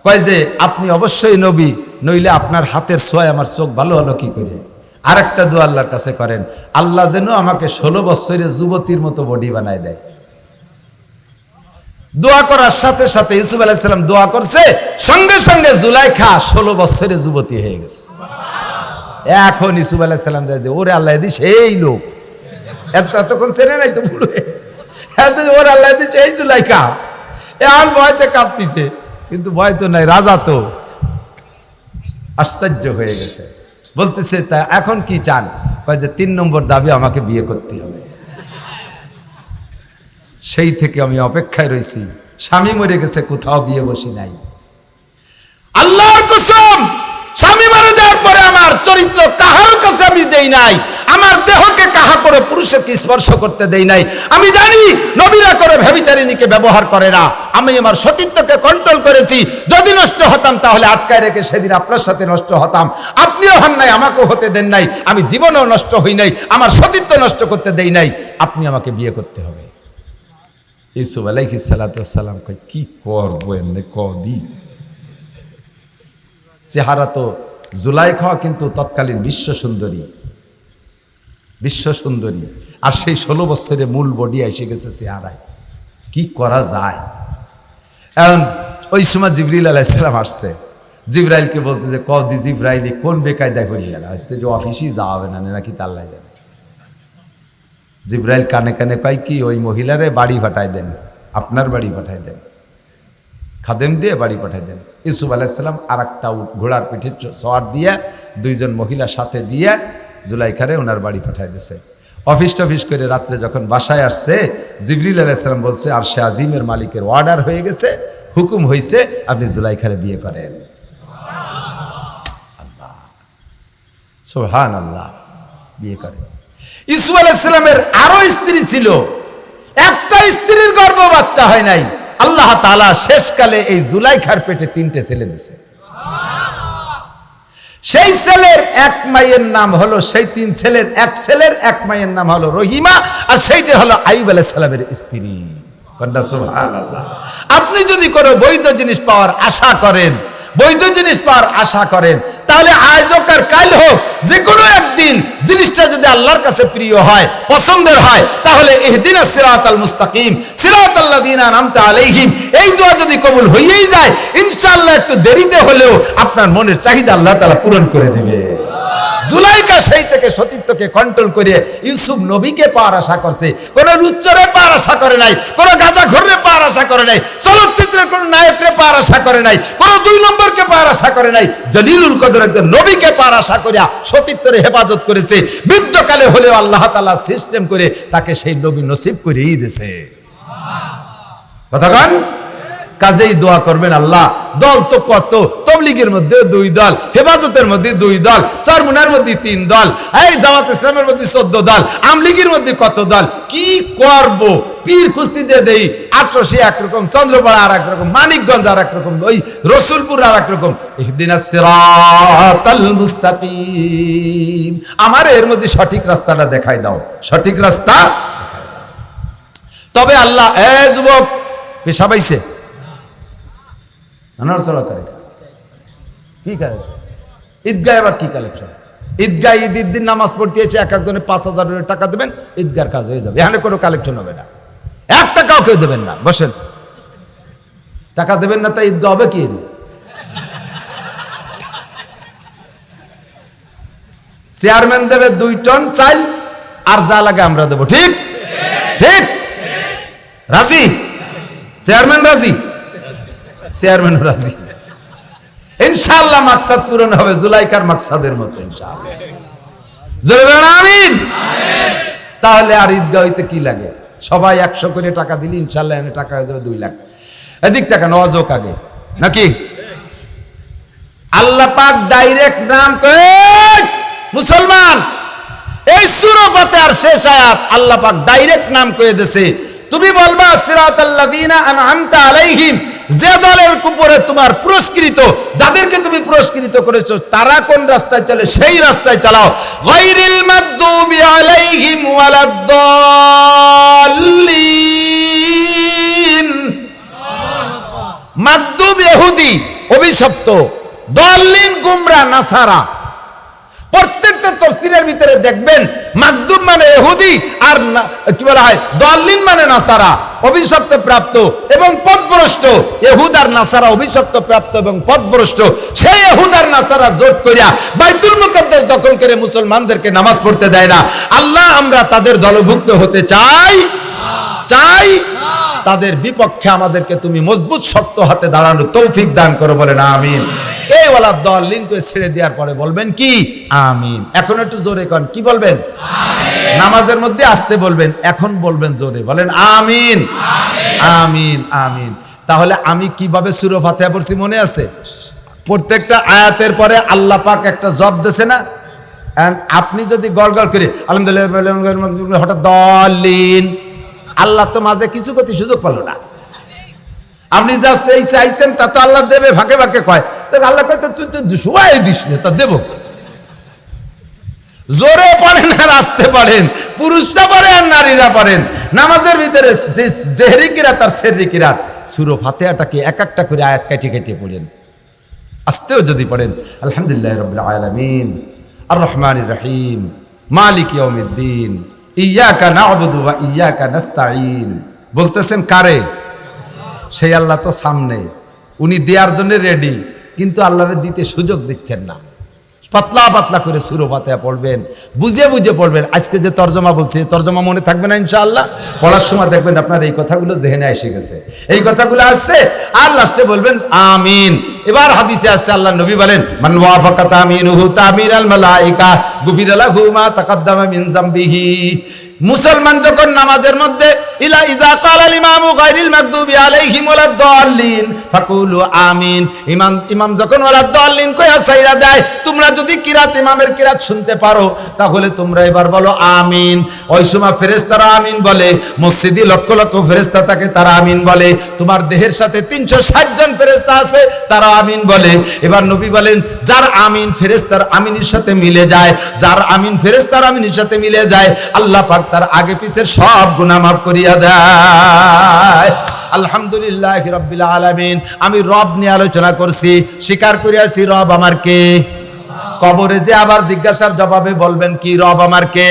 কয় যে আপনি অবশ্যই নবী, নইলে আপনার হাতের ছোঁয়ায় আমার চোখ ভালো হলো কি করে? আর একটা দোয়া আল্লাহর কাছে করেন, আল্লাহ যেন আমাকে 16 বছরের যুবতীর মতো বডি বানায় দেয়। দোয়া করার সাথে সাথে ইউসুফ আলাইহিস সালাম দোয়া করছে, সঙ্গে সঙ্গে জুলাইখা 16 বছরের যুবতী হয়ে গেছে। এখন ইউসুফ আলাইহিস সালাম দেয় যে, ওরে আল্লাহ দিস এই লোক, এতক্ষণ চেনে নাই তো বুড়ো, ওরে আল্লাহ দিস এই জুলাইখা। এখন ভয়তে কাঁপতিছে, কিন্তু ভয় তো নাই, রাজা তো। আশ্চর্য হয়ে গেছে, বলতেছে তা এখন কি চান? কয় যে 3 নম্বর দাবি, আমাকে বিয়ে করতে হবে। সেই থেকে আমি অপেক্ষায় রয়েছি, স্বামী মরে গেছে, কোথাও বিয়ে বসি নাই। আল্লাহর কসম, স্বামী মারা যাওয়ার পরে আমার চরিত্র কাহার কাছে আমি দেই নাই, আমার দেহকে কাহা করে পুরুষকে স্পর্শ করতে দেই নাই। আমি জানি নবীরা করে ব্যভিচারিণীকে ব্যবহার করে না। আমি আমার সতীত্বকে কন্ট্রোল করেছি। যদি নষ্ট হতাম তাহলে আটকায় রেখে সেদিন আপনার সাথে নষ্ট হতাম। আপনিও হন নাই, আমাকেও হতে দেন নাই, আমি জীবনেও নষ্ট হই নাই, আমার সতীত্ব নষ্ট করতে দেই নাই। আপনি আমাকে বিয়ে করতে হবে। ইউসুফ আলাইহিস সালাতু ওয়াস সালাম কয়, কি করবো এমনি কদি? চেহারা তো জুলাইখা কিন্তু তৎকালীন বিশ্ব সুন্দরী, আর সেই 16 বছরে মূল বডি এসে গেছে চেহারায়। কি করা যায়? এখন ওই সময় জিবরিল আলাইহিস সালাম আসছে, জিবরাইলকে বলতে যে, কদি জিবরাইলি কোন বেকায়দায় পড়িয়ে গেল, আসতে যে অফিসেই যাওয়া হবে না নাকি তা আল্লাহ জানে। জিবরাইল কানে কানে কয় কি, ওই মহিলারে বাড়ি পাঠায় দেন, আপনার বাড়ি পাঠায় দেন, খাদেম দিয়ে বাড়ি পাঠায় দেন। ইউসুফ আলাইহিস সালাম আর একটা ঘোড়ার পিঠে সওয়ার দিয়ে 2জন মহিলা সাথে দিয়ে জুলাইখারে ওনার বাড়ি পাঠায় দিয়েছে। অফিস করে রাত্রে যখন বাসায় আসছে, জিবরিল আলাইহিস সালাম বলছে, আরশে আজিমের মালিকের অর্ডার হয়ে গেছে, হুকুম হয়েছে, আপনি জুলাইখারে বিয়ে করেন। সুবহানাল্লাহ, বিয়ে করে। ইউসুফ আলাইহিস সালামের আরো স্ত্রী ছিল, একটা স্ত্রীর গর্ভ বাচ্চা হয় নাই। আল্লাহ তাআলা শেষকালে এই জুলাইখার পেটে 3টে ছেলে দিয়েছে। সেই ছেলের এক মায়ের নাম হলো, সেই 3 ছেলের এক মায়ের নাম হলো রহিমা, আর সেইটা হলো আইয়ুব আলাইহিস সালামের স্ত্রী। কন্যা সুবহানাল্লাহ। আপনি যদি কোনো বৈধ জিনিস পাওয়ার আশা করেন, বৈধ জিনিস পাওয়ার আশা করেন, তাহলে আজ হোক আর কাল হোক, যে কোনো একদিন জিনিসটা যদি আল্লাহর কাছে প্রিয় হয়, পছন্দের হয়, তাহলে ইহদিনাস সিরাতাল মুস্তাকিম সিরাতাল্লাযিনা আনআমতা আলাইহিম, এই দোয়া যদি কবুল হয়েই যায়, ইনশাআল্লাহ একটু দেরিতে হলেও আপনার মনের চাহিদা আল্লাহ তাআলা পূরণ করে দিবে। জুলাইখা সেই থেকে সতীত্বকে কন্ট্রোল করে ইউসুফ নবীকে পাওয়ার আশা করছে, কোন লুচ্চরে পাওয়ার আশা করে নাই, কোন গাঁজাখোরে পাওয়ার আশা করে নাই, চলচ্চিত্রের কোন নায়করে পাওয়ার আশা করে নাই, কোন 2 নম্বরকে পাওয়ার আশা করে নাই, জলিলুল কদর একজন নবীকে পাওয়ার আশা করিয়া সতীত্বের হেফাজত করেছে। বৃদ্ধকালে হলেও আল্লাহ তাআলা সিস্টেম করে তাকে সেই নবী নসিব করেই দিয়েছে। কথাগান কাজেই দোয়া করবেন, আল্লাহ দল তো কত, তবলিগের মধ্যে 2 দল, হেফাজতের মধ্যে 2 দল, চরমুনার মধ্যে 3 দল, এই জামাত ইসলামের মধ্যে 14 দল, আমলিগের মধ্যে কত দল, কি করব? পীর কুস্তিতে দেই 800 একরকম, চন্দ্রপাড়া আর একরকম, মানিকগঞ্জ আর একরকম, ওই রসুলপুর আর একরকম। ইহদিনাস সিরাতাল মুস্তাকিম, আমার এর মধ্যে সঠিক রাস্তাটা দেখাই দাও, সঠিক রাস্তা দেখাই দাও। তবে আল্লাহ, এ যুবক পেশা পাইছে কি ঈদগাহ, এবার কি কালেকশন? ঈদগাহ ঈদের দিন নামাজ পড়তে এসে এক একজনে 5,000 টাকা দেবেন, ঈদগার কাজ হয়ে যাবে। এখানে কোনো কালেকশন হবে না, 1 টাকাও কেউ দেবেন না। বসেন, টাকা দেবেন না, তাই ঈদগাহ হবে কি? চেয়ারম্যান দেবে 2 টন চাল, আর যা লাগে আমরা দেবো। ঠিক ঠিক, রাজি? চেয়ারম্যান রাজি? চেয়ারম্যান রাজি। ইনশাআল্লাহ মাকসাদ পূরণ হবে জুলাইখার মাকসাদের মতো, ইনশাআল্লাহ। জোরে বলেন আমিন। তাহলে আর ঈদগাহ হইতে কি লাগে? সবাই 100 করে টাকা দিলে ইনশাআল্লাহ এনে টাকা হয়ে যাবে 2 লাখ। এদিক টাকা নওয়াজ হোক আগে, নাকি? আল্লাহ পাক ডাইরেক্ট নাম কয়ে, মুসলমান, এই সূরা ফাতিহার শেষ আয়াত আল্লাহ পাক ডাইরেক্ট নাম কয়ে দিয়েছে। তুমি বলবা সিরাতাল্লাযিনা আনআমতা আলাইহিম, যে দলের উপরে তোমার পুরস্কৃত, যাদেরকে তুমি পুরস্কৃত করেছো, তারা কোন রাস্তায় চলে সেই রাস্তায় চালাও। গায়রিল মাগদুবি আলাইহিম ওয়ালাদ-দাল্লিন। মাগদুব ইহুদি, অভিশপ্ত, দাল্লিন গুমরা, নাসারা। প্রত্যেকটা তাফসীরের ভিতরে দেখবেন মাগদুব মানে ইহুদি, আর কি বলা হয় দাল্লিন মানে নাসারা, অভিশপ্ত প্রাপ্ত এবং পথভ্রষ্ট। ইহুদ আর নাসারা অভিশপ্ত প্রাপ্ত এবং পথভ্রষ্ট। সেই ইহুদ আর নাসারা জোট করিয়া বাইতুল মুকাদ্দাস দখল করে মুসলমানদেরকে নামাজ পড়তে দেয় না। আল্লাহ, আমরা তাদের দলভুক্ত হতে চাই চাই তাদের বিপক্ষে আমাদেরকে তুমি মজবুত শক্ত হাতে দাঁড়ানোর তৌফিক দান করো, বলেন আমিন। এই ওয়ালা দাল্লিনকে ছেড়ে দেওয়ার পরে বলবেন কি? আমিন। এখন একটু জোরে কন, কি বলবেন? আমিন। নামাজের মধ্যে আসতে বলবেন, এখন বলবেন জোরে, বলেন আমিন আমিন আমিন। তাহলে আমি কিভাবে সূরা ফাতিহা পড়ছি মনে আছে? প্রত্যেকটা আয়াতের পরে আল্লাহ পাক একটা জব দিয়েছে না? আপনি যদি গলগল করে আলহামদুলিল্লাহ হঠাৎ দাল্লিন, আল্লাহ তো মাঝে কিছু করতে সুযোগ পালো না। আপনি যা সেই চাইছেন তা তো আল্লাহ দেবে, ভাগে ভাগে কয়। তো আল্লাহ কয়, তুই তো সবাই দিস না, তা দেবো। জোরে পড়েন আর আসতে পারেন, পুরুষরা পারে আর নারীরা পারেন। নামাজের ভিতরে জেহরি কিরাত আর সেহরি কিরাত, সূরা ফাতিহাটাকে এক একটা করে আয়াত কাটিয়ে কাটিয়ে পড়েন। আসতেও যদি পড়েন আলহামদুলিল্লাহি রাব্বিল আলামিন আর রহমানির রহিম মালিক ইয়াউমিদ্দিন ইয়াকা না'বুদু ওয়া ইয়াকা নাস্তাঈন, বলতেছেন কারে? সেই আল্লাহ তো সামনে, উনি দেওয়ার জন্য রেডি, কিন্তু আল্লাহরে দিতে সুযোগ দিচ্ছেন না। পাতলা পাতলা করে সূরা ফাতিহা পড়বেন, বুঝে বুঝে পড়বেন। আজকে যে তরজমা বলছে, তরজমা মনে থাকবে না ইনশাআল্লাহ। পড়ার সময় দেখবেন আপনার এই কথাগুলো জেহেনে এসে গেছে, এই কথাগুলো আসছে, আর লাস্টে বলবেন আমিন। এবার হাদিসে আসছে, আল্লাহ নবী বলেন, মান ওয়াফাকা তামিনুহু তামিরাল মালাইকা গুফিরা লাহু মা তাকাদ্দামা মিন যামবিহি। মুসলমান যখন নামাজের মধ্যে ইলা ইযা ক্বালাল ইমামু গায়রিল মাগদুবি আলাইহিম ওয়ালাদ-দাল্লিন ফাকুলু আমিন। ইমাম যখন ওয়ালাদ-দাল্লিন কইয়া সাইরা দেয়, তোমরা যদি কিরাত ইমামের কিরাত শুনতে পারো তাহলে তোমরা এবার বলো আমিন। ওই সময় ফেরেশতারা আমিন বলে, মসজিদে লক্ষ লক্ষ ফেরেশতা থাকে, তারা আমিন বলে। তোমার দেহের সাথে 360 জন ফেরেশতা আছে, তারা আমিন বলে। এবার নবী বলেন, যার আমিন ফেরেশতার আমিনের সাথে মিলে যায়, যার আমিন ফেরেশতার আমিনের সাথে মিলে যায়, আল্লাহ পাক তার আগে পিছের সব গুনাহ মাফ করিয়া দেয়। আলহামদুলিল্লাহ রাব্বিল আলামিন। আমি রব নিয়ে আলোচনা করছি, স্বীকার করে আসছি রব আমার কে। কবরে যে আবার জিজ্ঞাসার জবাবে বলবেন কি, রব আমার কে?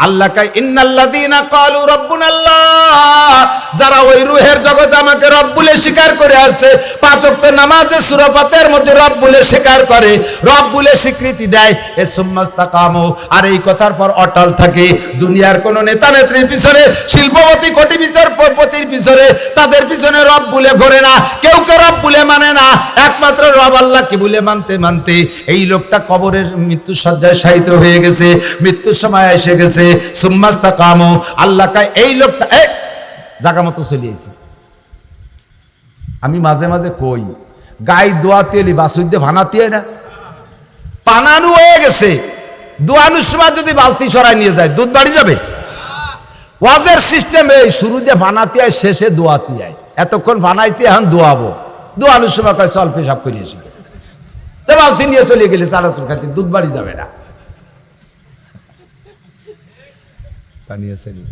আল্লাহ কয়, ইন্নাল্লাযীনা ক্বালু রাব্বুনাল্লাহ, যারা ওই রূহের জগতে আমাকে রব বলে স্বীকার করে আসছে, 5 ওয়াক্ত নামাজে সূরা ফাতিহার মধ্যে রব বলে স্বীকার করে, রব বলে স্বীকৃতি দেয়, এ সুম্মাস্তাকামু, আর এই কথার পর অটল থাকে। দুনিয়ার কোন নেতা নেত্রীর পিছনে, শিল্পপতি কোটিপতির পিছনে, তাদের পিছনে রব বলে ঘোরে না, কেউ রব বলে মানে না, একমাত্র রব আল্লাহকে বলে মানতে মানতে এই লোকটা কবরের মৃত্যু শয্যায় শায়িত হয়ে গেছে, মৃত্যুর সময় এসে গেছে। সুম্মাস্তাকামু, আল্লাহ কয় এই লোকটা জায়গা মতো চলে আইছে। আমি মাঝে মাঝে কই, গাই দোয়াতে এলি বাসুদ্দে ভানাতে না, পানানু হয়ে গেছে, দোয়ানোর সময় যদি বালতি ছড়াই নিয়ে যায়, দুধ বাড়ি যাবে? ওয়াজের সিস্টেম এই, শুরু দিয়ে ভানাতে আয়, শেষে দোয়াতে আয়। এতক্ষণ ভানাইছি, এখন দোয়াবো। দোয়ানোর সময় কয় চল পেশাব করিয়ে শিখে, তো বালতি নিয়ে চলে গেলে চানাচুর খাইতে, দুধ বাড়ি যাবে না। পানি আছে না?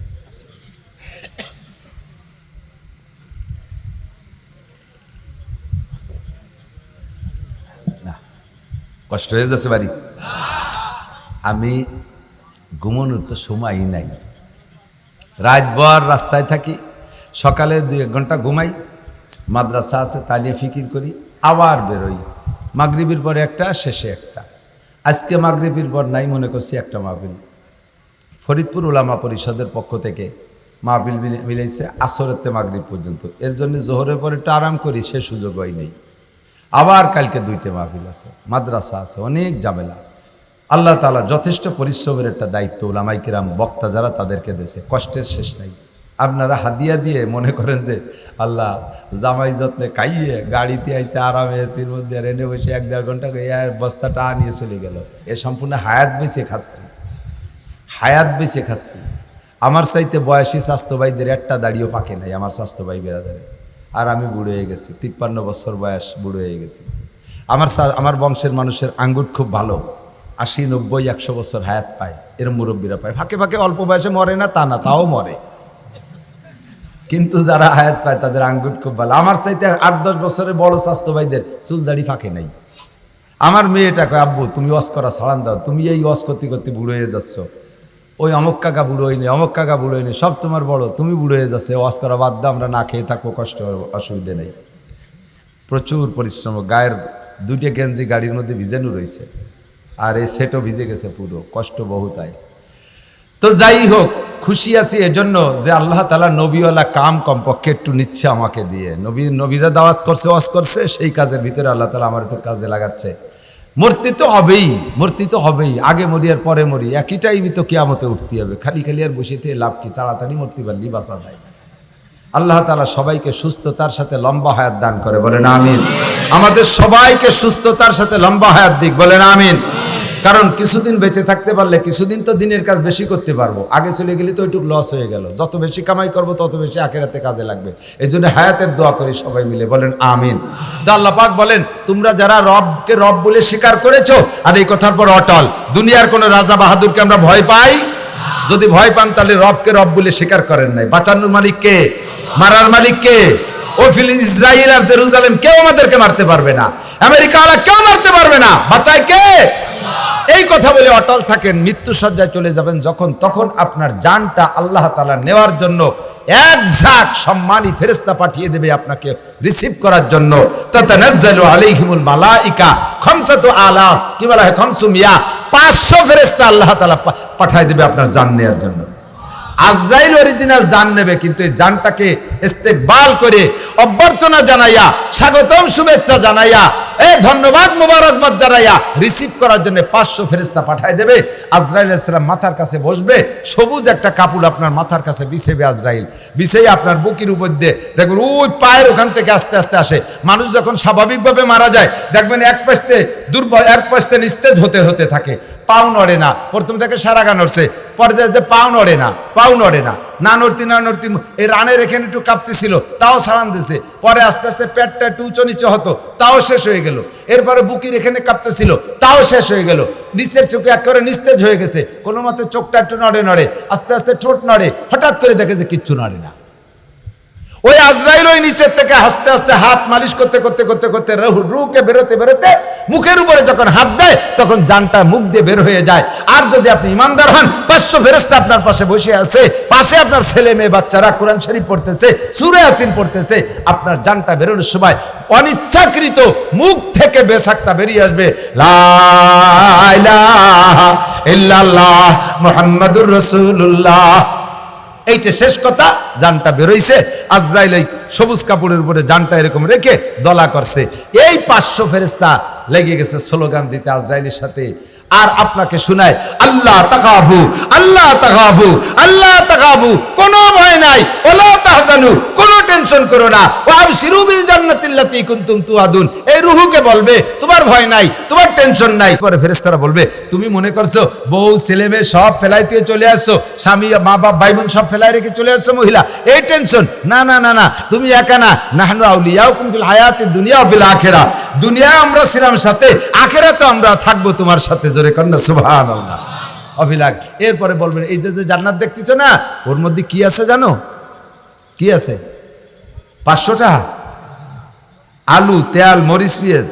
কষ্ট হয়ে যাচ্ছে বাড়ি। আমি ঘুমানোর তো সময়ই নাই, রাতভর রাস্তায় থাকি, সকালে 2-1 ঘন্টা ঘুমাই, মাদ্রাসা আছে তা নিয়ে ফিকির করি, আবার বেরোই। মাগরিবের পরে একটা, শেষে একটা। আজকে মাগরিবের পর নাই, মনে করছি একটা মাহফিল ফরিদপুর উলামা পরিষদের পক্ষ থেকে মাহফিল মিলাইছে আসরেতে মাগরিব পর্যন্ত। এর জন্য জোহরের পরে একটু আরাম করি, সে সুযোগ হয় নেই। আবার কালকে 2টে মাহফিল আছে, মাদ্রাসা আছে, অনেক ঝামেলা। আল্লাহ তাআলা যথেষ্ট পরিশ্রমের একটা দায়িত্ব উলামায়ে কিরাম বক্তা যারা তাদেরকে দিয়েছে, কষ্টের শেষ নাই। আপনারা হাদিয়া দিয়ে মনে করেন যে আল্লাহ জামাই যত্নে খাইয়ে গাড়িতে আইছে, আরামে এসির মধ্যে রেনে বসে 1-1.5 ঘন্টা বস্তাটা নিয়ে চলে গেল। এ সম্পূর্ণ হায়াত বেঁচে খাচ্ছি, হায়াত বেঁচে খাচ্ছি। আমার চাইতে বয়সী স্বাস্থ্য ভাইদের একটা দাড়িও পাকে নাই, আমার স্বাস্থ্য ভাই বেড়াদারে। আর আমি বুড়ো হয়ে গেছি, 53 বছর বয়স, বুড়ো হয়ে গেছি। আমার বংশের মানুষের আঙ্গুট খুব ভালো, 80, 90, 100 বছর হায়াত পায়, এর মুরব্বীরা পায়। ফাঁকে ফাঁকে অল্প বয়সে মরে না তা না, তাও মরে, কিন্তু যারা হায়াত পায় তাদের আঙ্গুট খুব ভালো। আমার চাইতে 8-10 বছরের বড় স্বাস্থ্য ভাইদের চুল দাড়ি ফাঁকে নাই। আমার মেয়েটা কয়, আব্বু তুমি ওয়াজ করা ছাড়ান দাও, তুমি এই ওয়াজ করতে করতে বুড়ো হয়ে যাচ্ছ। ওই অমুক কাকা বুড়ো হয়নি, অমুক কাকা বুড়ো হয়নি, সব তোমার বড়, তুমি বুড়ো হয়ে যাচ্ছে, ওয়াজ করা বাদ দাও, আমরা না খেয়ে থাকবো, কষ্ট অসুবিধে নেই। প্রচুর পরিশ্রম, গায়ের 2টে গেঞ্জি গাড়ির মধ্যে ভিজানো রয়েছে, আর এই সেটও ভিজে গেছে পুরো, কষ্ট বহুত হয়। তো যাই হোক, খুশি আছি এজন্য যে আল্লাহ তাআলা নবীওয়ালা কাম কমপক্ষে একটু নিচ্ছে আমাকে দিয়ে। নবীরা দাওয়াত করছে, ওয়াজ করছে, সেই কাজের ভিতরে আল্লাহ তাআলা আমার একটু কাজে লাগাচ্ছে। মূর্তি তো হবেই, মূর্তি তো হবেই, আগে মরি আর পরে মরি, একই টাইমই তো কিয়ামতে উঠতে হবে। খালি খালি আর বসে থেকে লাভ কি? তাড়াতাড়ি মরতে পারলি বাঁচা যায়। আল্লাহ তাআলা সবাইকে সুস্থতার সাথে লম্বা হায়াত দান করে, বলেন আমিন। আমাদের সবাইকে সুস্থতার সাথে লম্বা হায়াত দিক, বলেন আমিন। কারণ কিছুদিন বেঁচে থাকতে পারলে কিছুদিন তো দিনের কাজ বেশি করতে পারবো, আগে চলে গেলে তো ওইটুকু লস হয়ে গেল। যত বেশি কামাই করবো তত বেশি আখিরাতে কাজে লাগবে। এই জন্য হায়াতের দোয়া করি সবাই মিলে, বলেন আমিন। তো আল্লাহ পাক বলেন, তোমরা যারা রবকে রব বলে স্বীকার করেছো আর এই কথার পর অটল, দুনিয়ার কোনো রাজা বাহাদুরকে আমরা ভয় পাই? যদি ভয় পান তাহলে রবকে রব বলে স্বীকার করেন নাই। বাঁচানোর মালিক কে? মারার মালিক কে? ও ইসরায়েল আর জেরুজালেম কেউ আমাদেরকে মারতে পারবে না, আমেরিকা ওরা কেউ মারতে পারবে না, বাঁচায় কে? এই কথা বলে অটল থাকেন। মৃত্যু সজ্জায় চলে যাবেন যখন, তখন আপনার জানটা আল্লাহ তাআলা নেওয়ার জন্য এক ঝাঁক সম্মানী ফেরেশতা পাঠিয়ে দেবে আপনাকে রিসিভ করার জন্য। তাতানাজ্জালু আলাইহিমুল মালাইকা খামসাতু আলাফ, কি বলা হয়, 500 ফেরেশতা আল্লাহ তাআলা পাঠিয়ে দেবে আপনার জান নেওয়ার জন্য। আজরাইল অরিজিনাল জান নেবে, কিন্তু এই জানটাকে ইস্তেকবাল করে অভ্যর্থনা জানাইয়া, স্বাগতম শুভেচ্ছা জানাইয়া, ধন্যবাদ মোবারকবাদ জানাইয়া রিসিভ করার জন্য 500 ফেরেশতা পাঠায় দেবে। আজরাইল আলাইহিস সালাম মাথার কাছে বসবে, সবুজ একটা কাপড় আপনার মাথার কাছে বিছাবে আজরাইল, বিছাই আপনার বুকের উপর দিয়ে দেখবেন ওই পায়ের ওখান থেকে আস্তে আস্তে আসে। মানুষ যখন স্বাভাবিকভাবে মারা যায় দেখবেন এক পাশে দুর্বল, এক পাশে নিস্তেজ হতে হতে থাকে, পাও নড়ে না, প্রথম থেকে সারাগা নড়ছে, পরে যে পাও নড়ে না, পাও নড়ে না, না নড়তি না নড়তি, এই রানের এখানে একটু কাঁপতেছিল তাও ছাড়ান দিছে, পরে আস্তে আস্তে পেটটা একটু উঁচু নিচে হতো তাও শেষ হয়ে গেল, এরপরে বুকের এখানে কাঁপতেছিল তাও শেষ হয়ে গেল, নিচের চোখে একেবারে নিস্তেজ হয়ে গেছে, কোনো মতে চোখটা একটু নড়ে নড়ে, আস্তে আস্তে ঠোঁট নড়ে, হঠাৎ করে দেখে যে কিচ্ছু নড়ে না। ওই আজরাইল ওই নিচের থেকে আস্তে আস্তে হাত মালিশ করতে করতে করতে করতে রুহকে বেরোতে বেরোতে মুখের উপরে যখন হাত দেয় তখন জানটা মুখ দিয়ে বের হয়ে যায়। আর যদি আপনি ইমানদার হন, 500 ফেরেশতা আপনার পাশে বসে আছে, পাশে আপনার ছেলে মেয়ে বাচ্চারা কোরআন শরীফ পড়তেছে, সূরা ইয়াসিন পড়তেছে, আপনার জানটা বেরোনোর সময় অনিচ্ছাকৃত মুখ থেকে বেসাক্তা বেরিয়ে আসবে, লা ইলাহা ইল্লাল্লাহ মুহাম্মাদুর রাসূলুল্লাহ। এইটা শেষ কথা, জানটা বেরোইছে। আজরাইল এই সবুজ কাপড়ের উপরে জানটা এরকম রেখে দলা করছে, এই 500 ফেরেশতা লেগে গেছে স্লোগান দিতে আজরাইলের সাথে। আর আপনাকে শোনায় আল্লাহ তাকাবু, আল্লাহ তাকাবু, আল্লাহ তাকাবু, কোনো ভয় নাই, ওয়ালা তাহজানু, কোনো টেনশন করো না, ওয়াবশিরু বিল জান্নাতিল্লাতী কুনতুম তুআদুন। এই রূহকে বলবে তোমার ভয় নাই, তোমার টেনশন নাই। পরে ফেরেশতারা বলবে তুমি মনে করছো বউ ছেলে মেয়ে সব ফেলাই দিয়ে চলে আসছো, স্বামী মা বাপ ভাই বোন সব ফেলাই রেখে চলে আসছো মহিলা, এই টেনশন না, না না না, তুমি একা না, নাহনু আউলিয়াউকুম ফিল হায়াতিদ দুনিয়া ওয়া ফিল আখিরাহ, দুনিয়া আমরা ছিলাম সাথে, আখিরাতে আমরা থাকবো তোমার সাথে। জোরে কন্না সুবহানাল্লাহ। অভিলাগ এরপরে বলবেন এই যে জান্নাত দেখতেছো না, ওর মধ্যে কি আছে জানো? কি আছে? 500টা আলু তেল মরিচ পেঁয়াজ,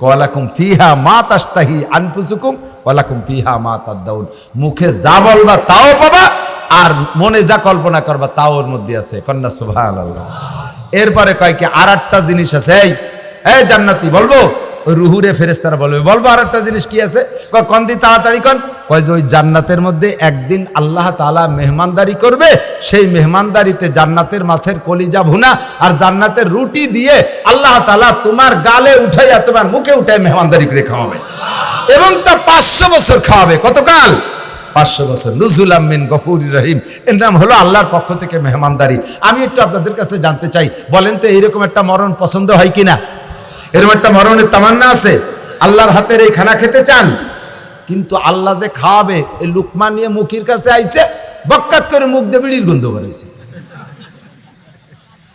ওয়ালাকুম ফিহা মা তাশতাহি আনফুসুকুম ওয়ালাকুম ফিহা মা তাদদাউন। মুখে যা বলবা তাও পাবা, আর মনে যা কল্পনা করবা তাও ওর মধ্যে আছে। কন্না সুবহানাল্লাহ। এরপরে কয় কি আর একটা জিনিস আছে, এই জান্নাতি বলবো, ওই রুহুরে ফেরেশতারা বলবে, বলবো আর একটা জিনিস কি আছে? কয় কোন দি তাড়াতাড়ি কোন? কয় যে ওই জান্নাতের মধ্যে একদিন আল্লাহ তাআলা মেহমানদারি করবে, সেই মেহমানদারিতে জান্নাতের মাছের কলিজা ভুনা আর জান্নাতের রুটি দিয়ে আল্লাহ তাআলা তোমার গালে উঠাইয়া তোমার মুখে উঠাই মেহমানদারি করে খাওয়াবে, এবং তা 500 বছর খাওয়াবে। কতকাল? 500 বছর। নুজুলাম মিন গফুরির রহিম, এর নাম হলো আল্লাহর পক্ষ থেকে মেহমানদারি। আমি একটু আপনাদের কাছে জানতে চাই, বলেন তো এইরকম একটা মরণ পছন্দ হয় কিনা? এরকম একটা মরণের তামান্না আছে? আল্লাহর হাতের এই খানা খেতে চান? কিন্তু আল্লাহ যে খাওয়াবে, এই লুকমা নিয়ে মুখের কাছে আইছে, বক্কাত করে মুখ দিয়ে বিড়ির গন্ধ বেরোইছে,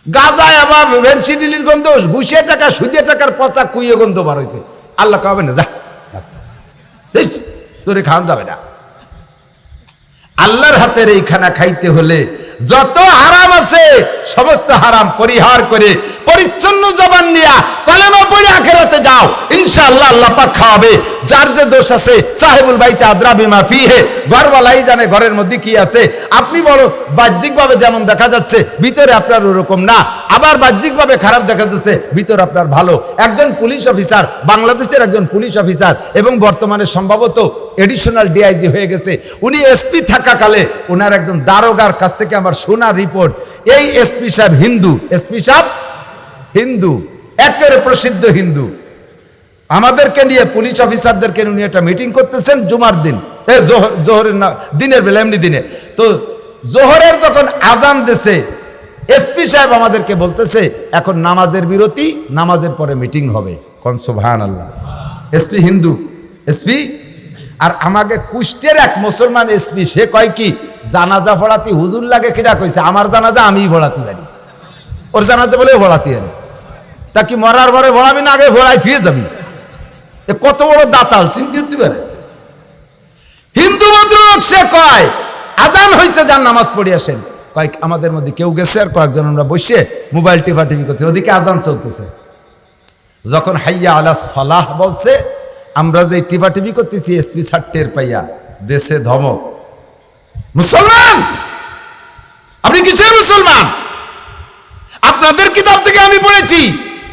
গাজায় আবার ভেঞ্চিডিলির গন্ধ, ঘুষিয়ে টাকা সুদিয়ে টাকার পচা কুইয়ে গন্ধ বার হয়েছে। আল্লাহ খাওয়াবে না, যা তোরে খাওয়ান যাবে না। আল্লাহর হাতের এই খানা খাইতে হলে যত হারাম আছে সমস্ত হারাম পরিহার করে পরিচ্ছন্ন জবান নিয়া কালেমা পড়ে আখিরাতে যাও, ইনশাআল্লাহ আল্লাহ পাক খাওয়াবে। যার যে দোষ আছে সাহেবুল বাইতে আদরা বিমা ফিহে, ঘরওয়ালাই জানে ঘরের মধ্যে কি আছে। আপনি বড় বাহ্যিকভাবে যেমন দেখা যাচ্ছে, ভিতরে আপনার ওরকম না, আবার বাহ্যিকভাবে খারাপ দেখা যাচ্ছে, ভিতরে আপনার ভালো। একজন পুলিশ অফিসার, বাংলাদেশের একজন পুলিশ অফিসার, এবং বর্তমানে সম্ভবত এডিশনাল ডিআইজি হয়ে গেছে, উনি এসপি থাকাকালে ওনার একজন দারোগার কাছ থেকে আমার শোনা রিপোর্ট, এই এসপি সাহেব হিন্দু, এসপি সাহেব হিন্দু, একেবারে প্রসিদ্ধ হিন্দু। আমাদেরকে নিয়ে পুলিশ অফিসারদেরকে নিয়ে একটা মিটিং করতেছেন জুমার দিন, জোহরের দিনের বেলা, এমনি দিনে। তো জোহরের যখন আজান দিছে, এসপি সাহেব আমাদেরকে বলতেছে এখন নামাজের বিরতি, নামাজের পরে মিটিং হবে। কোন সুবহানাল্লাহ। SP Hindu, SP. আর আমাকে কুষ্টের এক মুসলমান এসপি, সে কয় কি জানাজা পড়াতে হুজুর লাগে, কিনা কইছে আমার জানাজা আমি পড়াতে পারি, ওর জানাজা বলে পড়াতে পারি। তা কি মরার পরে ভরাবি না, আগে ভরাই থুয়ে যাবি? কত বড় দাতাল, চিন্তিত পারে। হিন্দু ভদ্রলোক, সে কয় আজান হয়েছে, যান নামাজ পড়ে আসেন। কয়েক আমাদের মধ্যে কেউ গেছে, আর কয়েকজন আমরা বসে মোবাইল টিপি করছে, ওদিকে আজান চলতেছে। যখন হাইয়া আলা সলাহ বলছে, আমরা যে টিপি করতেছি, এসপি সাট্টের পাইয়া দেশে ধমক, মুসলমান আপনি কিছুই মুসলমান, আপনাদের কিতাব থেকে আমি পড়েছি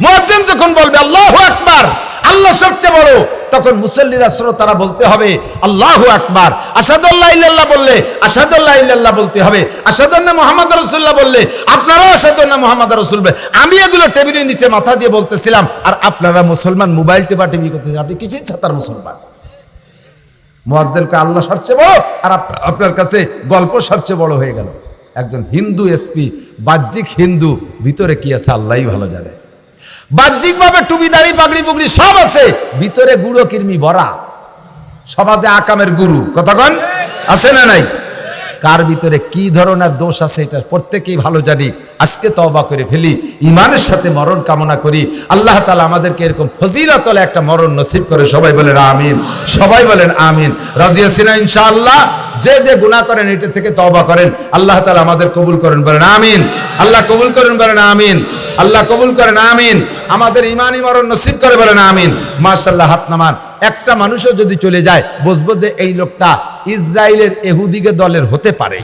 মুয়াজ্জিন যখন বলবে আল্লাহু আকবার, আল্লাহ সবচেয়ে বড়, তখন মুসল্লিরা শ্রোতারা বলতে হবে আল্লাহু আকবার, আশহাদু আল্লা ইল্লাল্লাহ বললে আশহাদু আল্লা ইল্লাল্লাহ বলতে হবে, আশহাদু আন্না মুহাম্মাদুর রাসূলুল্লাহ বললে আপনারাও আশহাদু আন্না মুহাম্মাদুর রাসূল। আমি এগুলো টেবিলের নিচে মাথা দিয়ে বলতেছিলাম, আর আপনারা মুসলমান মোবাইল টিপি করতেছেন। আপনি কিছুই ছাতার মুসলমান। মুয়াজ্জিনকে আল্লাহ সবচেয়ে বড়, আর আপনার কাছে গল্প সবচেয়ে বড় হয়ে গেল। একজন হিন্দু এসপি, বাহ্যিক হিন্দু, ভিতরে কি আছে আল্লাহই ভালো জানে। বাহ্যিকভাবে টুপি দাড়ি পাগড়ি পুগড়ি সব আছে, ভিতরে গুঁড়ো কিরমি ভরা। সমাজে আকামের গুরু কতক্ষণ আছে না নাই? কার ভিতরে কি ধরনের দোষ আছে এটা প্রত্যেকেই ভালো জানি। আজকে তওবা করে ফেলি, ইমানের সাথে মরণ কামনা করি। আল্লাহ তাআলা আমাদেরকে এরকম ফজিলতওয়ালা একটা মরণ নসিব করে। সবাই বলেন আমিন, সবাই বলেন আমিন। রাজি আছেন ইনশাআল্লাহ? যে যে গুনাহ করেন এটা থেকে তওবা করেন, আল্লাহ তাআলা আমাদের কবুল করেন, বলেন আমিন। আল্লাহ কবুল করেন, বলেন আমিন। আল্লাহ কবুল করেন, আমিন। আমাদের ইমানি মরণ নসিব করে, বলেন আমিন। মাশাআল্লাহ, হাত নামান। একটা মানুষও যদি চলে যায় বুঝবো যে এই লোকটা ইসরায়েলের ইহুদিকে দলের হতে পারে।